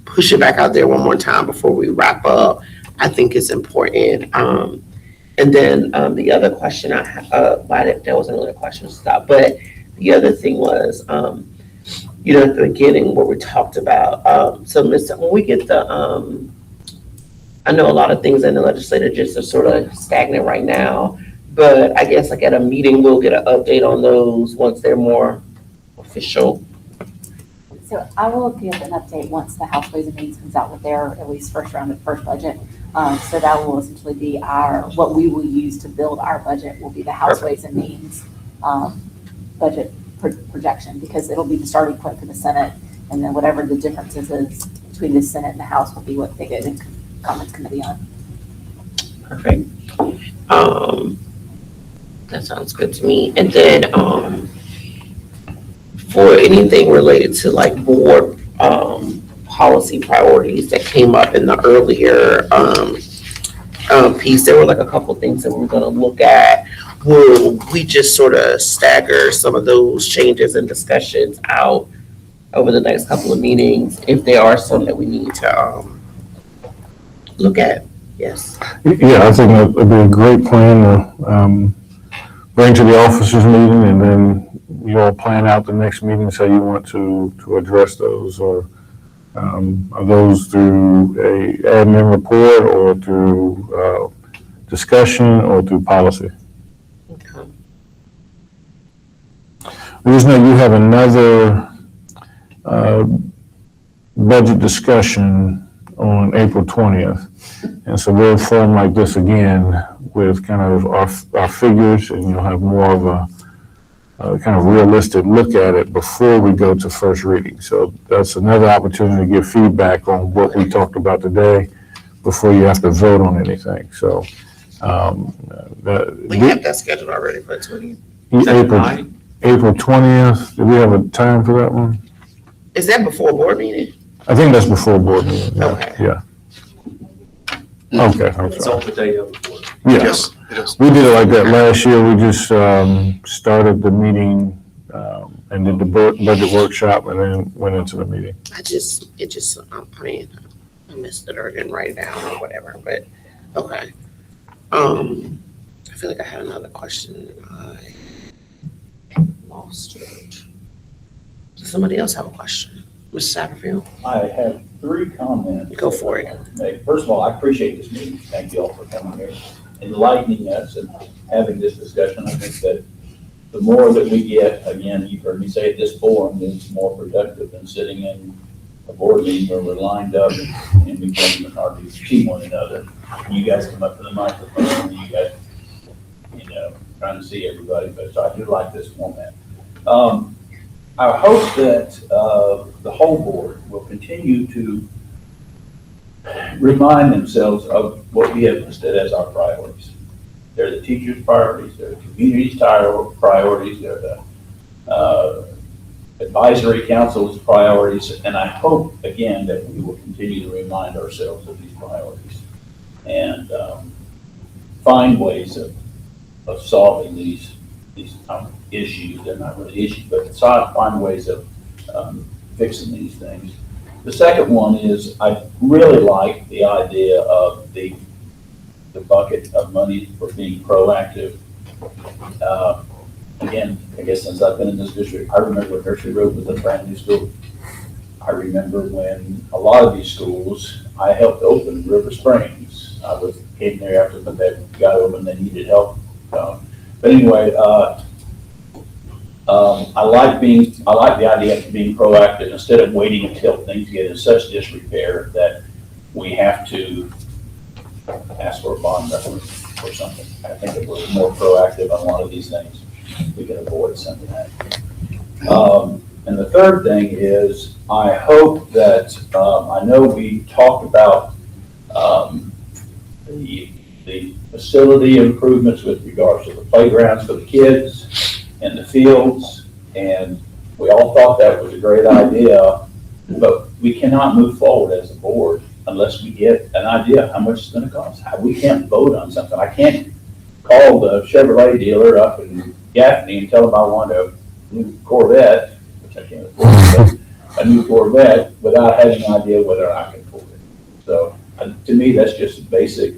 push it back out there one more time before we wrap up, I think it's important. And then the other question I had, there wasn't another question, stop. But the other thing was, at the beginning where we talked about, so when we get the, I know a lot of things in the legislature just are sort of stagnant right now, but I guess like at a meeting, we'll get an update on those once they're more official. So I will give an update once the House Ways and Means comes out with their, at least first round of first budget. So that will essentially be what we will use to build our budget will be the House Ways and Means budget projection, because it'll be the starting point for the Senate, and then whatever the differences is between the Senate and the House will be what they get in comments committee on. Perfect. That sounds good to me. And then for anything related to like board policy priorities that came up in the earlier piece, there were like a couple things that we were going to look at. Will we just sort of stagger some of those changes and discussions out over the next couple of meetings if there are some that we need to look at? Yes. Yeah, I think that'd be a great plan to, bring to the officers meeting, and then you all plan out the next meeting, so you want to address those, or are those through a admin report or through discussion or through policy? Okay. I just know you have another budget discussion on April 20th. And so we'll form like this again with kind of our figures, and you'll have more of a kind of realistic look at it before we go to first reading. So that's another opportunity to give feedback on what we talked about today before you have to vote on anything. So We have that scheduled already for 20. Is that fine? April 20th. Do we have a time for that one? Is that before board meeting? I think that's before board meeting. Okay. Yeah. Okay, I'm It's sorry. on the day of the board. Yes. It is. We did it like that last year. We just started the meeting and did the budget workshop and then went into the meeting. I missed it or didn't write it down or whatever, but, okay. I feel like I had another question. I lost it. Does somebody else have a question? Mr. Satterfield? I have 3 comments. Go for it. First of all, I appreciate this meeting. Thank you all for coming here, enlightening us and having this discussion. I think that the more that we get, again, you've heard me say it, this forum is more productive than sitting in a board meeting where we're lined up and we can hardly see one another. You guys come up to the microphone, you guys, trying to see everybody, but so I do like this format. I hope that, the whole board will continue to remind themselves of what we have listed as our priorities. They're the teachers' priorities, they're the community's priorities, they're the advisory council's priorities, and I hope, again, that we will continue to remind ourselves of these priorities and find ways of solving these issues. They're not really issues, but find ways of fixing these things. The second one is, I really like the idea of the bucket of money for being proactive. Again, I guess since I've been in this district, I remember when Nursery Road was a brand new school. I remember when a lot of these schools, I helped open River Springs. Came there after they got open, they needed help. But anyway, I like the idea of being proactive instead of waiting until things get in such disrepair that we have to ask for a bond reference or something. I think if we're more proactive on a lot of these things, we can avoid some of that. And the third thing is, I hope that, I know we talked about the facility improvements with regards to the playgrounds for the kids and the fields, and we all thought that was a great idea, but we cannot move forward as a board unless we get an idea of how much it's gonna cost. We can't vote on something. I can't call the Chevrolet dealer up in Gaffney and tell them I want a new Corvette, which I can't afford, but a new Corvette without having an idea whether I can afford it. So to me, that's just a basic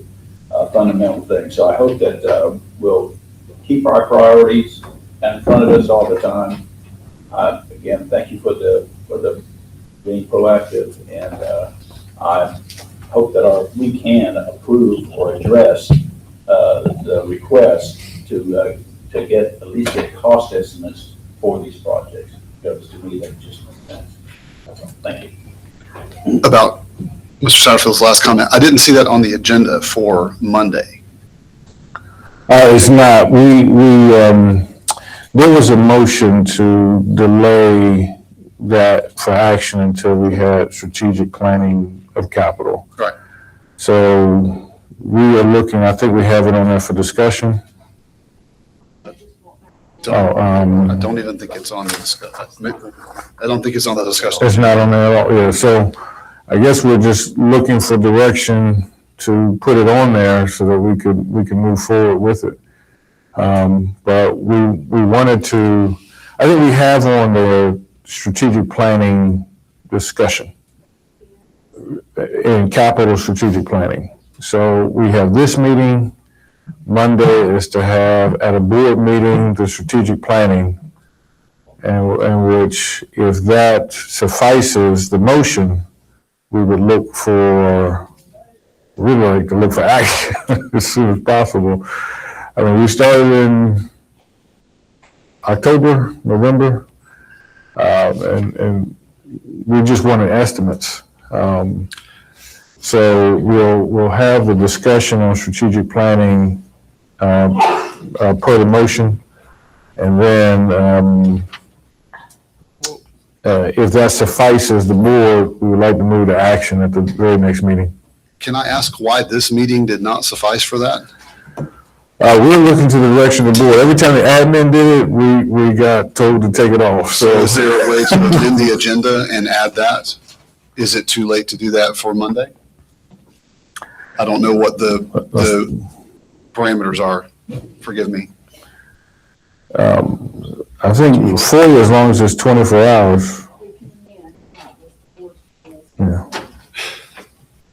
fundamental thing. So I hope that we'll keep our priorities in front of us all the time. Again, thank you for the being proactive, and I hope that we can approve or address the request to get at least get cost estimates for these projects, because to me that just makes sense. That's all. Thank you. About Mr. Satterfield's last comment, I didn't see that on the agenda for Monday. It's not. There was a motion to delay that for action until we had strategic planning of capital. Right. So we are looking, I think we have it on there for discussion. I don't even think it's on the discussion. I don't think it's on the discussion. It's not on there at all, yeah. So I guess we're just looking for direction to put it on there so that we can move forward with it. But we wanted to, I think we have on the strategic planning discussion in capital strategic planning. So we have this meeting. Monday is to have at a board meeting, the strategic planning, and which if that suffices the motion, we would look for, we'd like to look for action as soon as possible. I mean, we started in October, November, and we just wanted estimates. So we'll have the discussion on strategic planning per the motion, and then if that suffices the board, we would like to move to action at the very next meeting. Can I ask why this meeting did not suffice for that? We're looking to the direction of the board. Every time the admin did it, we got told to take it off. So is there a way to amend the agenda and add that? Is it too late to do that for Monday? I don't know what the parameters are. Forgive me. I think fully as long as it's 24 hours. Yeah.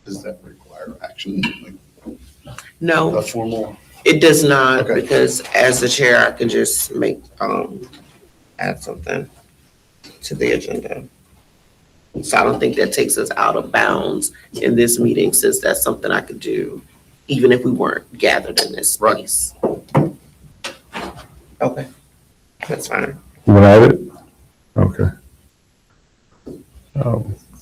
Does that require action? No, A formal? it does not, Okay. because as the chair, I can just add something to the agenda. So I don't think that takes us out of bounds in this meeting, since that's something I could do even if we weren't gathered in this space. Okay, that's fine. You want to add it? Okay.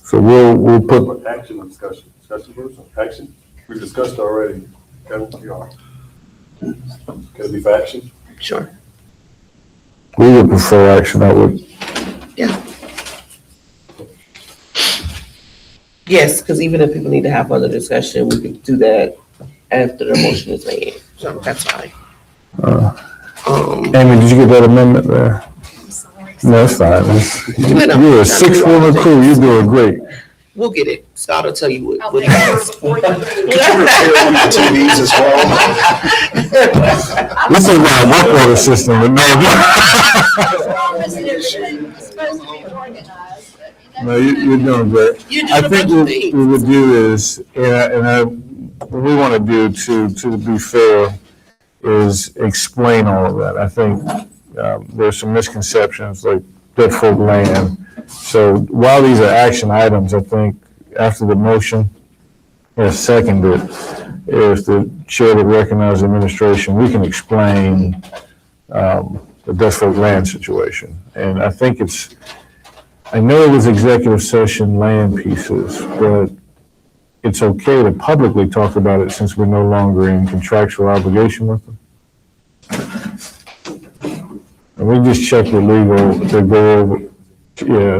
So we'll put, Action or discussion? Discussion first, action? We discussed already. Can it be for action? Sure. we would prefer action. I would. Yeah. Yes, because even if people need to have further discussion, we could do that after the motion is made. So that's fine. Amy, did you get that amendment there? No, it's fine. You're a six-woman crew. You're doing great. We'll get it. Scott will tell you I'll what. take care before you do. TVs as well. This is my work order system, but no. It's supposed to be organized, but No, you're doing great. You're I doing a think bunch of what things. we would do is, what we want to do to be fair is explain all of that. I think there's some misconceptions like dead folk land. So while these are action items, I think after the motion is seconded, if the chair would recognize the administration, we can explain the dead folk land situation. And I think I know it was executive session land pieces, but it's okay to publicly talk about it since we're no longer in contractual obligation with them. And we just check with legal to go over,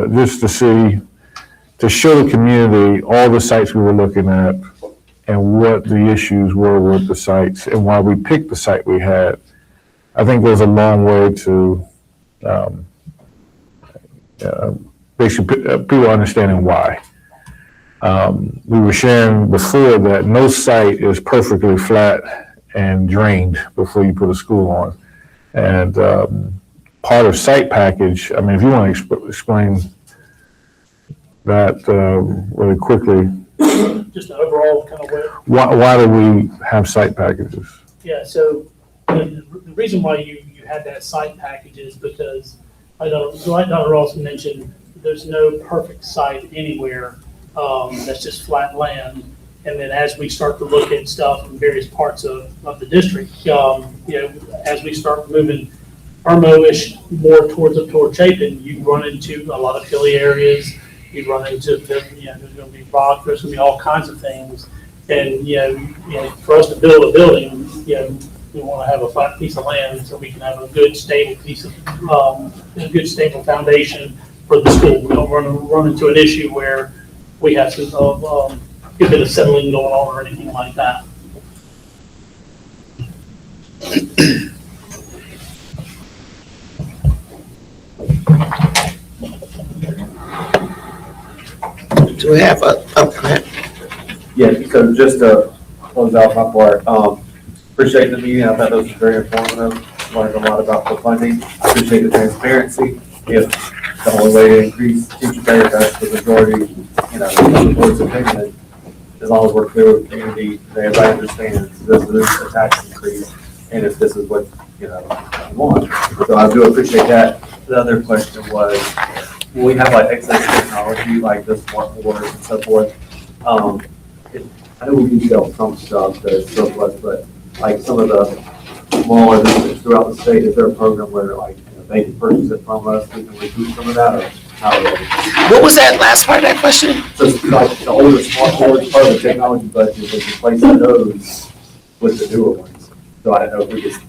just to see, to show the community all the sites we were looking at and what the issues were with the sites and why we picked the site we had. I think goes a long way to basically people understanding why. We were sharing before that no site is perfectly flat and drained before you put a school on. And part of site package, I mean, if you want to explain that really quickly, Just an overall kind of way. why do we have site packages? Yeah, so the reason why you had that site package is because, like Dr. Ross mentioned, there's no perfect site anywhere that's just flat land. And then as we start to look at stuff in various parts of the district, as we start moving Irmo-ish more toward Chapin, you run into a lot of hilly areas. You run into, there's going to be rock, there's going to be all kinds of things. And, for us to build a building, we want to have a flat piece of land so we can have a good stable piece of, a good stable foundation for the school. We don't run into an issue where we have to, get a bit of settling going on or anything like that. Do we have go ahead. Yeah, so just to close out my part, appreciate the meeting. I thought it was very informative. Learned a lot about the funding. I appreciate the transparency. If the only way to increase teacher pay, that's the majority, of the board's opinion, as long as we're clear with the community, they everybody understands this is a tax increase, and if this is what, you want. So I do appreciate that. The other question was, when we have like excess technology, like the smart boards and so forth, I know we can sell some stuff that is surplus, but like some of the smaller districts throughout the state, is there a program where like, they can purchase it from us, we can recoup some of that, or how? What was that last part of that question? So it's like the older smart boards, part of the technology budget is replacing those with the newer ones. So I don't know if we just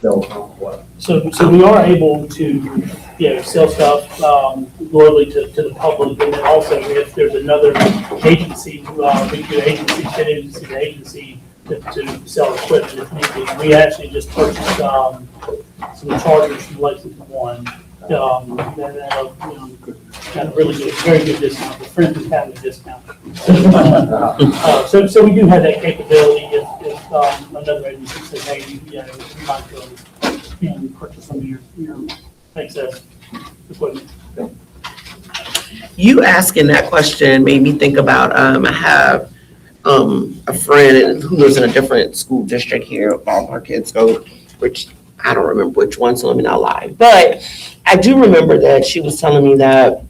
sell some or what. So we are able to, sell stuff globally to the public, and then also if there's another agency, we do agency to agency to sell equipment if needed. We actually just purchased some chargers from Lexington One that got a really good, very good discount. The friend is having a discount. So we do have that capability if another agency says, hey, you might go and purchase some of your excess equipment. You asking that question made me think about, I have a friend who lives in a different school district here, all our kids go, which I don't remember which one, so let me not lie. But I do remember that she was telling me that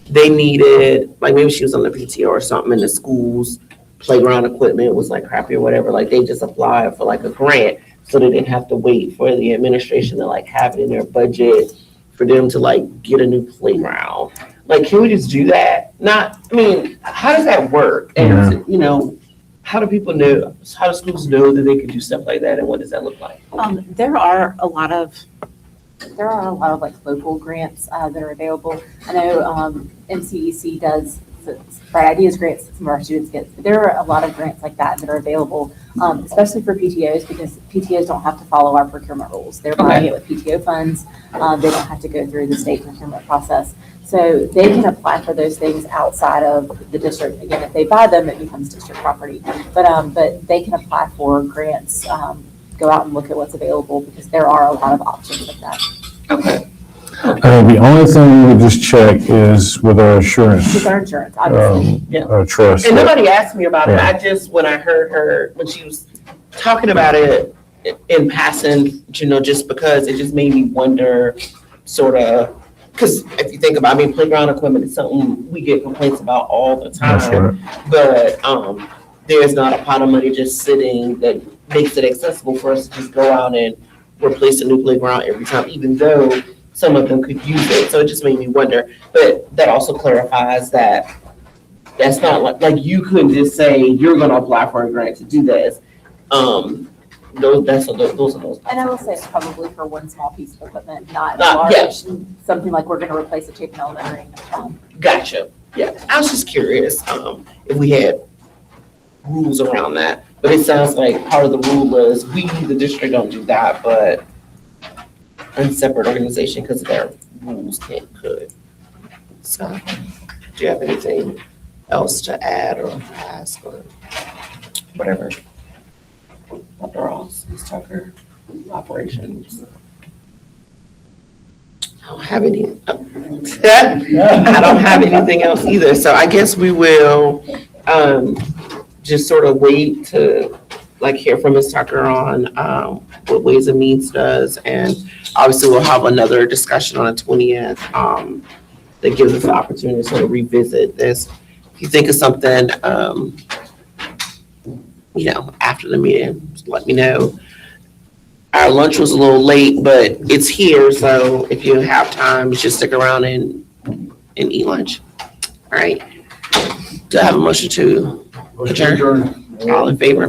they needed, like maybe she was on the PTO or something, and the school's playground equipment was like crappy or whatever, like they just applied for like a grant so they didn't have to wait for the administration to like have it in their budget for them to like get a new playground. Like, can we just do that? How does that work? And, how do people know, how do schools know that they could do stuff like that, and what does that look like? There are a lot of like local grants that are available. I know MCEC does that Bright Ideas grants that some of our students get. There are a lot of grants like that that are available, especially for PTOs, because PTOs don't have to follow our procurement rules. They're buying it with PTO funds. They don't have to go through the state procurement process. So they can apply for those things outside of the district. Again, if they buy them, it becomes district property. But they can apply for grants, go out and look at what's available, because there are a lot of options like that. Okay. The only thing we would just check is with our insurance, With our insurance, obviously. trust. And nobody asked me about it. Yeah. I just, when I heard her, when she was talking about it in passing, just because it just made me wonder, sort of, because if you think about, playground equipment is something we get complaints about all the That's time. right. But, there's not a pot of money just sitting that makes it accessible for us to just go out and replace a new playground every time, even though some of them could use it. So it just made me wonder. But that also clarifies that that's not like you couldn't just say you're going to apply for a grant to do this. Those are those. And I will say it's probably for one small piece of equipment, not Yeah. large, something like we're gonna replace a Chapin Elementary. Gotcha. Yeah, I was just curious if we had rules around that. But it sounds like part of the rule is we, the district, don't do that, but a separate organization, because of their rules, could. So, do you have anything else to add or ask or whatever? Dr. Ross, Ms. Tucker, operations. I don't have any. I don't have anything else either. So I guess we will just sort of wait to hear from Ms. Tucker on what Ways and Means does, and obviously we'll have another discussion on the 20th that gives us the opportunity to sort of revisit this. If you think of something, after the meeting, just let me know. Our lunch was a little late, but it's here, so if you have time, just stick around and eat lunch. All right. Do I have a motion to adjourn? All in favor?